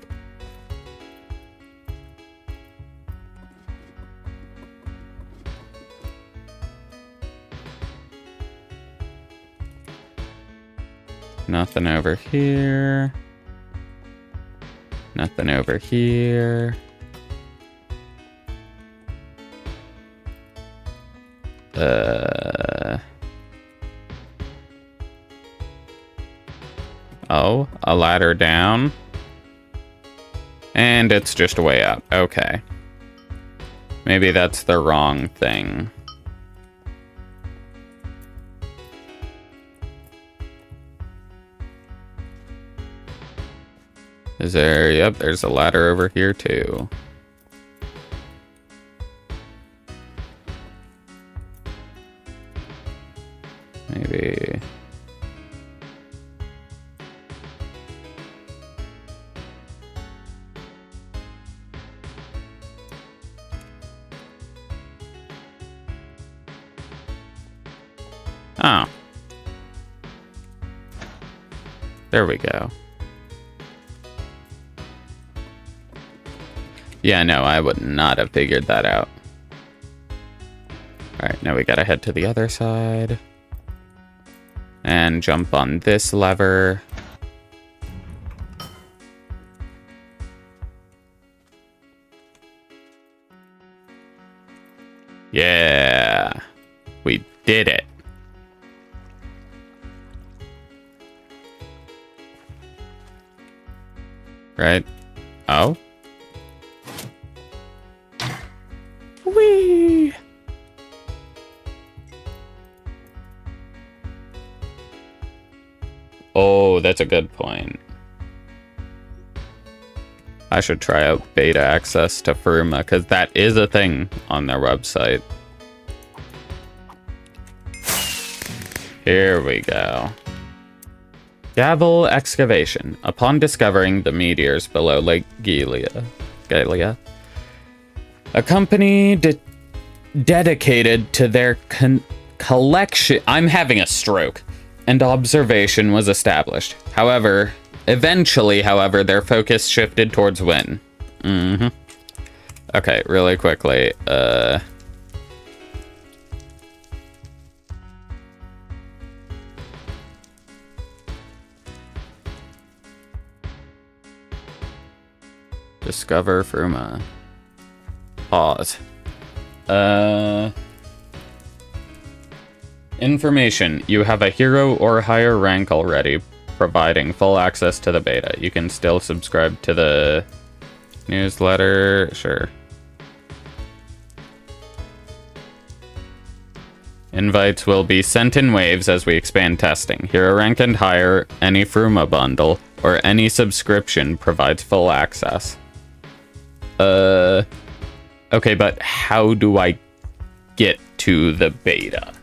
Nothing over here. Nothing over here. Oh, a ladder down. And it's just a way up. Okay. Maybe that's the wrong thing. Is there... Yep, there's a ladder over here too. Maybe... Oh. There we go. Yeah, no, I would not have figured that out. Alright, now we gotta head to the other side. And jump on this lever. Yeah. We did it. Right? Oh? Whee! Oh, that's a good point. I should try out beta access to Fruma, because that is a thing on their website. Here we go. Gavel excavation. Upon discovering the meteors below Lake Gilia, a company dedicated to their collection... I'm having a stroke. And observation was established. However, eventually, their focus shifted towards Wynn. Okay, really quickly. Discover Fruma. Pause. Information. You have a hero or higher rank already. providing full access to the beta. You can still subscribe to the newsletter. Sure. Invites will be sent in waves as we expand testing. Hero rank and higher, any Fruma bundle, or any subscription provides full access. Okay, but how do I get to the beta?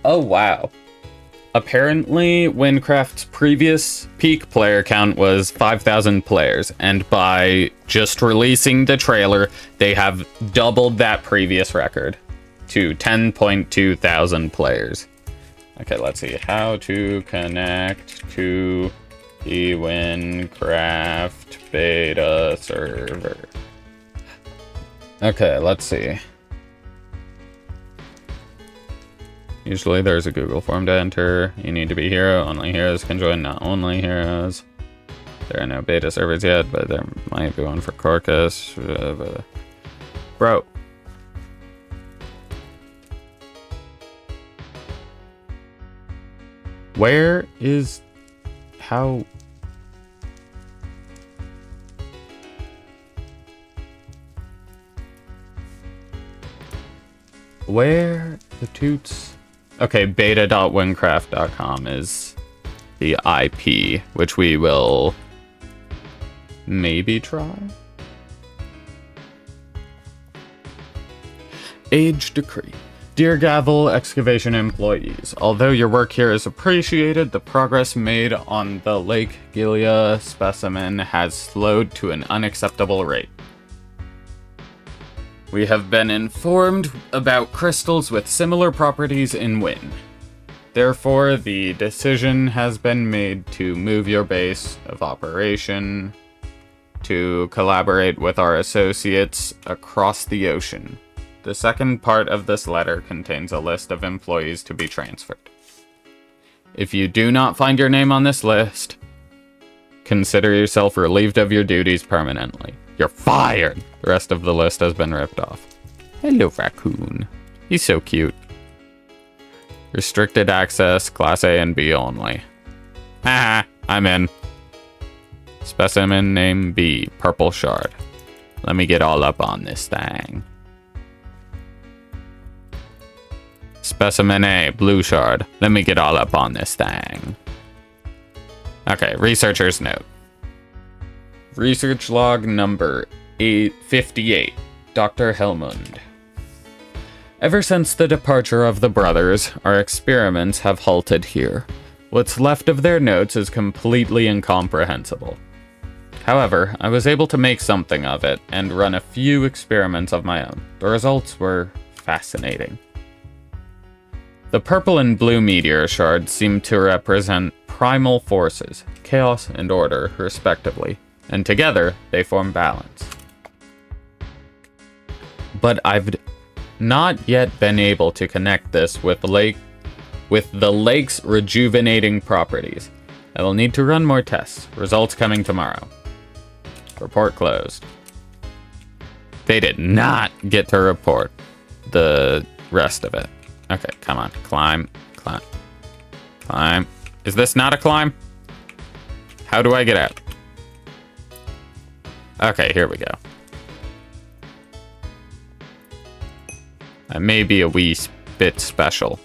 Oh, wow. Apparently, Wynncraft's previous peak player count was 5,000 players, and by just releasing the trailer, they have doubled that previous record to 10.2 thousand players. Okay, let's see. How to connect to the Wynncraft beta server. Okay, let's see. Usually there's a Google form to enter. You need to be hero. Only heroes can join, not only heroes. There are no beta servers yet, but there might be one for Corcus. Bro. Where is... How... Where the toots... Okay, beta.wynncraft.com is the IP, which we will maybe try. Age decree. Dear Gavel excavation employees, although your work here is appreciated, the progress made on the Lake Gilia specimen has slowed to an unacceptable rate. We have been informed about crystals with similar properties in Wynn. Therefore, the decision has been made to move your base of operation to collaborate with our associates across the ocean. The second part of this letter contains a list of employees to be transferred. If you do not find your name on this list, consider yourself relieved of your duties permanently. You're fired! The rest of the list has been ripped off. Hello, raccoon. He's so cute. Restricted access, Class A and B only. Haha, I'm in. Specimen name B, Purple Shard. Let me get all up on this thing. Specimen A, Blue Shard. Let me get all up on this thing. Okay, researcher's note. Research log number 58, Dr. Helmund. Ever since the departure of the brothers, our experiments have halted here. What's left of their notes is completely incomprehensible. However, I was able to make something of it and run a few experiments of my own. The results were fascinating. The purple and blue meteor shards seem to represent primal forces, chaos and order, respectively, and together they form balance. But I've not yet been able to connect this with the lake's rejuvenating properties. I will need to run more tests. Results coming tomorrow. Report closed. They did not get to report the rest of it. Okay, come on. Climb, climb, climb. Is this not a climb? How do I get out? Okay, here we go. I may be a wee bit special.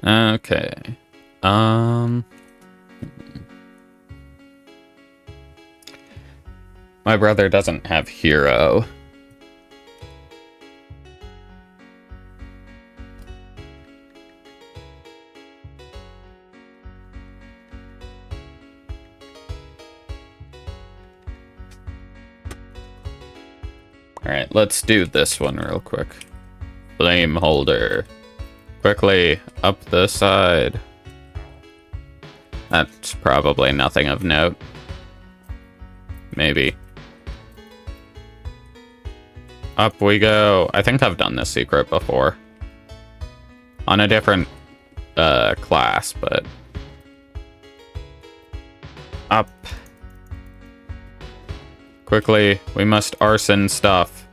Okay. My brother doesn't have hero. Alright, let's do this one real quick. Flame holder. Quickly, up the side. That's probably nothing of note. Maybe. Up we go. I think I've done this secret before. On a different class, but... Up. Quickly, we must arson stuff.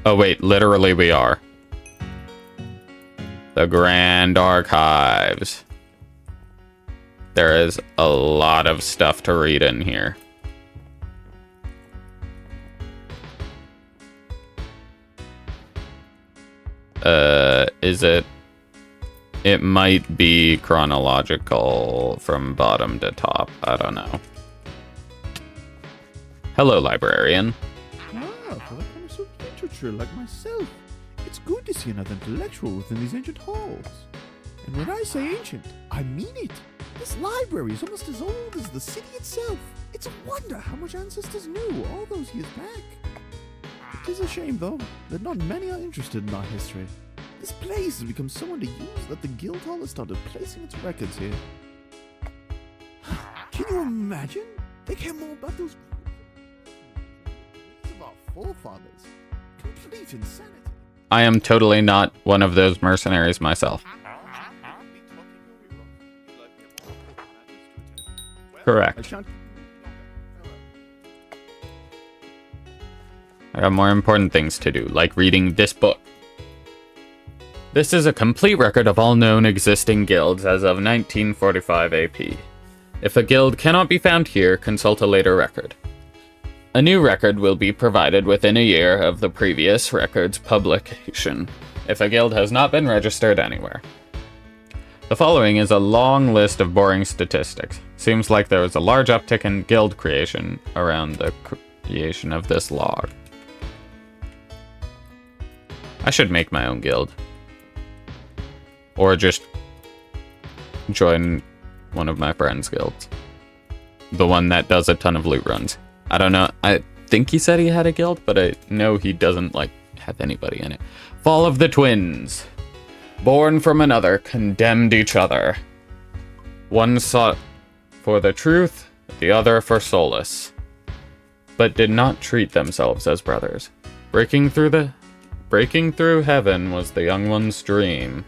Oh wait, literally we are. The Grand Archives. There is a lot of stuff to read in here. Is it? It might be chronological from bottom to top. I don't know. Hello, librarian. Ah, for the kind of literature like myself, it's good to see another intellectual within these ancient halls. And when I say ancient, I mean it. This library is almost as old as the city itself. It's a wonder how much ancestors knew all those years back. It is a shame, though, that not many are interested in our history. This place has become so underused that the Guildhall has started placing its records here. Can you imagine? They care more about those of our forefathers. Complete insanity. I am totally not one of those mercenaries myself. Correct. I got more important things to do, like reading this book. This is a complete record of all known existing guilds as of 1945 AP. If a guild cannot be found here, consult a later record. A new record will be provided within a year of the previous record's publication, if a guild has not been registered anywhere. The following is a long list of boring statistics. Seems like there was a large uptick in guild creation around the creation of this log. I should make my own guild. Or just join one of my friends' guilds. The one that does a ton of loot runs. I don't know. I think he said he had a guild, but I know he doesn't, like, have anybody in it. Fall of the Twins. Born from another, condemned each other. One sought for the truth, the other for solace, but did not treat themselves as brothers. Breaking through heaven was the young one's dream.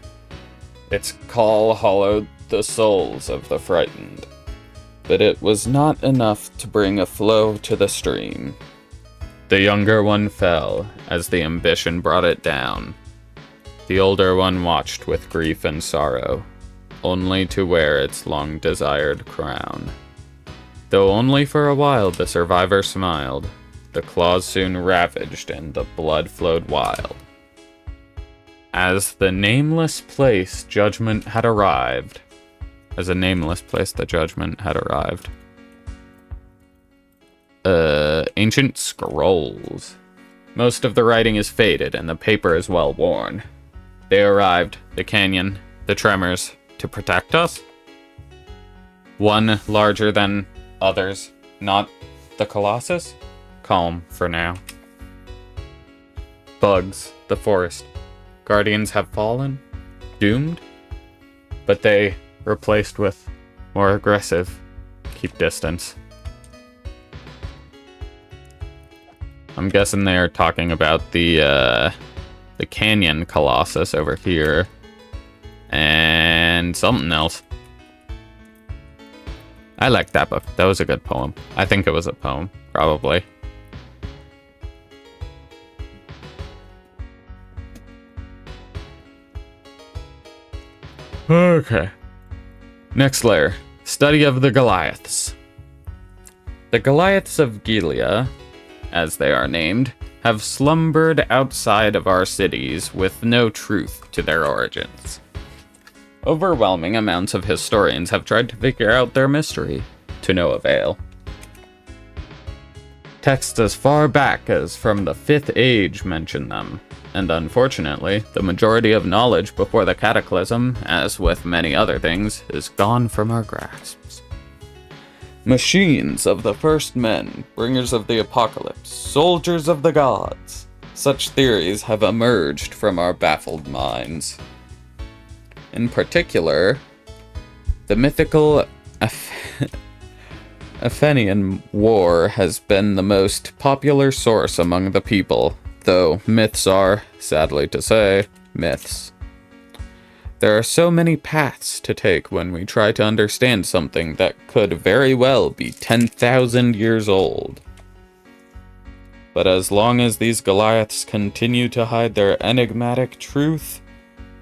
Its call hollowed the souls of the frightened, but it was not enough to bring a flow to the stream. The younger one fell as the ambition brought it down. The older one watched with grief and sorrow, only to wear its long-desired crown. Though only for a while the survivor smiled, the claws soon ravaged and the blood flowed wild. As the nameless place judgment had arrived. As a nameless place the judgment had arrived. Ancient scrolls. Most of the writing is faded and the paper is well worn. They arrived, the canyon, the tremors, to protect us? One larger than others, not the Colossus? Calm for now. Bugs, the forest. Guardians have fallen? Doomed? But they replaced with more aggressive. Keep distance. I'm guessing they're talking about the Canyon Colossus over here. And something else. I like that book. That was a good poem. I think it was a poem, probably. Okay. Next layer. Study of the Goliaths. The Goliaths of Gilead, as they are named, have slumbered outside of our cities with no truth to their origins. Overwhelming amounts of historians have tried to figure out their mystery, to no avail. Texts as far back as from the 5th Age mention them, and unfortunately, the majority of knowledge before the Cataclysm, as with many other things, is gone from our grasps. Machines of the first men, bringers of the apocalypse, soldiers of the gods. Such theories have emerged from our baffled minds. In particular, the mythical Athenian War has been the most popular source among the people though myths are, sadly to say, myths. There are so many paths to take when we try to understand something that could very well be 10,000 years old. But as long as these Goliaths continue to hide their enigmatic truth,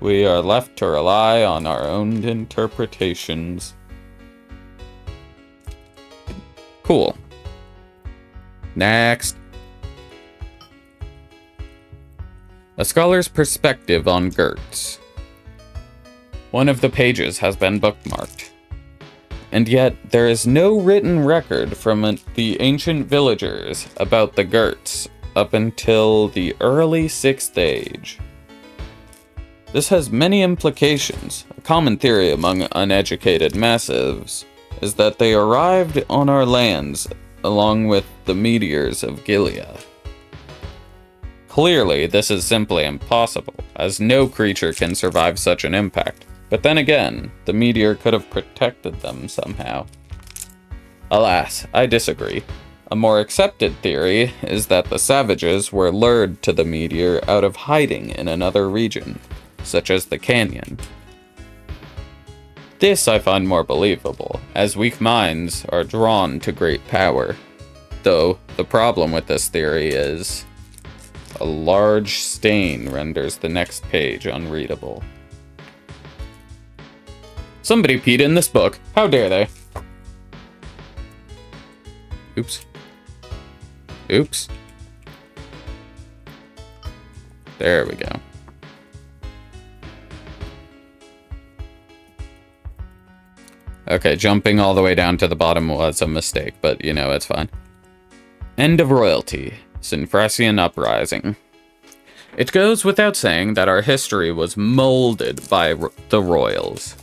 we are left to rely on our own interpretations. Cool. Next. A scholar's perspective on Gertz. One of the pages has been bookmarked. And yet, there is no written record from the ancient villagers about the Gertz up until the early 6th Age. This has many implications. A common theory among uneducated massives is that they arrived on our lands along with the meteors of Gilead. Clearly, this is simply impossible, as no creature can survive such an impact. But then again, the meteor could have protected them somehow. Alas, I disagree. A more accepted theory is that the savages were lured to the meteor out of hiding in another region, such as the canyon. This I find more believable, as weak minds are drawn to great power. Though, the problem with this theory is a large stain renders the next page unreadable. Somebody peed in this book. How dare they? Oops. Oops. There we go. Okay, jumping all the way down to the bottom was a mistake, but you know, it's fine. End of royalty. Synfrasian uprising. It goes without saying that our history was molded by the royals.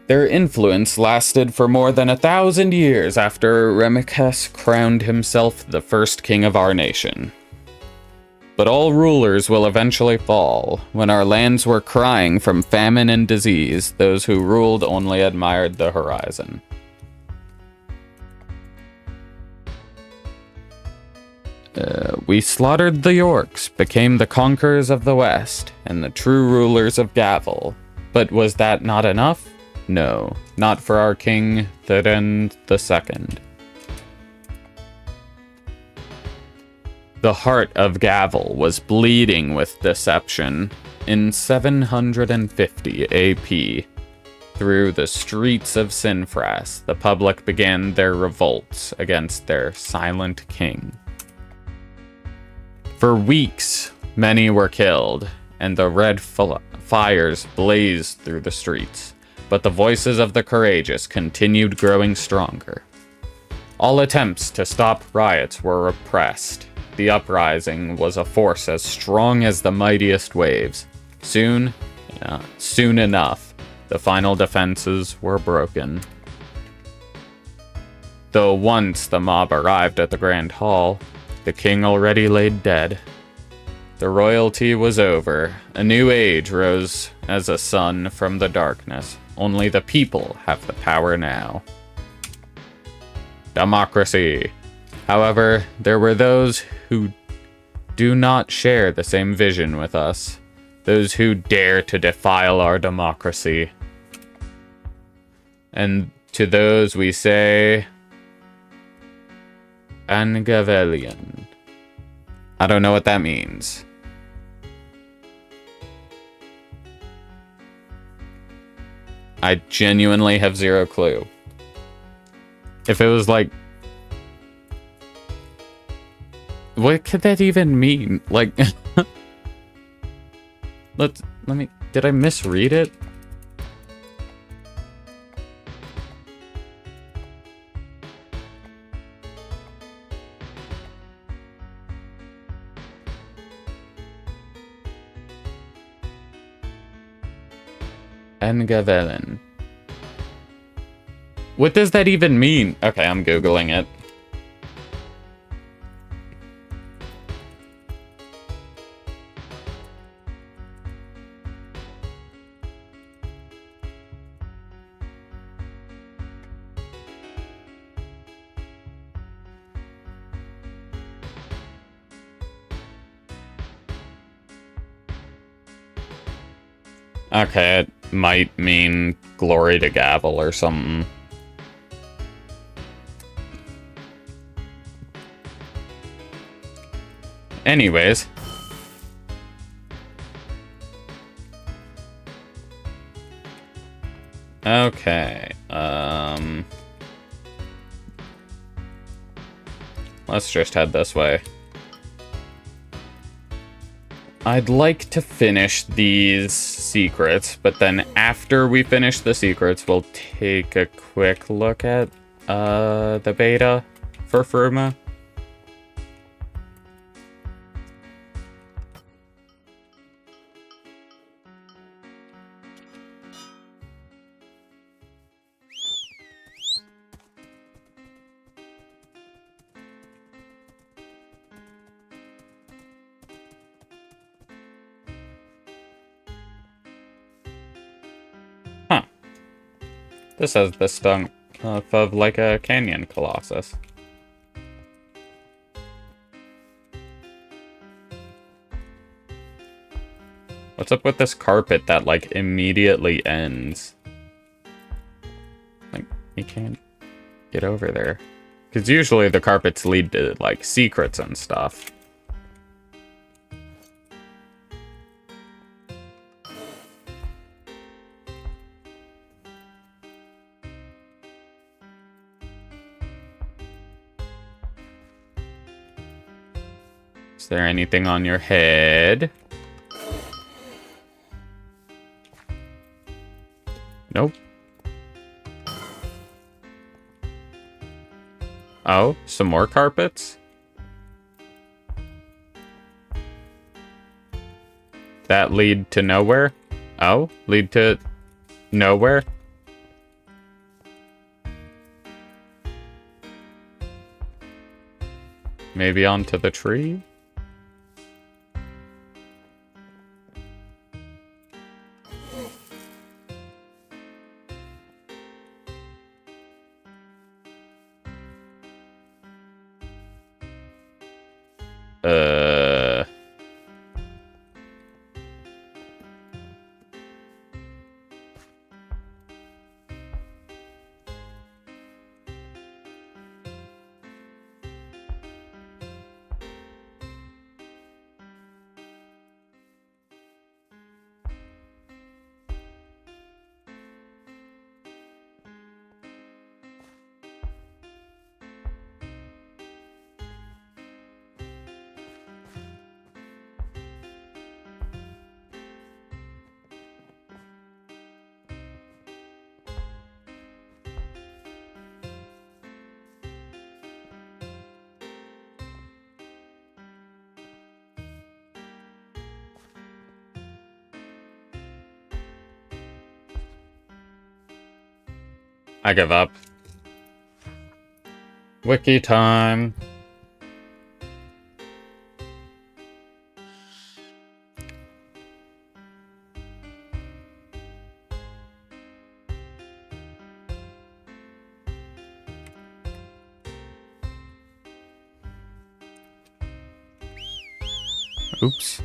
Their influence lasted for more than 1,000 years after Remicus crowned himself the first king of our nation. But all rulers will eventually fall. When our lands were crying from famine and disease, those who ruled only admired the horizon. We slaughtered the Yorks, became the conquerors of the West, and the true rulers of Gavel. But was that not enough? No, not for our king, Thedin II. The heart of Gavel was bleeding with deception. In 750 AP, through the streets of Sinfras, the public began their revolts against their silent king. For weeks, many were killed, and the red fires blazed through the streets. But the voices of the courageous continued growing stronger. All attempts to stop riots were repressed. The uprising was a force as strong as the mightiest waves. Soon enough, the final defenses were broken. Though once the mob arrived at the Grand Hall, the king already laid dead. The royalty was over. A new age rose as a sun from the darkness. Only the people have the power now. Democracy. However, there were those who do not share the same vision with us. Those who dare to defile our democracy. And to those we say... Annihilation. I don't know what that means. I genuinely have zero clue. If it was like... What could that even mean? Like... let me... Did I misread it? Engavelen. What does that even mean? Okay, I'm Googling it. Okay, it might mean glory to Gavel or something. Anyways. Okay, let's just head this way. I'd like to finish these secrets, but then after we finish the secrets, we'll take a quick look at the beta for Fruma. This has the stunk of like a canyon colossus. What's up with this carpet that like immediately ends? Like, you can't get over there. Because usually the carpets lead to like secrets and stuff. Is there anything on your head? Nope. Oh, some more carpets? That lead to nowhere? Oh, lead to nowhere? Maybe onto the tree? I give up. Wiki time. Oops.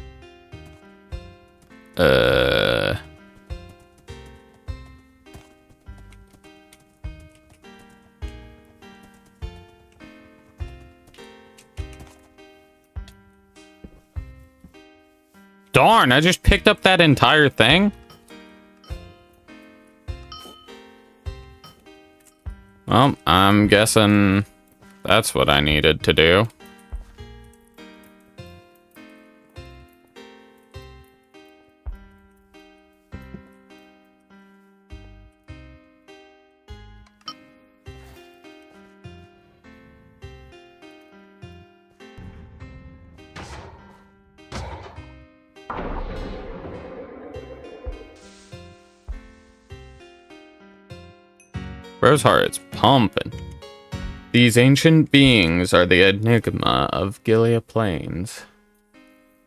Darn, I just picked up that entire thing? Well, I'm guessing that's what I needed to do. Bro's heart's pumping. These ancient beings are the enigma of Gilead Plains.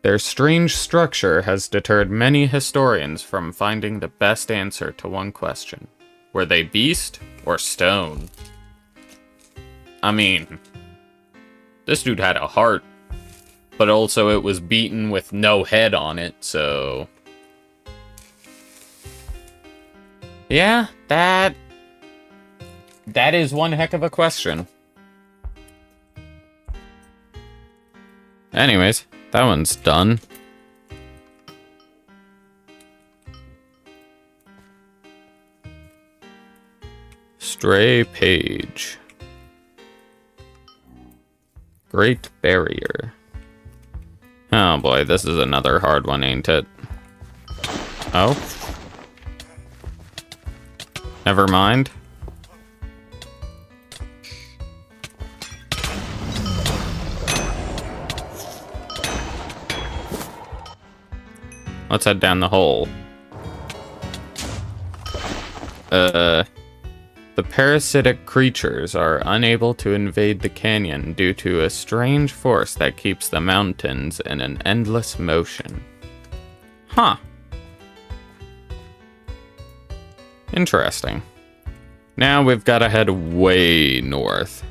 Their strange structure has deterred many historians from finding the best answer to one question. Were they beast or stone? I mean, this dude had a heart, but also it was beaten with no head on it, so... Yeah, that is one heck of a question. Anyways, that one's done. Stray page. Great Barrier. Oh boy, this is another hard one, ain't it? Oh? Never mind. Let's head down the hole. The parasitic creatures are unable to invade the canyon due to a strange force that keeps the mountains in an endless motion. Huh. Interesting. Now we've got to head way north.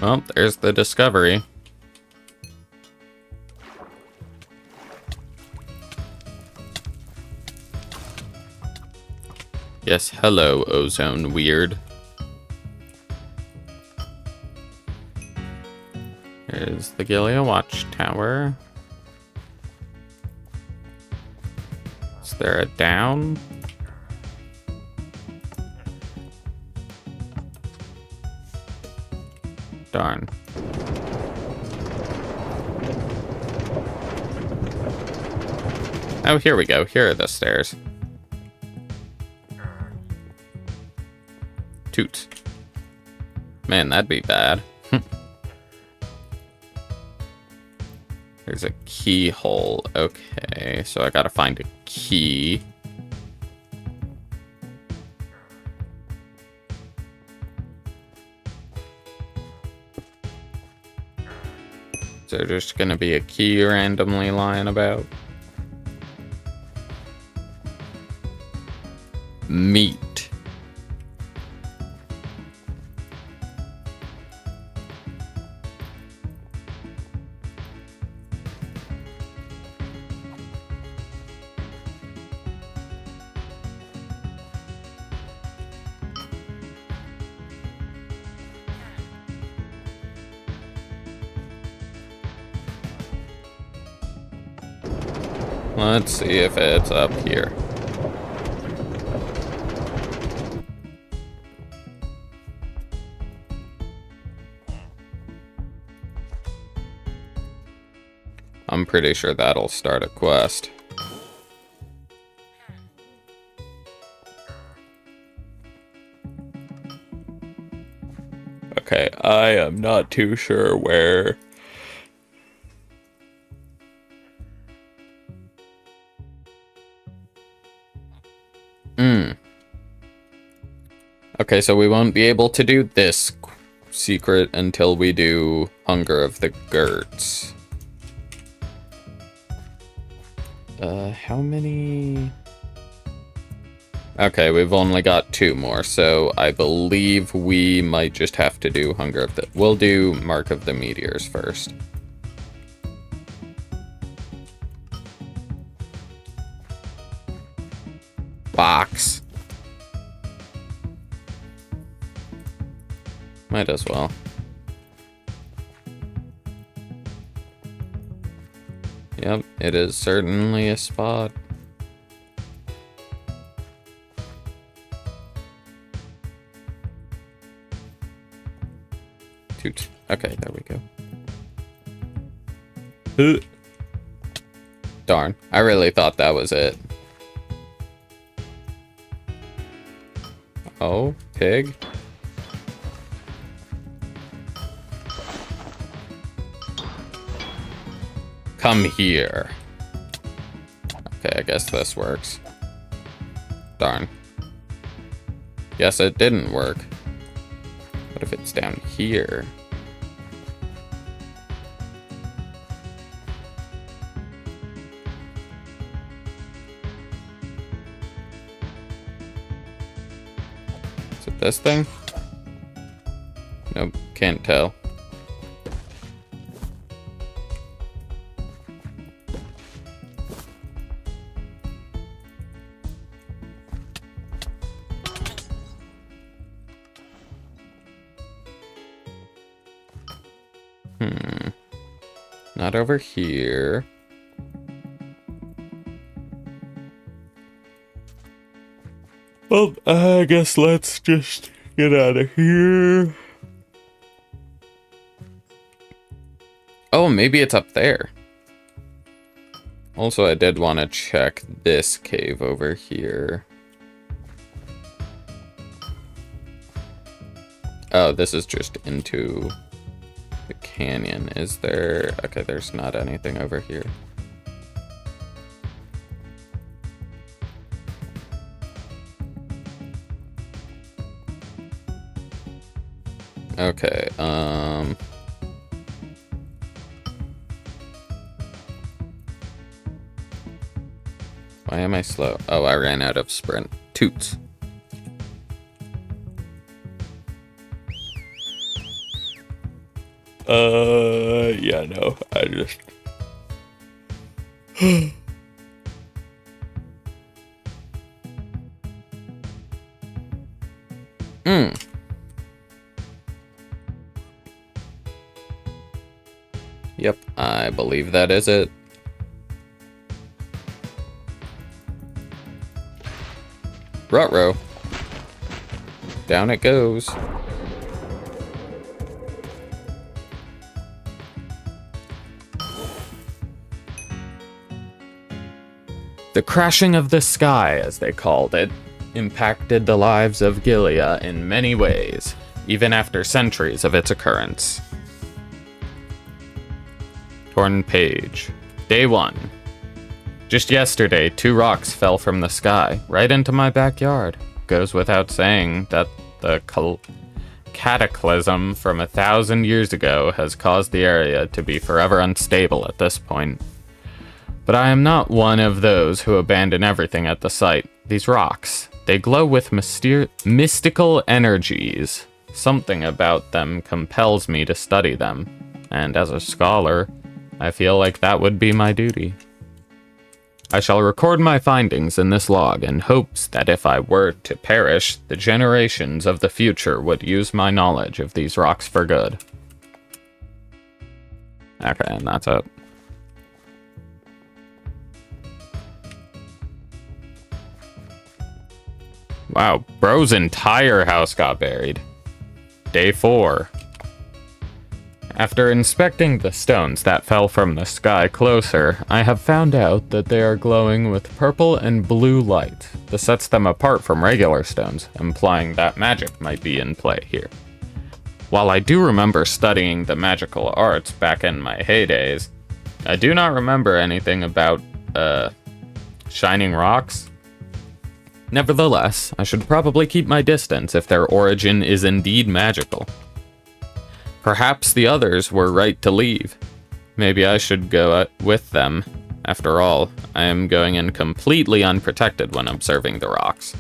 Well, there's the discovery. Yes, hello, ozone weird. There's the Gilia Watchtower. Is there a down? Darn. Oh, here we go. Here are the stairs. Toot. Man, that'd be bad. There's a keyhole. Okay, so I gotta find a key. Is there just gonna be a key randomly lying about? Meat. Let's see if it's up here. I'm pretty sure that'll start a quest. Okay, I am not too sure where. Okay, so we won't be able to do this secret until we do Hunger of the Gerts. How many? Okay, we've only got 2 more, so I believe we might just have to do Hunger of the... We'll do Mark of the Meteors first. Box. Might as well. Yep, it is certainly a spot. Toot. Okay, there we go. Darn, I really thought that was it. Oh, pig. Come here. Okay, I guess this works. Darn. Guess it didn't work. What if it's down here? Is it this thing? Nope, can't tell. Not over here. Well, I guess let's just get out of here. Oh, maybe it's up there. Also, I did want to check this cave over here. Oh, this is just into the canyon. Is there... Okay, there's not anything over here. Okay, why am I slow? Oh, I ran out of sprint. Toots. Yeah, no, I just... Yep, I believe that is it. Ruh-roh. Down it goes. The crashing of the sky, as they called it, impacted the lives of Gilead in many ways, even after centuries of its occurrence. Torn page. Day 1. Just yesterday, 2 rocks fell from the sky, right into my backyard. Goes without saying that the cataclysm from 1,000 years ago has caused the area to be forever unstable at this point. But I am not one of those who abandon everything at the site. These rocks, they glow with mystical energies. Something about them compels me to study them, and as a scholar, I feel like that would be my duty. I shall record my findings in this log in hopes that if I were to perish, the generations of the future would use my knowledge of these rocks for good. Okay, and that's it. Wow, bro's entire house got buried. Day 4. After inspecting the stones that fell from the sky closer, I have found out that they are glowing with purple and blue light. This sets them apart from regular stones, implying that magic might be in play here. While I do remember studying the magical arts back in my heydays, I do not remember anything about, shining rocks. Nevertheless, I should probably keep my distance if their origin is indeed magical. Perhaps the others were right to leave. Maybe I should go with them. After all, I am going in completely unprotected when observing the rocks.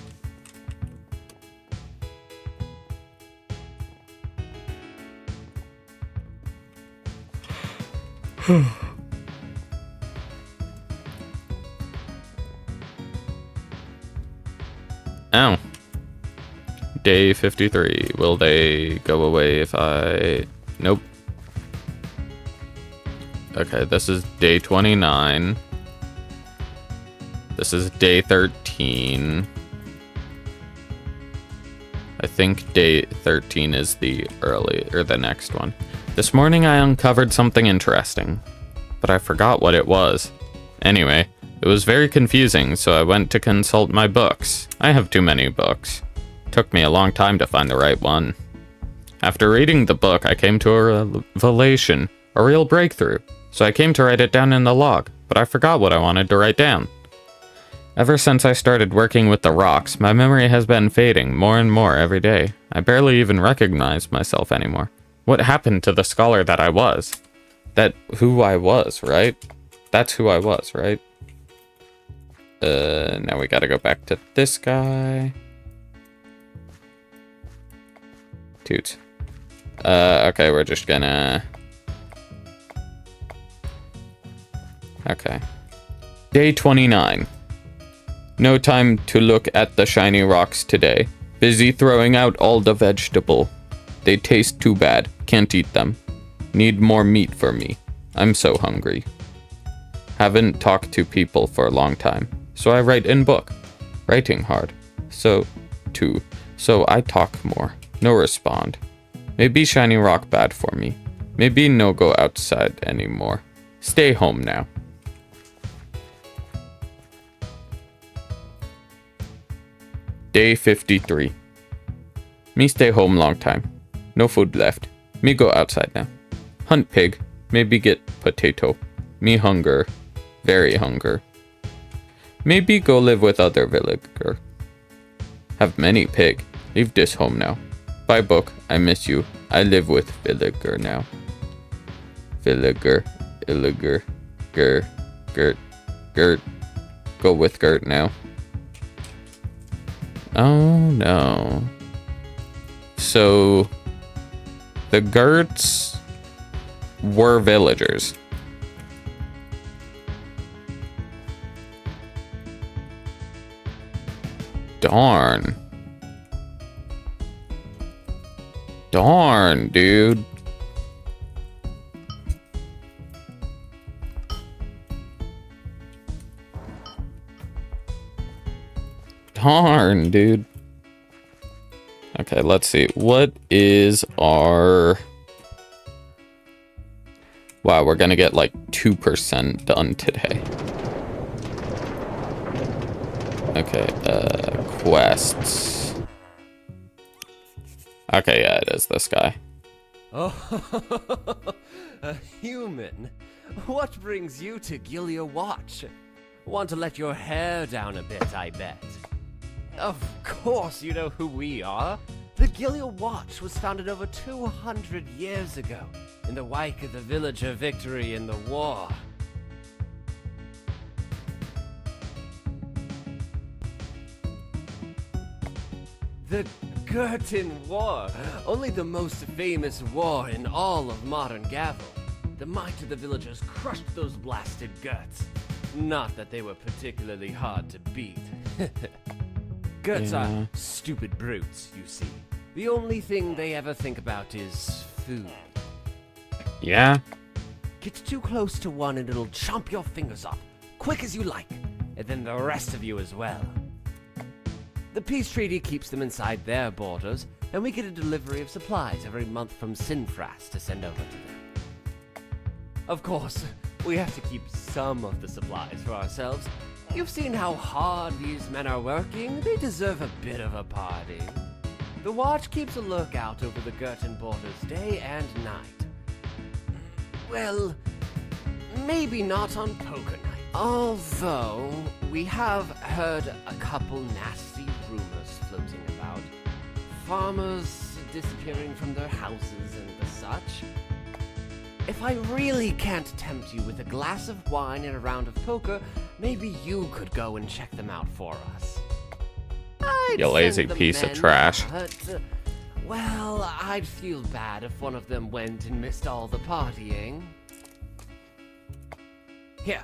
Oh. Day 53. Will they go away if I... Nope. Okay, this is day 29. This is day 13. I think day 13 is the next one. This morning I uncovered something interesting, but I forgot what it was. Anyway, it was very confusing, so I went to consult my books. I have too many books. Took me a long time to find the right one. After reading the book, I came to a revelation, a real breakthrough, so I came to write it down in the log, but I forgot what I wanted to write down. Ever since I started working with the rocks, my memory has been fading more and more every day. I barely even recognize myself anymore. What happened to the scholar that I was? Who I was, right? That's who I was, right? Now we gotta go back to this guy. Toots. Okay, we're just gonna... Okay. Day 29. No time to look at the shiny rocks today. Busy throwing out all the vegetable. They taste too bad. Can't eat them. Need more meat for me. I'm so hungry. Haven't talked to people for a long time. So I write in book. Writing hard. So I talk more. No respond. Maybe shiny rock bad for me. Maybe no go outside anymore. Stay home now. Day 53. Me stay home long time. No food left. Me go outside now. Hunt pig. Maybe get potato. Me hunger. Very hunger. Maybe go live with other villager. Have many pig. Leave this home now. Bye book. I miss you. I live with villager now. Villager. Illiger. Gert. Go with Gert now. Oh no. So the Gerts were villagers. Darn. Darn, dude. Darn, dude. Okay, let's see. What is our... Wow, we're gonna get like 2% done today. Okay, quests. Okay, yeah, it is this guy. Oh, a human. What brings you to Gilia Watch? Want to let your hair down a bit, I bet. Of course you know who we are. The Gilia Watch was founded over 200 years ago, in the wake of the villager victory in the war. The Gurtin War, only the most famous war in all of modern Gavel. The might of the villagers crushed those blasted Gurts. Not that they were particularly hard to beat. Gurts are stupid brutes, you see. The only thing they ever think about is food. Yeah? Get too close to one and it'll chomp your fingers off, quick as you like, and then the rest of you as well. The peace treaty keeps them inside their borders, and we get a delivery of supplies every month from Sinfras to send over to them. Of course, we have to keep some of the supplies for ourselves. You've seen how hard these men are working. They deserve a bit of a party. The Watch keeps a lookout over the Gurtin borders day and night. Well, maybe not on poker night. Although, we have heard a couple nasty rumors floating about. Farmers disappearing from their houses and the such. If I really can't tempt you with a glass of wine and a round of poker, maybe you could go and check them out for us. You lazy piece of trash. But, well, I'd feel bad if one of them went and missed all the partying. Here,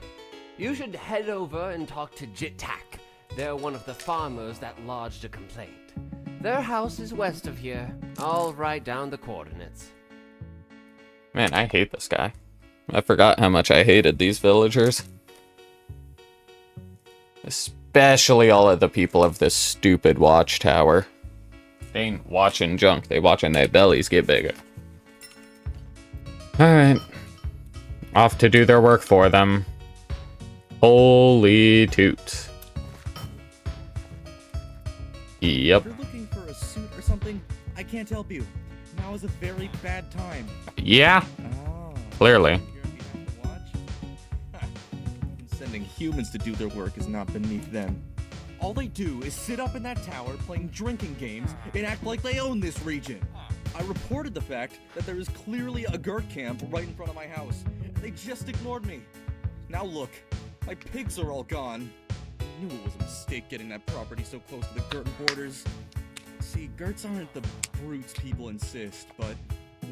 you should head over and talk to Jitak. They're one of the farmers that lodged a complaint. Their house is west of here. I'll write down the coordinates. Man, I hate this guy. I forgot how much I hated these villagers. Especially all of the people of this stupid watchtower. They ain't watching junk, they watching their bellies get bigger. Alright. Off to do their work for them. Holy toot. Yep. If you're looking for a suit or something, I can't help you. Now is a very bad time. Yeah. Oh. Clearly. Send Sending humans to do their work is not beneath them. All they do is sit up in that tower playing drinking games and act like they own this region. I reported the fact that there is clearly a Gert camp right in front of my house, and they just ignored me. Now look, my pigs are all gone. I knew it was a mistake getting that property so close to the Gerten borders. See, Gerts aren't the brutes people insist, but,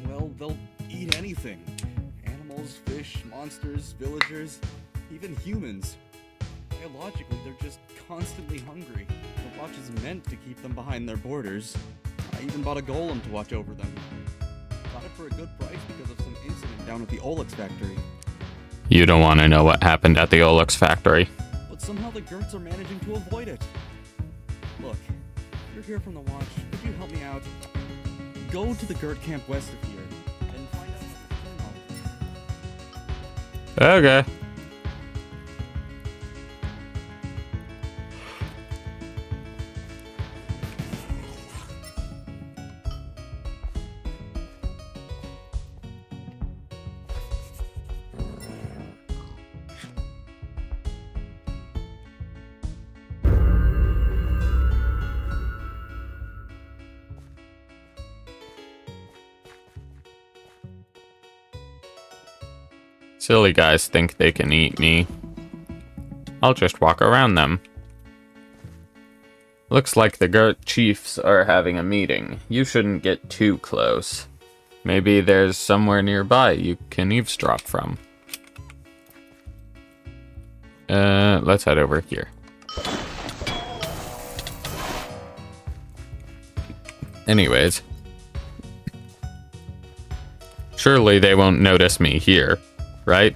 well, they'll eat anything. Animals, fish, monsters, villagers, even humans. Biologically, they're just constantly hungry. The watch is meant to keep them behind their borders. I even bought a golem to watch over them. Got it for a good price because of some incident down at the Olux factory. You don't want to know what happened at the Olux factory. But somehow the Gerts are managing to avoid it. Look, you're here from the watch. Could you help me out? Go to the Gert camp west of here and find out. Okay. Silly guys think they can eat me. I'll just walk around them. Looks like the Gert chiefs are having a meeting. You shouldn't get too close. Maybe there's somewhere nearby you can eavesdrop from. Let's head over here. Anyways. Surely they won't notice me here. Right?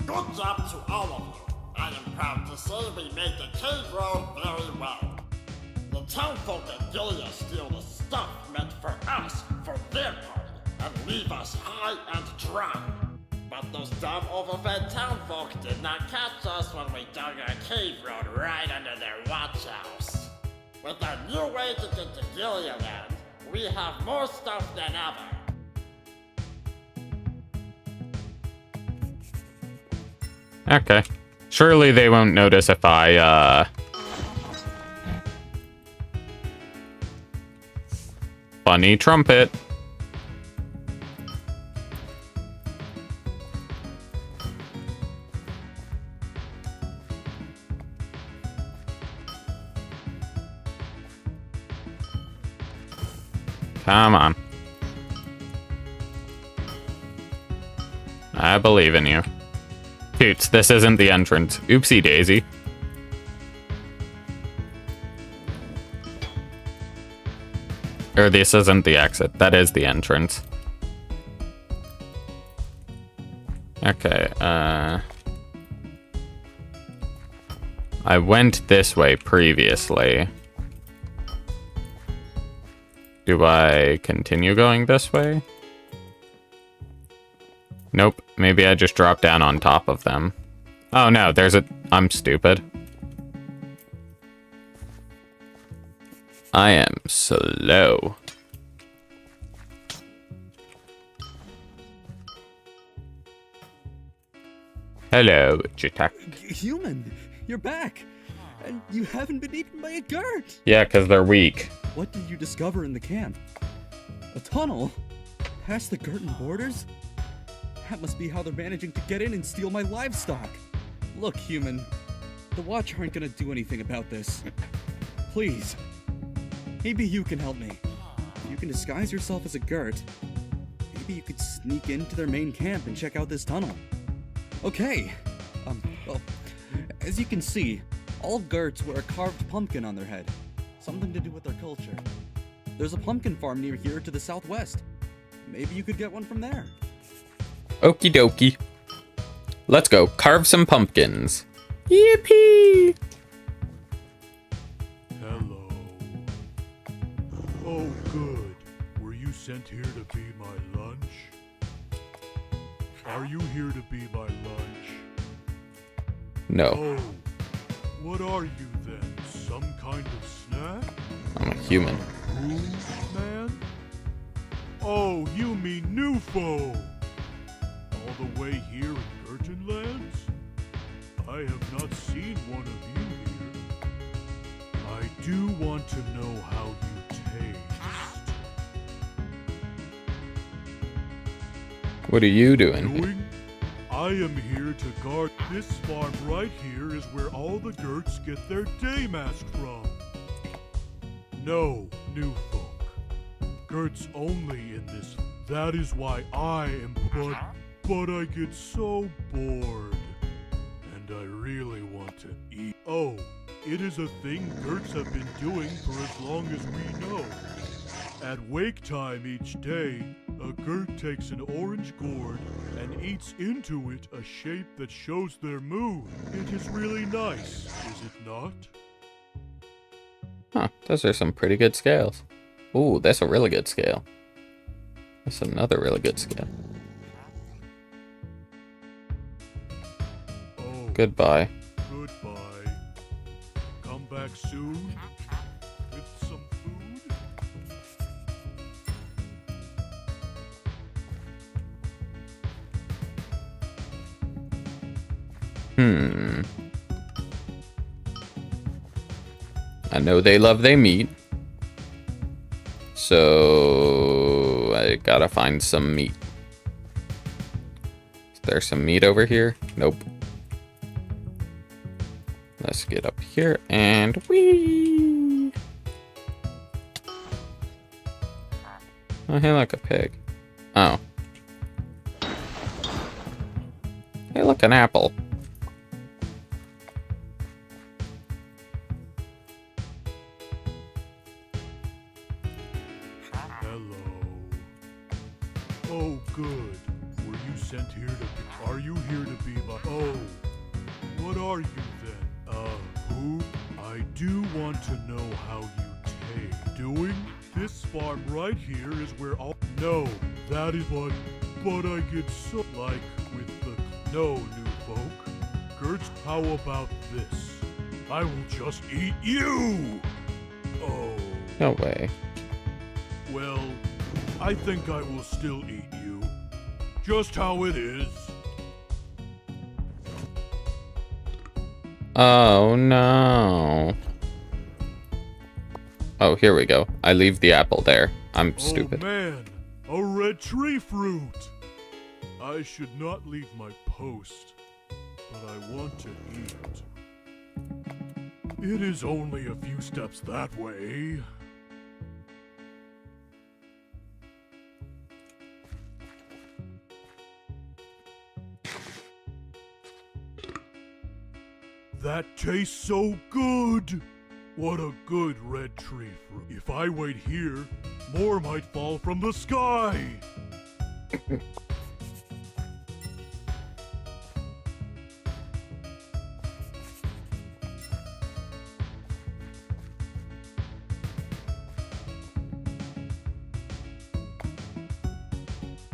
Good job to all of you. I am proud to say we made the cave road very well. The townfolk at Gilead steal the stuff meant for us, for their party, and leave us high and dry. But those dumb overfed townfolk did not catch us when we dug a cave road right under their watch house. With our new way to get to Gilead, we have more stuff than ever. Okay. Surely they won't notice if I, Funny trumpet. Come on. I believe in you. Toots, this isn't the entrance. Oopsie daisy. Or this isn't the exit. That is the entrance. Okay, I went this way previously. Do I continue going this way? Nope. Maybe I just drop down on top of them. Oh no, there's a... I'm stupid. I am slow. Hello, Jitak. Human, you're back. And you haven't been eaten by a Gert. Yeah, because they're weak. What did you discover in the camp? A tunnel? Past the Gerten borders? That must be how they're managing to get in and steal my livestock. Look, human, the Watch aren't gonna do anything about this. Please, maybe you can help me. You can disguise yourself as a Gert. Maybe you could sneak into their main camp and check out this tunnel. Okay. Well, as you can see, all Gerts wear a carved pumpkin on their head. Something to do with their culture. There's a pumpkin farm near here to the southwest. Maybe you could get one from there. Okie dokie. Let's go carve some pumpkins. Yippee! Hello. Oh, good. Were you sent here to be my lunch? Are you here to be my lunch? No. Oh, what are you then? Some kind of snack? I'm a human. Food man? Oh, you mean Newfo! All the way here in Gertonlands? I have not seen one of you here. I do want to know how you taste. What are you doing here? I am here to guard this farm right here is where all the Gerts get their day mask from. No, new folk. Gerts only in this. That is why I am but I get so bored. And I really want to eat. Oh, it is a thing Gerts have been doing for as long as we know. At wake time each day, a Gert takes an orange gourd and eats into it a shape that shows their mood. It is really nice, is it not? Huh, those are some pretty good scales. Ooh, that's a really good scale. That's another really good scale. Oh, Goodbye. Goodbye. Come back soon with some food. I know they love their meat. So I gotta find some meat. Is there some meat over here? Nope. Let's get up here and whee! Oh, hey, like a pig. Oh. Hey, look, an apple. Oh, good. Were you sent here to are you here to be my oh, what are you then? Who? I do want to know how you take. Doing? This farm right here is where all no, that is but I get so like with the no, new folk. Gertz, how about this? I will just eat you! Oh. No way. Well, I think I will still eat you. Just how it is. Oh no. Oh, here we go. I leave the apple there. I'm stupid. Oh man, a red tree fruit! I should not leave my post, but I want to eat. It is only a few steps that way. That tastes so good! What a good red tree fruit. If I wait here, more might fall from the sky!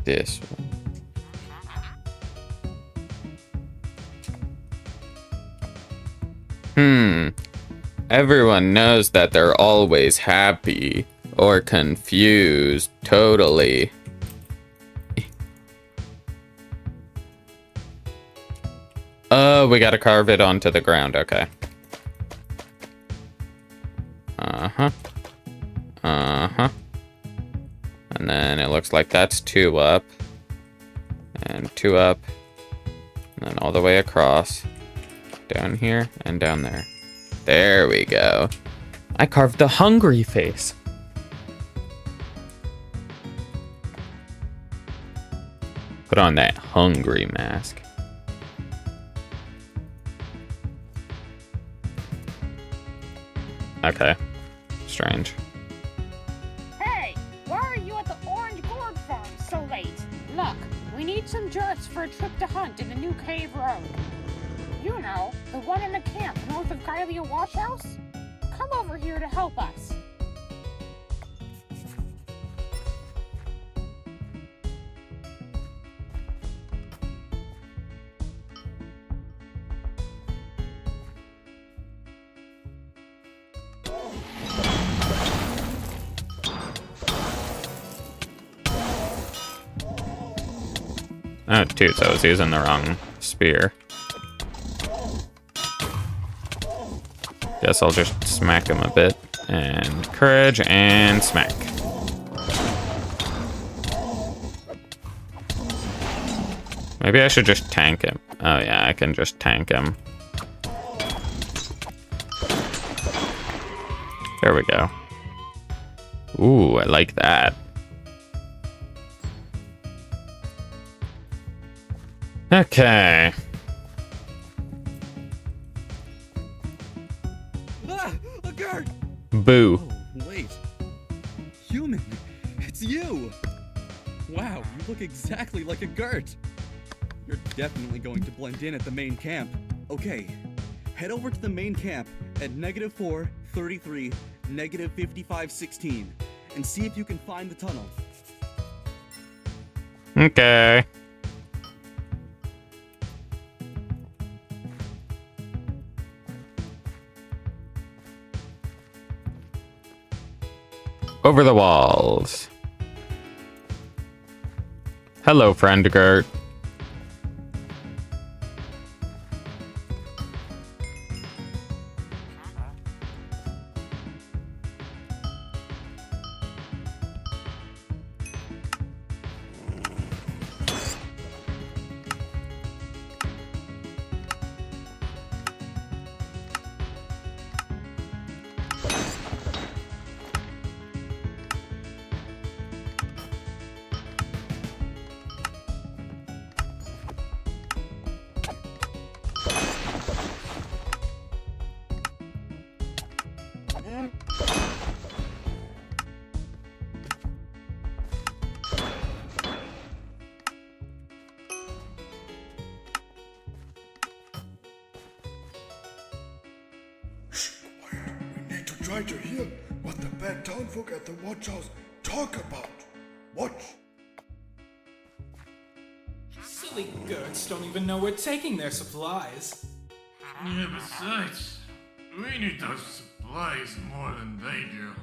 This one. Everyone knows that they're always happy or confused. Totally. Oh, we gotta carve it onto the ground. Okay. Uh-huh. Uh-huh. And then it looks like that's 2 up. And 2 up. And then all the way across. Down here and down there. There we go. I carved the hungry face. Put on that hungry mask. Okay. Strange. Hey, why are you at the Orange Gourd Farm so late? Look, we need some jerks for a trip to hunt in the new cave road. You know, the one in the camp north of Kylia Wash House? Come over here to help us. Oh, toots, I was using the wrong spear. Guess I'll just smack him a bit. And courage and smack. Maybe I should just tank him. Oh yeah, I can just tank him. There we go. Ooh, I like that. Okay. Ah, a guard! Boo. Oh, wait. Human, it's you! Wow, you look exactly like a Gert. You're definitely going to blend in at the main camp. Okay, head over to the main camp at -4, 33, -55, 16, and see if you can find the tunnel. Okay. Over the walls. Hello, friend Gert. Try to hear what the bad townfolk at the watch house talk about. Watch. Silly Gerts don't even know we're taking their supplies. Yeah, besides, we need those supplies more than they do.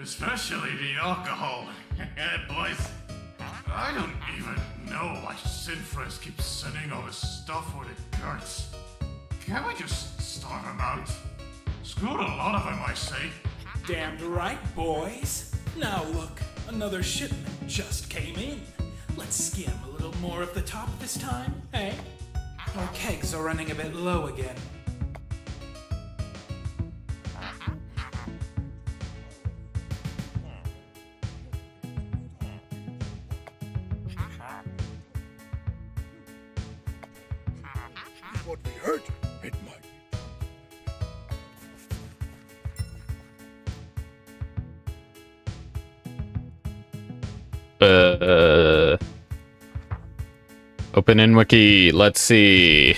Especially the alcohol. Boys, I don't even know why Sinfres keeps sending all this stuff for the Gerts. Can't we just starve them out? Screwed a lot of them, I say. Damned right, boys. Now look, another shipment just came in. Let's skim a little more of the top this time, eh? Our kegs are running a bit low again. What we heard, it might. Open in wiki. Let's see.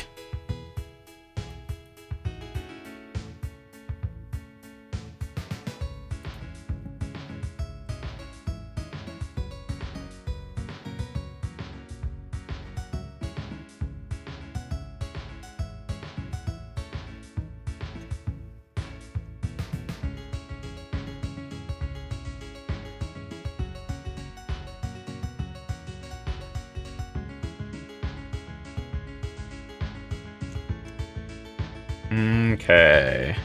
Okay.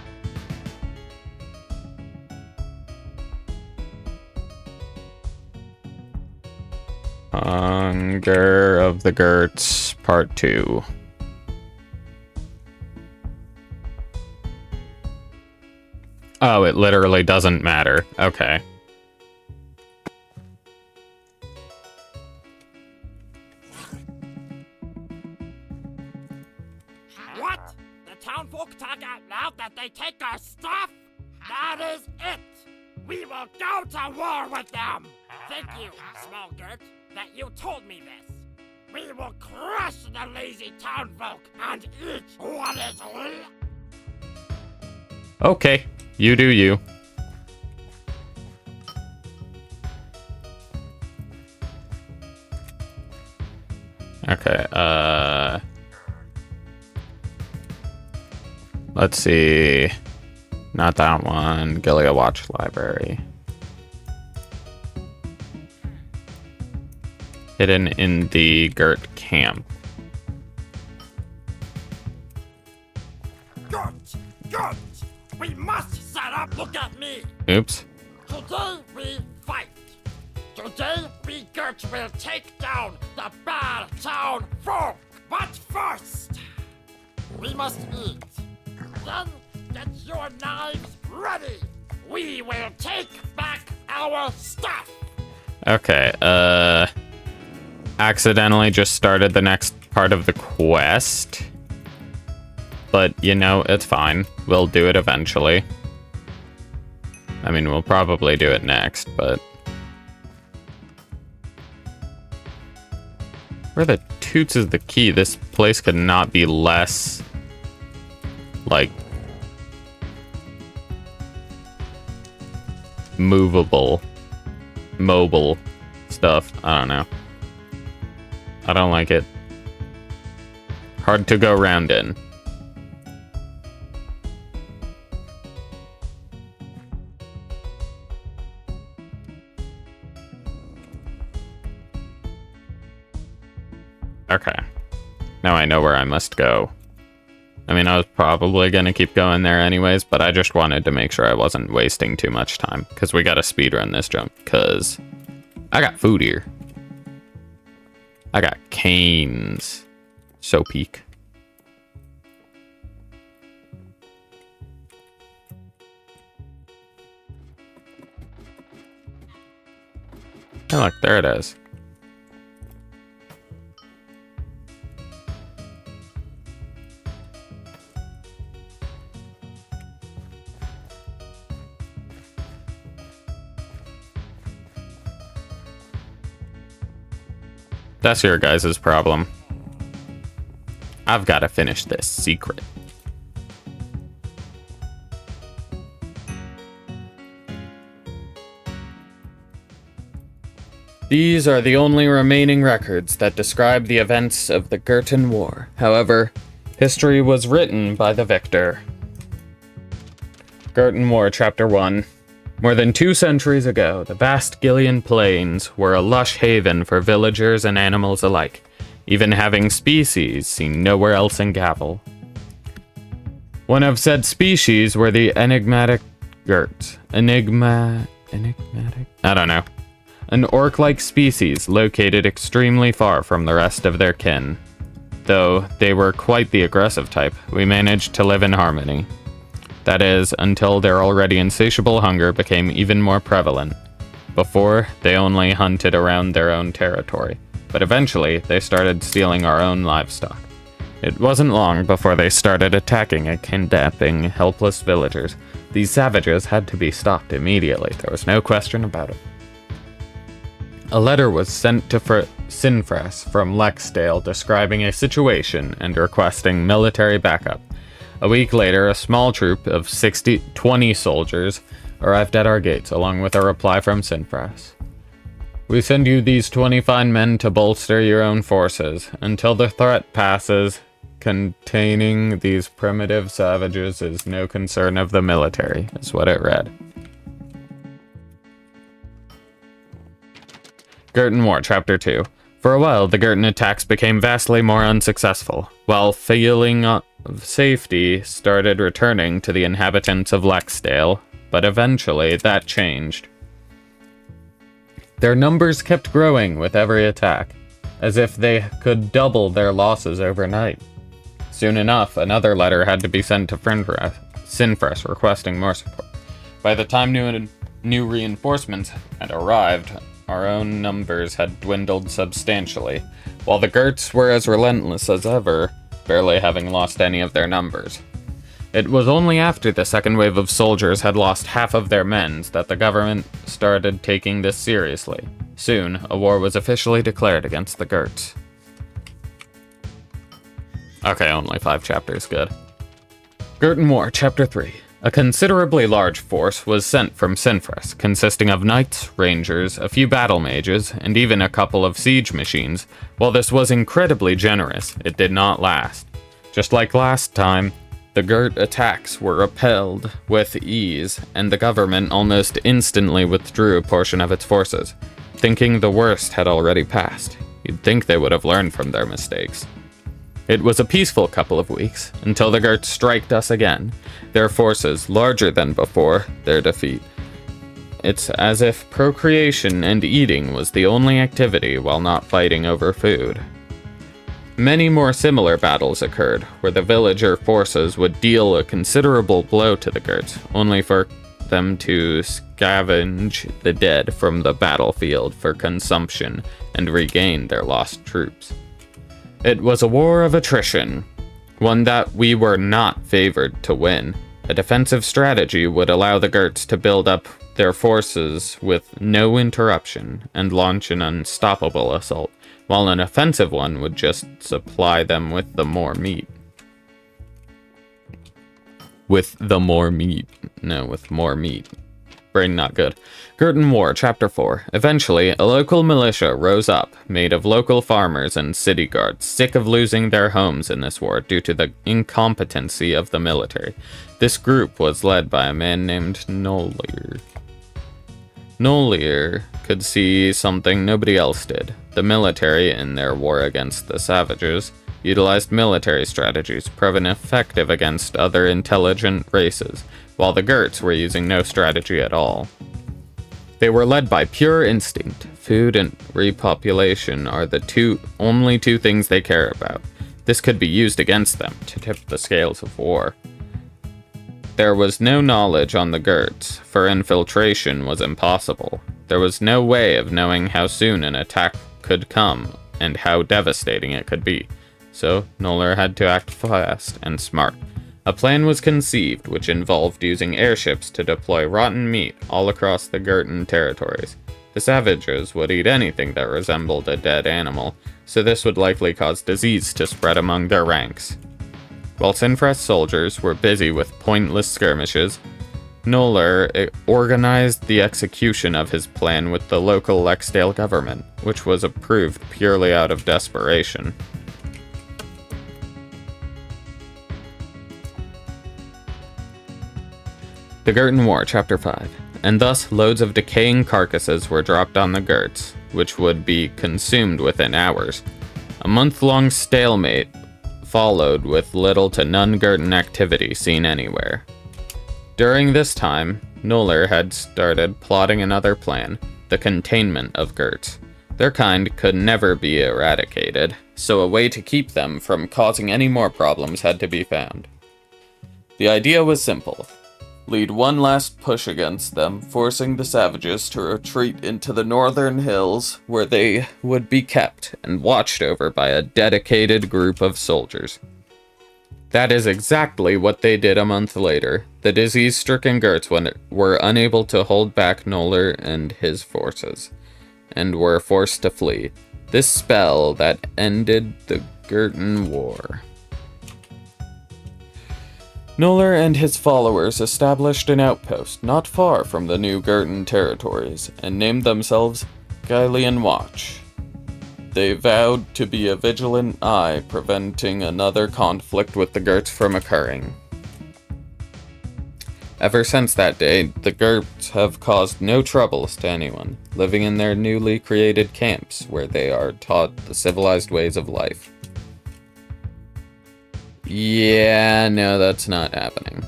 Hunger of the Gerts, Part 2. Oh, it literally doesn't matter. Okay. What? The townfolk talk out loud that they take our stuff? That is it! We will go to war with them! Thank you, small Gert, that you told me this. We will crush the lazy townfolk and eat what is left. Okay. You do you. Okay, let's see. Not that one. Gilead Watch Library. hidden in the Gert camp. Good! We must set up! Look at me! Oops. Today we fight! Today we Gert will take down the bad town folk! But first, we must eat. Then get your knives ready! We will take back our stuff! Okay, accidentally just started the next part of the quest. But, you know, it's fine. We'll do it eventually. I mean, we'll probably do it next, but... Where the toots is the key? This place could not be less... like... movable. Mobile stuff. I don't know. I don't like it. Hard to go round in. Okay. Now I know where I must go. I mean, I was probably going to keep going there anyways, but I just wanted to make sure I wasn't wasting too much time. Because we got to speedrun this jump. Because I got food here. I got canes. So peak. Oh, look, there it is. That's your guys' problem. I've got to finish this secret. These are the only remaining records that describe the events of the Gurtan War. However, history was written by the victor. Gurtan War, Chapter 1. More than 2 centuries ago, the vast Gillian Plains were a lush haven for villagers and animals alike, even having species seen nowhere else in Gavel. One of said species were the enigmatic Gert. Enigmatic? I don't know. An orc-like species located extremely far from the rest of their kin. Though they were quite the aggressive type, we managed to live in harmony. That is, until their already insatiable hunger became even more prevalent. Before, they only hunted around their own territory, but eventually they started stealing our own livestock. It wasn't long before they started attacking and kidnapping helpless villagers. These savages had to be stopped immediately, there was no question about it. A letter was sent to Sinfras from Lexdale describing a situation and requesting military backup. A week later, a small troop of 20 soldiers arrived at our gates, along with a reply from Sinfras. We send you these 20 fine men to bolster your own forces. Until the threat passes, containing these primitive savages is no concern of the military, is what it read. Gurtan War, Chapter 2. For a while, the Gurtan attacks became vastly more unsuccessful, while feeling of safety started returning to the inhabitants of Lexdale, but eventually that changed. Their numbers kept growing with every attack, as if they could double their losses overnight. Soon enough, another letter had to be sent to Sinfras requesting more support. By the time new reinforcements had arrived, our own numbers had dwindled substantially, while the Gerts were as relentless as ever, barely having lost any of their numbers. It was only after the second wave of soldiers had lost half of their men that the government started taking this seriously. Soon, a war was officially declared against the Gerts. Okay, only 5 chapters, good. Gurtan War, Chapter 3. A considerably large force was sent from Sinfras, consisting of knights, rangers, a few battle mages, and even a couple of siege machines. While this was incredibly generous, it did not last. Just like last time, the Gert attacks were repelled with ease, and the government almost instantly withdrew a portion of its forces, thinking the worst had already passed. You'd think they would have learned from their mistakes. It was a peaceful couple of weeks, until the Gerts striked us again, their forces larger than before their defeat. It's as if procreation and eating was the only activity while not fighting over food. Many more similar battles occurred, where the villager forces would deal a considerable blow to the Gerts, only for them to scavenge the dead from the battlefield for consumption and regain their lost troops. It was a war of attrition, one that we were not favored to win. A defensive strategy would allow the Gerts to build up their forces with no interruption and launch an unstoppable assault, while an offensive one would just supply them with the more meat. With more meat. Brain not good. Girton War, Chapter 4. Eventually, a local militia rose up, made of local farmers and city guards, sick of losing their homes in this war due to the incompetency of the military. This group was led by a man named Nolier. Nolier could see something nobody else did. The military, in their war against the savages, utilized military strategies proven effective against other intelligent races, while the Gerts were using no strategy at all. They were led by pure instinct. Food and repopulation are the only two things they care about. This could be used against them to tip the scales of war. There was no knowledge on the Gerts, for infiltration was impossible. There was no way of knowing how soon an attack could come and how devastating it could be. So Noller had to act fast and smart. A plan was conceived which involved using airships to deploy rotten meat all across the Girton territories. The savages would eat anything that resembled a dead animal, so this would likely cause disease to spread among their ranks. While Sinfrest soldiers were busy with pointless skirmishes, Noller organized the execution of his plan with the local Lexdale government, which was approved purely out of desperation. The Girton War, Chapter 5. And thus, loads of decaying carcasses were dropped on the Gerts, which would be consumed within hours. A month-long stalemate followed with little to none Girton activity seen anywhere. During this time, Noller had started plotting another plan, the containment of Gerts. Their kind could never be eradicated, so a way to keep them from causing any more problems had to be found. The idea was simple. Lead one last push against them, forcing the savages to retreat into the northern hills, where they would be kept and watched over by a dedicated group of soldiers. That is exactly what they did a month later. The disease-stricken Gerts were unable to hold back Noller and his forces, and were forced to flee. This spell that ended the Girton War. Noller and his followers established an outpost not far from the new Girton territories, and named themselves Gylean Watch. They vowed to be a vigilant eye preventing another conflict with the Gerts from occurring. Ever since that day, the Gerts have caused no troubles to anyone, living in their newly created camps where they are taught the civilized ways of life. Yeah, no, that's not happening.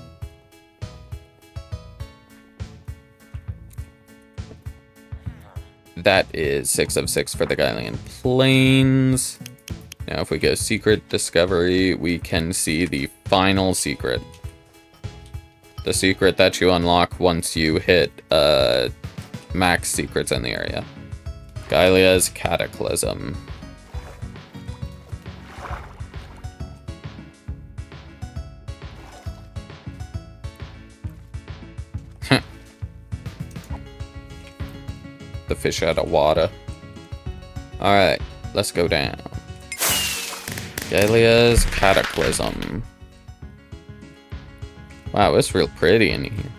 That is 6 of 6 for the Gylean Plains. Now if we go Secret Discovery, we can see the final secret. The secret that you unlock once you hit max secrets in the area. Gylea's Cataclysm. The fish out of water. Alright, let's go down. Gylea's Cataclysm. Wow, it's real pretty in here.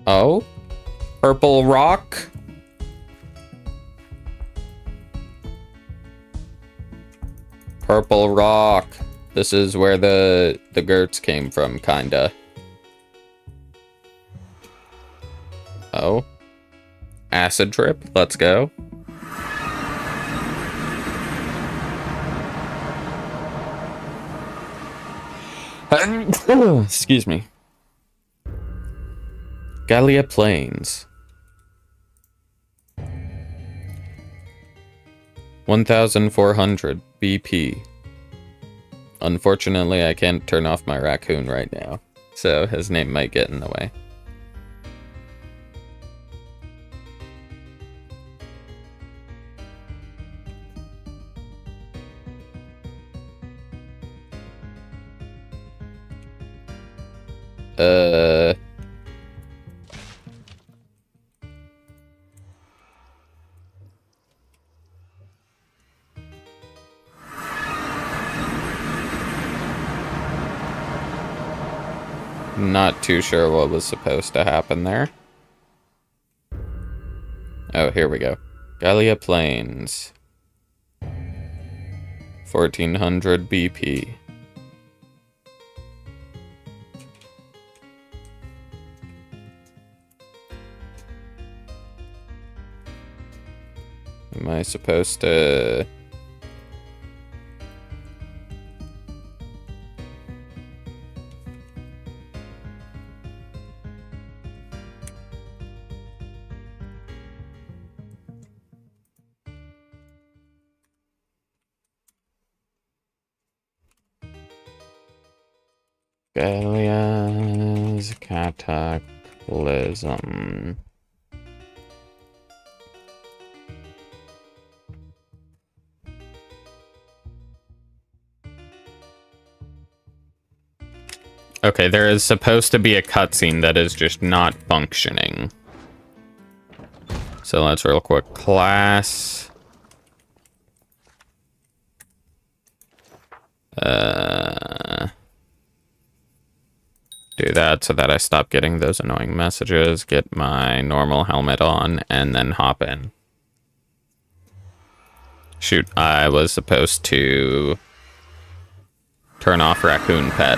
Oh? Purple rock? Purple rock. This is where the Gerts came from, kinda. acid trip. Let's go. Excuse me. Gallia Plains. 1,400 BP. Unfortunately, I can't turn off my raccoon right now, so his name might get in the way. Not too sure what was supposed to happen there. Oh, here we go. Gallia Plains. 1,400 BP. Am I supposed to... Gallia's Cataclysm. Okay, there is supposed to be a cutscene that is just not functioning. So let's real quick. Class. Do that so that I stop getting those annoying messages, get my normal helmet on, and then hop in. Shoot, I was supposed to turn off Raccoon Pet.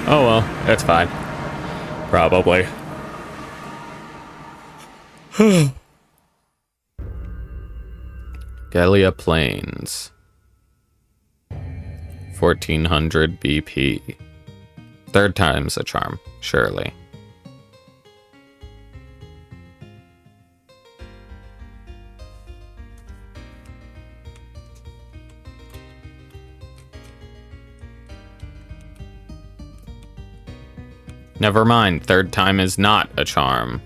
Oh well, it's fine. Probably. Gallia Plains. 1,400 BP. Third time's a charm, surely. Never mind, third time is not a charm.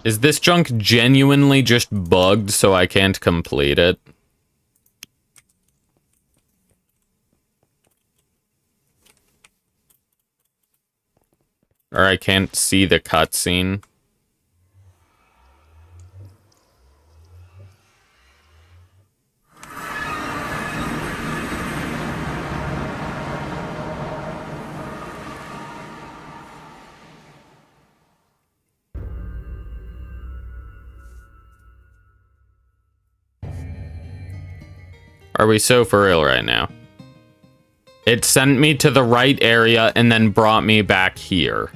Is this junk genuinely just bugged so I can't complete it? Or I can't see the cutscene? Are we so for real right now? It sent me to the right area and then brought me back here.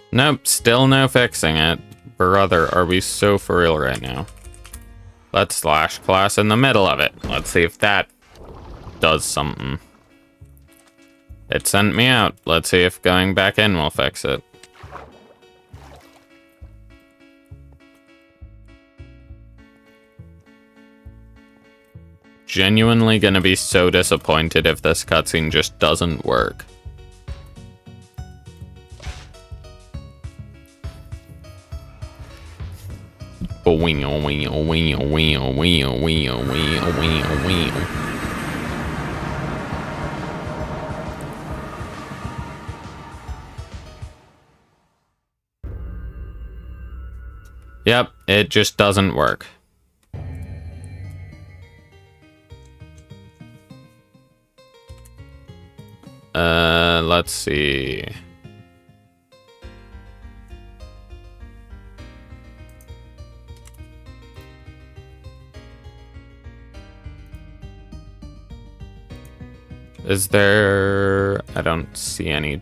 Nope, still no fixing it. Brother, are we so for real right now? Let's slash class in the middle of it. Let's see if that does something. It sent me out. Let's see if going back in will fix it. Genuinely gonna be so disappointed if this cutscene just doesn't work. Yep, it just doesn't work. Let's see. Is there... I don't see any...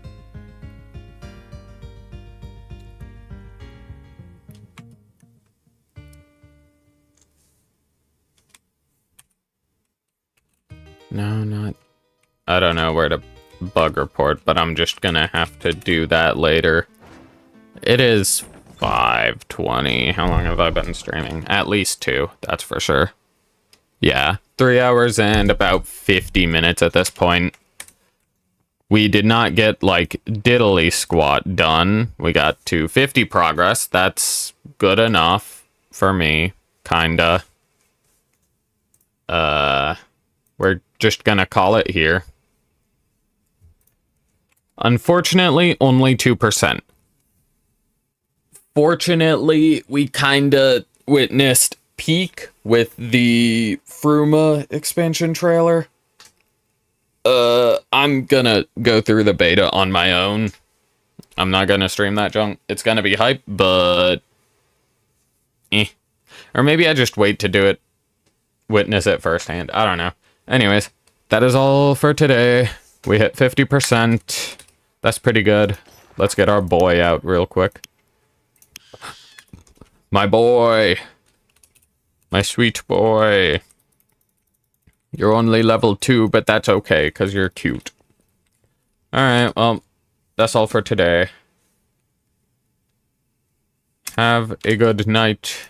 No, not... I don't know where to bug report, but I'm just gonna have to do that later. It is 5:20. How long have I been streaming? At least 2, that's for sure. Yeah, 3 hours and about 50 minutes at this point. We did not get, like, diddly squat done. We got to 50 progress. That's good enough for me, kinda. We're just gonna call it here. Unfortunately, only 2%. Fortunately, we kinda witnessed peak with the Fruma expansion trailer. I'm gonna go through the beta on my own. I'm not gonna stream that junk. It's gonna be hype, but... Or maybe I just wait to do it. Witness it firsthand. I don't know. Anyways, that is all for today. We hit 50%. That's pretty good. Let's get our boy out real quick. My boy. My sweet boy. You're only level 2, but that's okay, because you're cute. Alright, well, that's all for today. Have a good night.